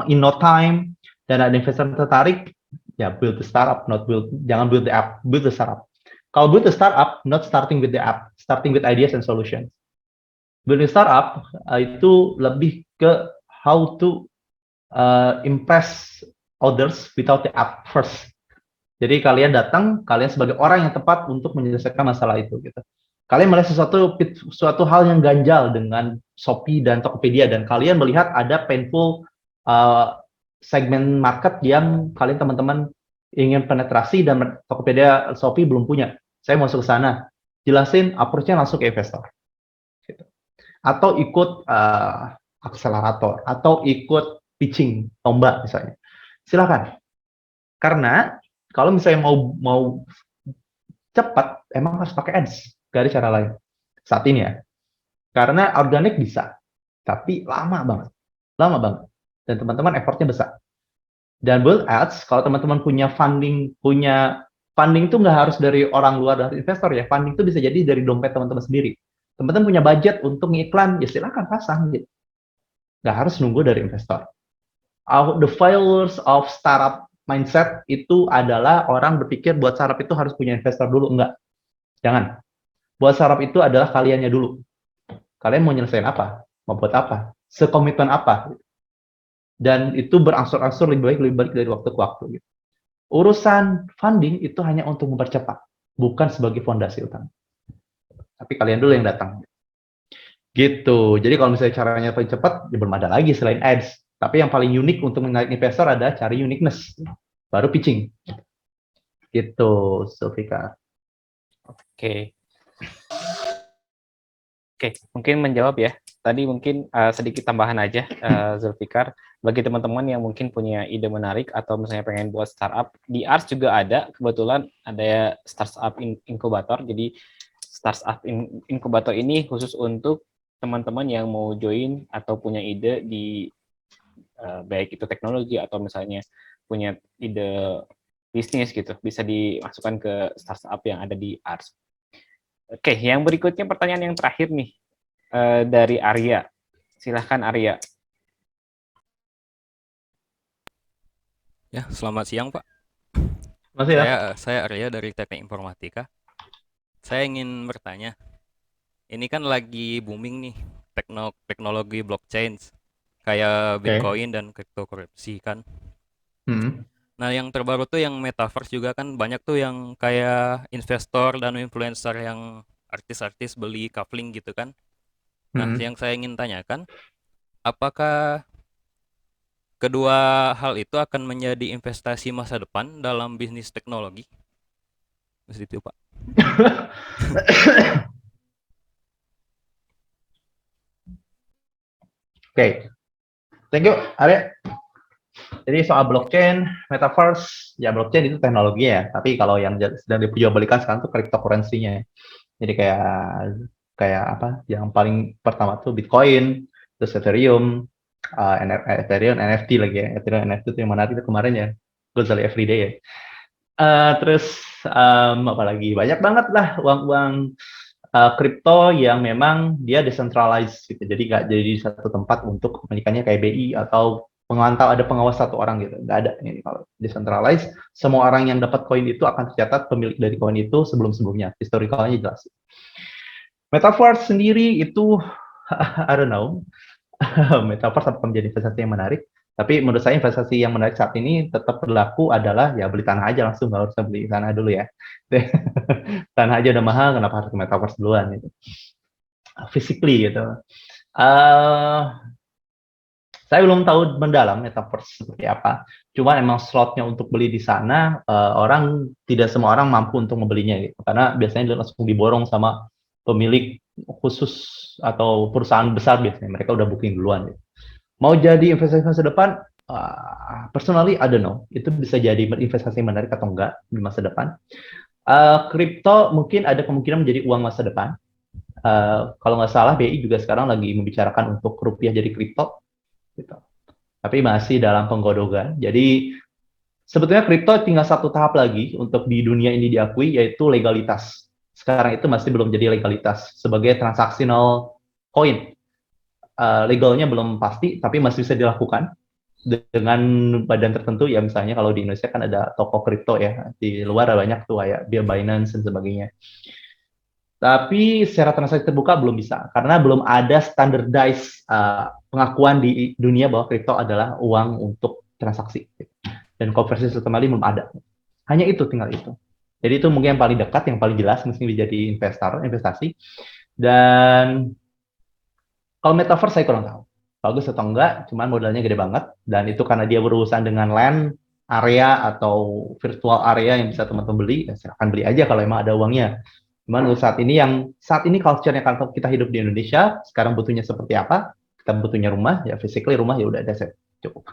in no time, dan ada investor tertarik, ya build the startup, jangan build the app, build the startup. Kalau build the startup, not starting with the app, starting with ideas and solutions. Building startup itu lebih ke how to impress others without the app first. Jadi kalian datang, kalian sebagai orang yang tepat untuk menyelesaikan masalah itu. Gitu. Kalian melihat suatu hal yang ganjal dengan Shopee dan Tokopedia, dan kalian melihat ada painful segmen market yang kalian teman-teman ingin penetrasi dan Tokopedia, Shopee belum punya. Saya mau masuk ke sana. Jelasin approach-nya langsung ke investor. Gitu. Atau ikut akselerator, atau ikut pitching lomba misalnya. Silakan. Karena kalau misalnya mau cepat, emang harus pakai ads. Gak ada cara lain. Saat ini ya. Karena organik bisa, tapi lama banget. Lama banget. Dan teman-teman effortnya besar. Dan build ads, kalau teman-teman punya funding itu nggak harus dari orang luar, dari investor ya. Funding itu bisa jadi dari dompet teman-teman sendiri. Teman-teman punya budget untuk ngiklan, ya silakan pasang gitu. Nggak harus nunggu dari investor. The failures of startup mindset itu adalah orang berpikir buat startup itu harus punya investor dulu. Enggak, jangan. Buat startup itu adalah kaliannya dulu. Kalian mau nyelesain apa? Mau buat apa? Sekomitmen apa? Dan itu berangsur-angsur lebih baik dari waktu ke waktu. Gitu. Urusan funding itu hanya untuk mempercepat, bukan sebagai fondasi utama. Tapi kalian dulu yang datang. Gitu. Jadi kalau misalnya caranya paling cepat, ya belum ada lagi selain ads. Tapi yang paling unik untuk menarik investor adalah cari uniqueness. Baru pitching. Gitu, Sulfikar. Oke. Oke, mungkin menjawab ya. Tadi mungkin sedikit tambahan aja, Zulfikar. Bagi teman-teman yang mungkin punya ide menarik atau misalnya pengen buat startup, di ARS juga ada, kebetulan ada startup inkubator. Jadi startup inkubator ini khusus untuk teman-teman yang mau join atau punya ide di baik itu teknologi atau misalnya punya ide bisnis gitu, bisa dimasukkan ke startup yang ada di ARS. Oke, yang berikutnya pertanyaan yang terakhir nih dari Arya. Silahkan Arya. Ya, selamat siang Pak. Masih ya? Saya Arya dari Teknik Informatika. Saya ingin bertanya, ini kan lagi booming nih teknologi blockchain, kayak Bitcoin dan cryptocurrency kan. Nah, yang terbaru tuh yang metaverse juga kan banyak tuh yang kayak investor dan influencer yang artis-artis beli kafling gitu kan. Nah, yang saya ingin tanyakan, apakah kedua hal itu akan menjadi investasi masa depan dalam bisnis teknologi? Seperti itu, Pak. Oke. Thank you, Arya. Jadi soal blockchain, metaverse, ya blockchain itu teknologi ya. Tapi kalau yang sedang diperjualbelikan sekarang tuh cryptocurrency-nya. Jadi kayak apa? Yang paling pertama tuh Bitcoin, terus Ethereum, Ethereum NFT lagi ya. Ethereum NFT itu yang menarik itu kemarin ya. Gozali Everyday ya. Terus apa lagi? Banyak banget lah uang-uang kripto yang memang dia decentralized gitu. Jadi nggak jadi di satu tempat untuk kepemilikannya kayak BI atau ada pengawas satu orang gitu. Nggak ada. Ini kalau decentralized, semua orang yang dapat koin itu akan tercatat pemilik dari koin itu sebelum-sebelumnya. Historicalnya jelas. Metaverse sendiri itu I don't know. Metaverse apakah menjadi investasi yang menarik? Tapi menurut saya investasi yang menarik saat ini tetap berlaku adalah ya beli tanah aja langsung, nggak harus beli tanah dulu ya. Tanah aja udah mahal, kenapa harus ke metaverse duluan gitu. Physically gitu. Saya belum tahu mendalam metaverse seperti apa. Cuma emang slotnya untuk beli di sana tidak semua orang mampu untuk membelinya gitu. Karena biasanya langsung diborong sama pemilik khusus atau perusahaan besar biasanya. Mereka udah booking duluan gitu. Mau jadi investasi masa depan, personally I don't know. Itu bisa jadi investasi menarik atau enggak di masa depan. Kripto mungkin ada kemungkinan menjadi uang masa depan. Kalau nggak salah BI juga sekarang lagi membicarakan untuk rupiah jadi kripto. Gitu. Tapi masih dalam penggodogan. Jadi sebetulnya kripto tinggal satu tahap lagi untuk di dunia ini diakui, yaitu legalitas. Sekarang itu masih belum jadi legalitas sebagai transactional coin. Legalnya belum pasti, tapi masih bisa dilakukan dengan badan tertentu ya. Misalnya kalau di Indonesia kan ada toko kripto ya, di luar ada banyak tuh kayak Binance dan sebagainya. Tapi secara transaksi terbuka belum bisa, karena belum ada standardized pengakuan di dunia bahwa kripto adalah uang untuk transaksi. Dan konversi sistem belum ada. Hanya itu, tinggal itu. Jadi itu mungkin yang paling dekat, yang paling jelas mesti menjadi investasi. Dan kalau metaverse saya kurang tahu. Bagus atau enggak, cuman modalnya gede banget. Dan itu karena dia berurusan dengan land, area, atau virtual area yang bisa teman-teman beli, ya silahkan beli aja kalau emang ada uangnya. Cuman untuk saat ini culture-nya kalau kita hidup di Indonesia, sekarang butuhnya seperti apa? Kita butuhnya rumah, ya physically rumah ya udah ada cukup.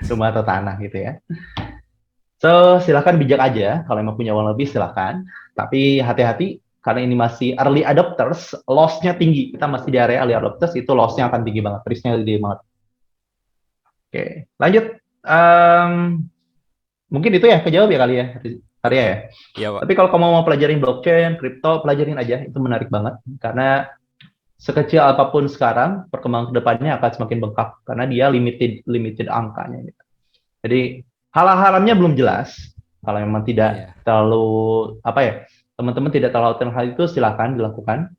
Rumah atau tanah gitu ya. So, silahkan bijak aja, kalau emang punya uang lebih silahkan. Tapi hati-hati, karena ini masih early adopters, loss-nya tinggi. Kita masih di area early adopters, itu loss-nya akan tinggi banget, risk-nya tinggi banget. Oke, lanjut. Mungkin itu ya, kejawab ya kali ya, Arya ya? Iya, Pak. Tapi kalau kamu mau pelajarin blockchain, kripto, pelajarin aja, itu menarik banget. Karena sekecil apapun sekarang, perkembangan kedepannya akan semakin bengkak karena dia limited angkanya. Gitu. Jadi hal-halamnya belum jelas. Kalau memang tidak terlalu teman-teman tidak terlalu tahu hal itu silakan dilakukan.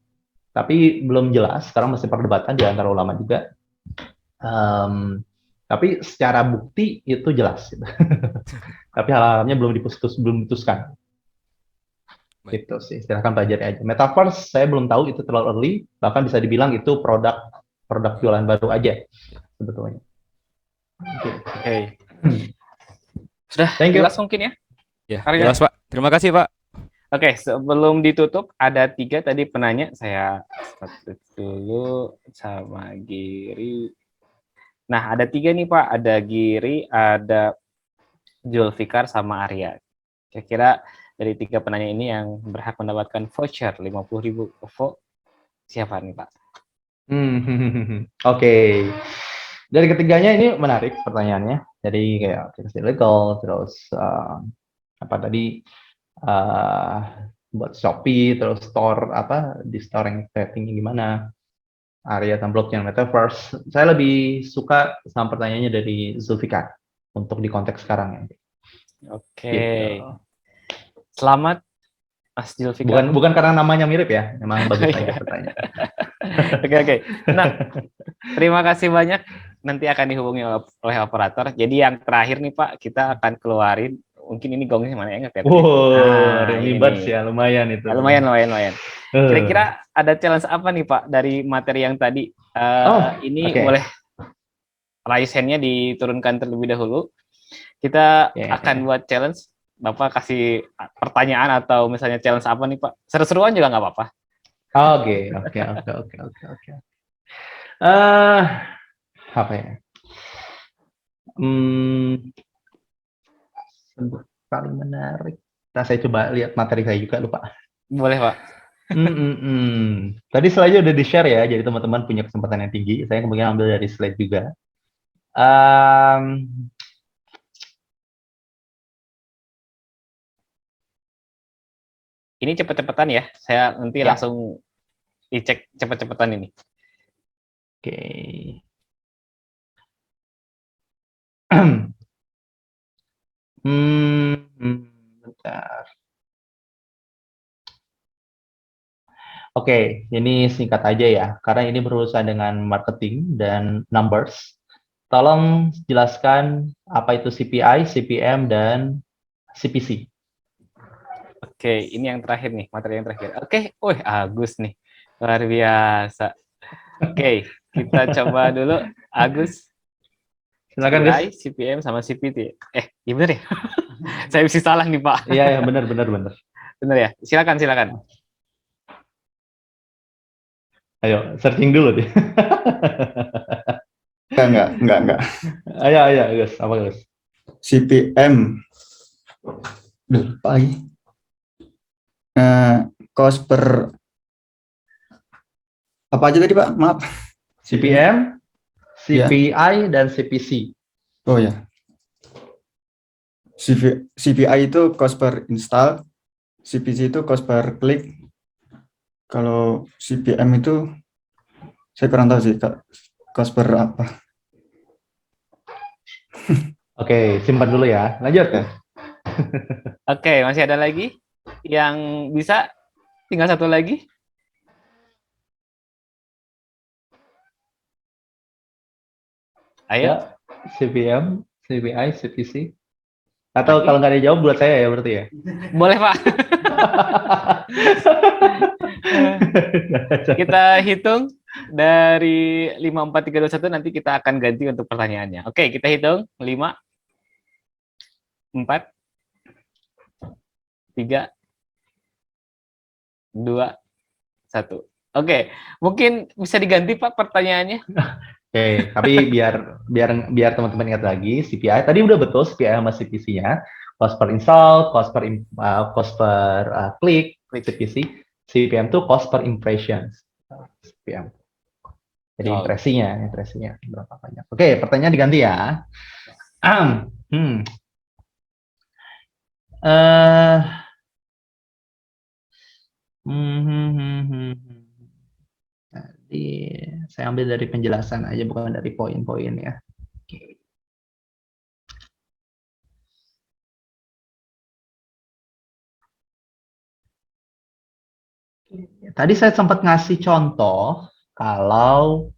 Tapi belum jelas. Sekarang masih perdebatan di antara ulama juga. Tapi secara bukti itu jelas. Gitu. Tapi hal-halamnya belum diputuskan. Gitu sih, silahkan pelajari aja. Metaverse saya belum tahu, itu terlalu early, bahkan bisa dibilang itu produk jualan baru aja sebetulnya. Oke. Sudah Thank you. jelas mungkin ya? Ya, Arya? jelas Pak. Terima kasih Pak. Oke, sebelum ditutup ada 3 tadi penanya, saya start dulu sama Giri. Nah, ada 3 nih Pak, ada Giri, ada Zulfikar sama Arya. Kira-kira dari 3 penanya ini yang berhak mendapatkan voucher 50.000 OVO siapa nih Pak? Oke. Dari ketiganya ini menarik pertanyaannya. Jadi kayak aplikasi legal, terus apa tadi buat Shopee, terus store di store yang setting gimana, Arya dan blockchain metaverse. Saya lebih suka sama pertanyaannya dari Zulfikar untuk di konteks sekarang ya. Oke. Gitu. Selamat Mas Zulfikar. Bukan karena namanya mirip ya, memang bagus aja pertanyaan. Oke. Nah, terima kasih banyak. Nanti akan dihubungi oleh operator. Jadi yang terakhir nih Pak, kita akan keluarin. Mungkin ini gongnya mana ya? Ribet ya, lumayan itu. Lumayan. Kira-kira ada challenge apa nih Pak dari materi yang tadi? Ini boleh raise hand-nya diturunkan terlebih dahulu. Kita akan buat challenge. Bapak kasih pertanyaan atau misalnya challenge apa nih Pak? Seru-seruan juga nggak apa-apa. Oke. Apa ya? Paling menarik. Nah, saya coba lihat materi saya juga lupa. Boleh Pak. Tadi slide-nya udah di-share ya, jadi teman-teman punya kesempatan yang tinggi. Saya kemudian ambil dari slide juga. Ini cepet-cepetan ya. Saya nanti langsung dicek cepet-cepetan ini. Oke. Bentar. Oke, ini singkat aja ya, karena ini berurusan dengan marketing dan numbers. Tolong jelaskan apa itu CPI, CPM, dan CPC. Oke, ini yang terakhir nih, materi yang terakhir. Oke, Agus nih, luar biasa. Oke, kita coba dulu, Agus. Silakan, CPI, CPM, sama CPT. Iya bener ya? Saya bisa salah nih, Pak. Iya, benar. Bener ya? Silakan. Ayo, searching dulu deh. Enggak. Ayo, Gus. Apa, Gus? CPM. Lupa lagi. Cost per apa aja tadi Pak? Maaf. CPM, CPI, dan CPC. Oh ya. CPI itu cost per install, CPC itu cost per klik. Kalau CPM itu saya kurang tahu sih, cost per apa. Oke, simpan dulu ya. Lanjut ya. Oke, masih ada lagi yang bisa? Tinggal satu lagi. Ayo. Ya, CPM, CPI, CPC. Atau kalau nggak ada jawab buat saya ya berarti ya? Boleh Pak. Kita hitung dari 5, 4, 3, 2, 1, nanti kita akan ganti untuk pertanyaannya. Oke, kita hitung 5, 4, 3, 2, 1. Oke, mungkin bisa diganti Pak pertanyaannya. Oke, tapi biar teman-teman ingat lagi, CPI tadi udah betul CPI sama CPC-nya, cost per install, cost per klik, CPC, CPM itu cost per impressions, CPM. Jadi impresinya berapa banyak. Oke, pertanyaan diganti ya. Tadi Saya ambil dari penjelasan aja, bukan dari poin-poin ya. Tadi saya sempat ngasih contoh kalau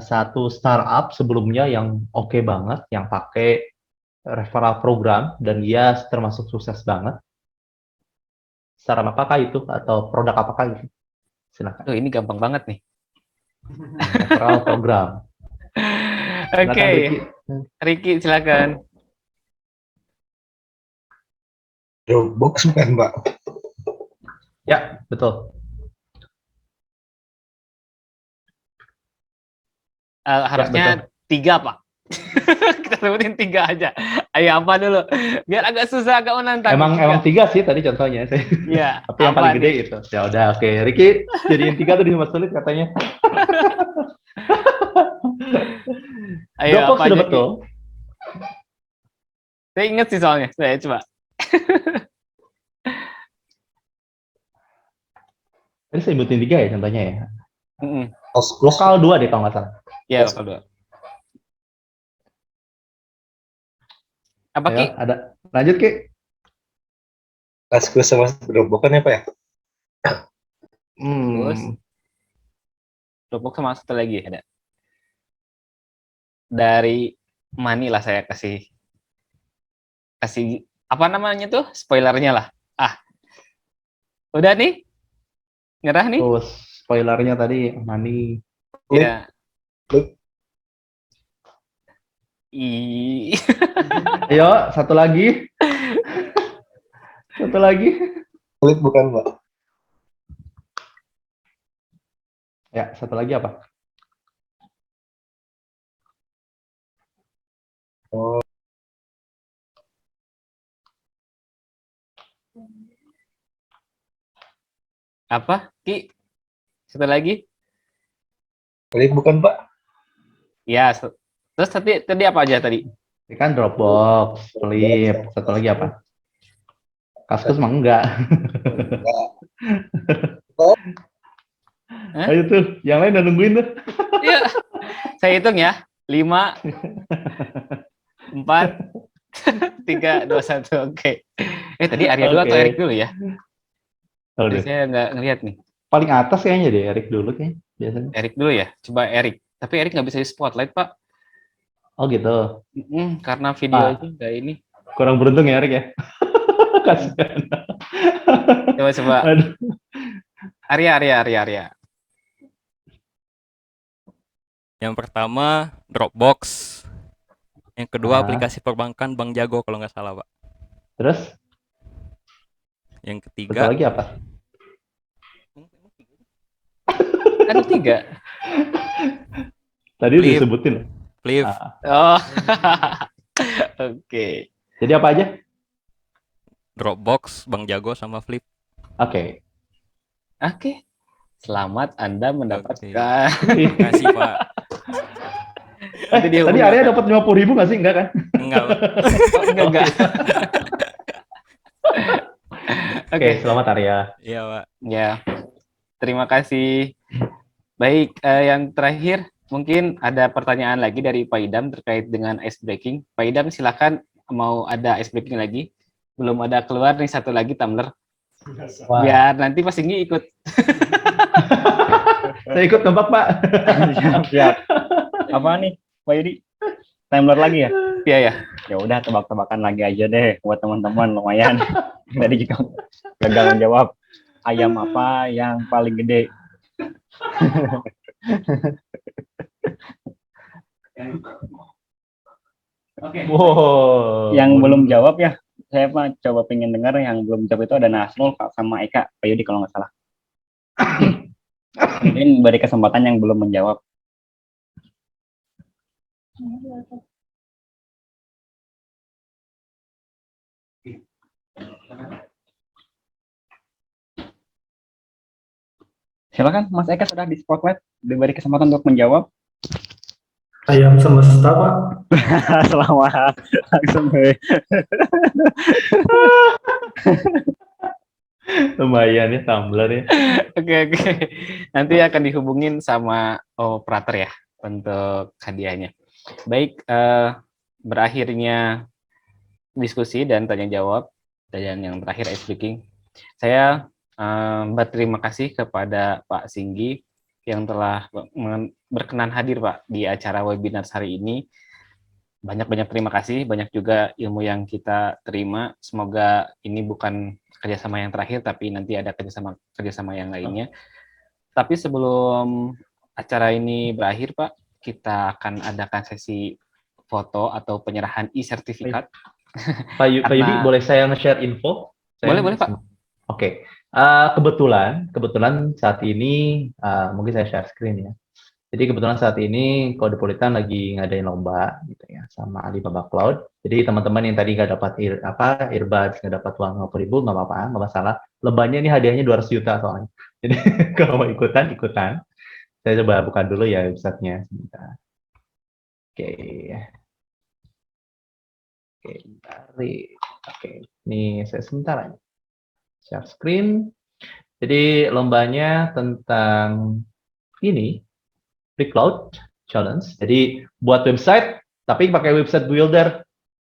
satu startup sebelumnya yang oke banget, yang pakai referral program dan dia termasuk sukses banget. Startup apakah itu atau produk apakah itu? Silakan. Tuh, ini gampang banget nih. Referral program. Silakan, Oke, Ricky. Ricky silakan. Dropbox bukan, Mbak? Ya, betul. Harusnya 3, Pak. Kita sebutin 3 aja. Ayo apa dulu? Biar agak susah, agak menantang. Emang 3 sih tadi contohnya. Iya. Tapi yang paling gede itu. Ya udah, oke. Ricky jadiin 3 tuh cuma sulit katanya. Ayo Dropbox apa sudah aja, betul. Ki? Saya ingat sih soalnya. Saya coba. Tadi saya sebutin 3 ya contohnya ya. Mm-mm. Lokal 2 deh kalau nggak salah. Ya, lokal 2. Apa, Ayo, Ki? ada. Lanjut, Ki. Kaskus sama Dropbox kan apa ya? Terus Dropbox sama satu lagi ada. Dari Money lah saya kasih apa namanya tuh? Spoilernya lah. Udah nih? Nyerah nih? Terus spoilernya tadi Money. Ya. Ayo, satu lagi. Satu lagi. Klik bukan, Mbak? Ya, satu lagi apa? Oh. Apa, Ki? Satu lagi? Klik bukan, Pak? Ya, terus tadi apa aja tadi? Ini kan Dropbox, Flip, satu lagi apa? Kaskus mah enggak. Ayo tuh, yang lain udah nungguin tuh. Iya. Saya hitung ya. 5, 4, 3, 2, 1. Oke. Tadi Arya dulu atau Erik dulu ya? Tadi saya nggak ngelihat nih. Paling atas kayaknya deh, Erik dulu kayaknya biasanya. Erik dulu ya? Coba Erik. Tapi Erik nggak bisa di spotlight, Pak. Oh gitu. Karena video aja nggak ini. Kurang beruntung ya, Erik ya? Kasihan. Coba. Aduh. Arya. Yang pertama Dropbox. Yang kedua aplikasi perbankan Bank Jago kalau nggak salah, Pak. Terus? Yang ketiga. Satu lagi apa? Ada 3. Tadi udah disebutin. Flip. Oh. Oke. Jadi apa aja? Dropbox, Bank Jago, sama Flip. Oke. Selamat Anda mendapatkan. Terima kasih, Pak. Tadi Arya dapat 50.000 nggak sih? Enggak kan? Enggak, Pak. Enggak. Oke, selamat Arya. Iya, Pak. Ya. Terima kasih. Baik, yang terakhir mungkin ada pertanyaan lagi dari Pak Idam terkait dengan ice breaking. Pak Idam silakan, mau ada ice breaking lagi? Belum ada keluar nih satu lagi tumbler. Biar nanti Mas Inggi ikut. Saya ikut tebak, Pak. Siap. Apa nih, Pak Yudi? Timer lagi ya? Iya ya. Ya udah tebak-tebakan lagi aja deh buat teman-teman, lumayan. Tadi juga gagal menjawab. Ayam apa yang paling gede? Wow. Yang belum jawab ya, saya mah coba pengen dengar yang belum jawab itu ada Nasrul sama Eka, Pak Yudi kalau nggak salah. Mungkin beri kesempatan yang belum menjawab. Silakan, Mas Eka sudah di spotlight, diberi kesempatan untuk menjawab. Ayam semesta, Pak. Selamat, langsung. Lumayan ya Tumblr ya. Oke, oke. Nanti akan dihubungin sama operator ya untuk hadiahnya. Baik, berakhirnya diskusi dan tanya jawab dan yang terakhir ice breaking. Saya berterima kasih kepada Pak Singgi yang telah berkenan hadir Pak di acara webinar hari ini. Banyak-banyak terima kasih, banyak juga ilmu yang kita terima. Semoga ini bukan kerjasama yang terakhir, tapi nanti ada kerjasama yang lainnya. Tapi sebelum acara ini berakhir, Pak, kita akan adakan sesi foto atau penyerahan e-sertifikat. Pak Yudi, boleh saya nge-share info? Boleh, Pak. Oke. Kebetulan saat ini, mungkin saya share screen ya. Jadi kebetulan saat ini Kodepolitan lagi ngadain lomba gitu ya sama Alibaba Cloud. Jadi teman-teman yang tadi nggak dapat earbuds, nggak dapat uang 50.000, nggak apa-apa, nggak masalah. Lombanya ini hadiahnya 200 juta soalnya. Jadi kalau mau ikutan. Saya coba buka dulu ya websitenya sebentar. Oke, ini saya sebentar aja. Share screen. Jadi lombanya tentang ini. Cloud Challenge. Jadi buat website, tapi pakai website builder.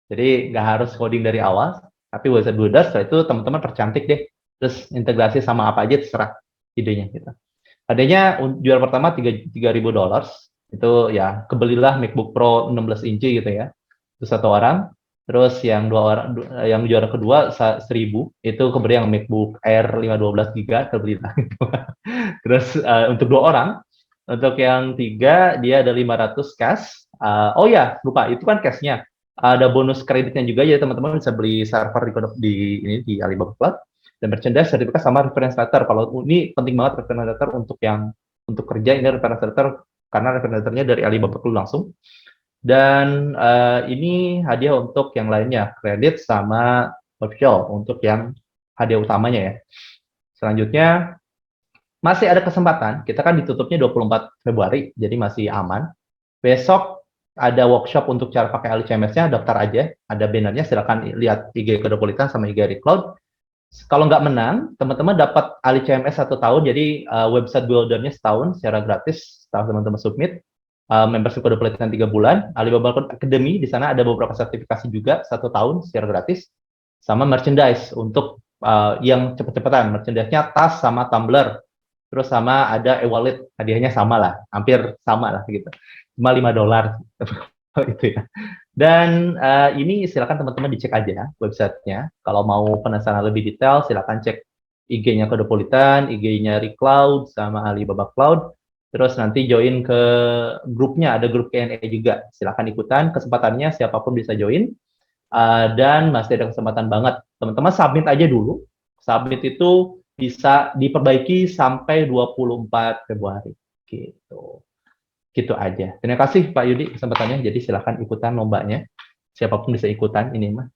Jadi nggak harus coding dari awal, tapi website builder setelah itu teman-teman percantik deh. Terus integrasi sama apa aja terserah idenya gitu. Adanya juara pertama $3.000. Itu ya kebelilah MacBook Pro 16 inci gitu ya. Itu satu orang. Terus yang yang juara kedua 1.000 itu kebeli yang MacBook Air 512 GB kebelilah. Terus untuk 2 orang. Untuk yang 3, dia ada 500 cash. Oh ya, lupa, itu kan cashnya. Ada bonus kreditnya juga, jadi teman-teman bisa beli server di Alibaba Cloud. Dan merchandise, sertifikat sama reference letter. Kalau ini penting banget reference letter untuk kerja, ini reference letter, karena reference letternya dari Alibaba Cloud langsung. Dan ini hadiah untuk yang lainnya, kredit sama official, untuk yang hadiah utamanya ya. Selanjutnya, masih ada kesempatan, kita kan ditutupnya 24 Februari, jadi masih aman. Besok ada workshop untuk cara pakai AliCMS-nya, daftar aja, ada bannernya, silakan lihat IG Kodepolitan sama IG Cloud. Kalau nggak menang, teman-teman dapat AliCMS 1 tahun, jadi website builder-nya setahun secara gratis, setelah teman-teman submit. Membership Kodepolitan 3 bulan, Alibaba Cloud Academy, di sana ada beberapa sertifikasi juga, 1 tahun secara gratis, sama merchandise untuk yang cepet-cepetan, merchandise-nya tas sama tumbler. Terus sama ada e-wallet, hadiahnya sama lah, hampir sama lah gitu. Cuma $5 itu ya. Dan ini silakan teman-teman dicek aja websitenya. Kalau mau penasaran lebih detail, silakan cek IG-nya Kodepolitan, IG-nya Recloud, sama Alibaba Cloud. Terus nanti join ke grupnya, ada grup Q&A juga. Silakan ikutan, kesempatannya siapapun bisa join. Dan masih ada kesempatan banget. Teman-teman submit aja dulu. Submit itu bisa diperbaiki sampai 24 Februari. Gitu aja. Terima kasih Pak Yudi kesempatannya. Jadi silakan ikutan lombanya. Siapapun bisa ikutan ini mah.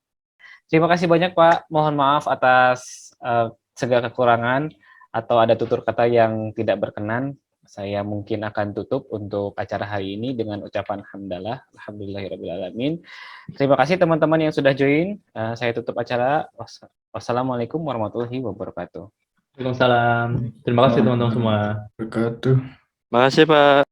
Terima kasih banyak Pak. Mohon maaf atas segala kekurangan atau ada tutur kata yang tidak berkenan. Saya mungkin akan tutup untuk acara hari ini dengan ucapan hamdalah. Alhamdulillahirrahmanirrahim. Terima kasih teman-teman yang sudah join. Saya tutup acara. Wassalamualaikum warahmatullahi wabarakatuh. Waalaikumsalam. Terima kasih teman-teman semua. Terima kasih Pak.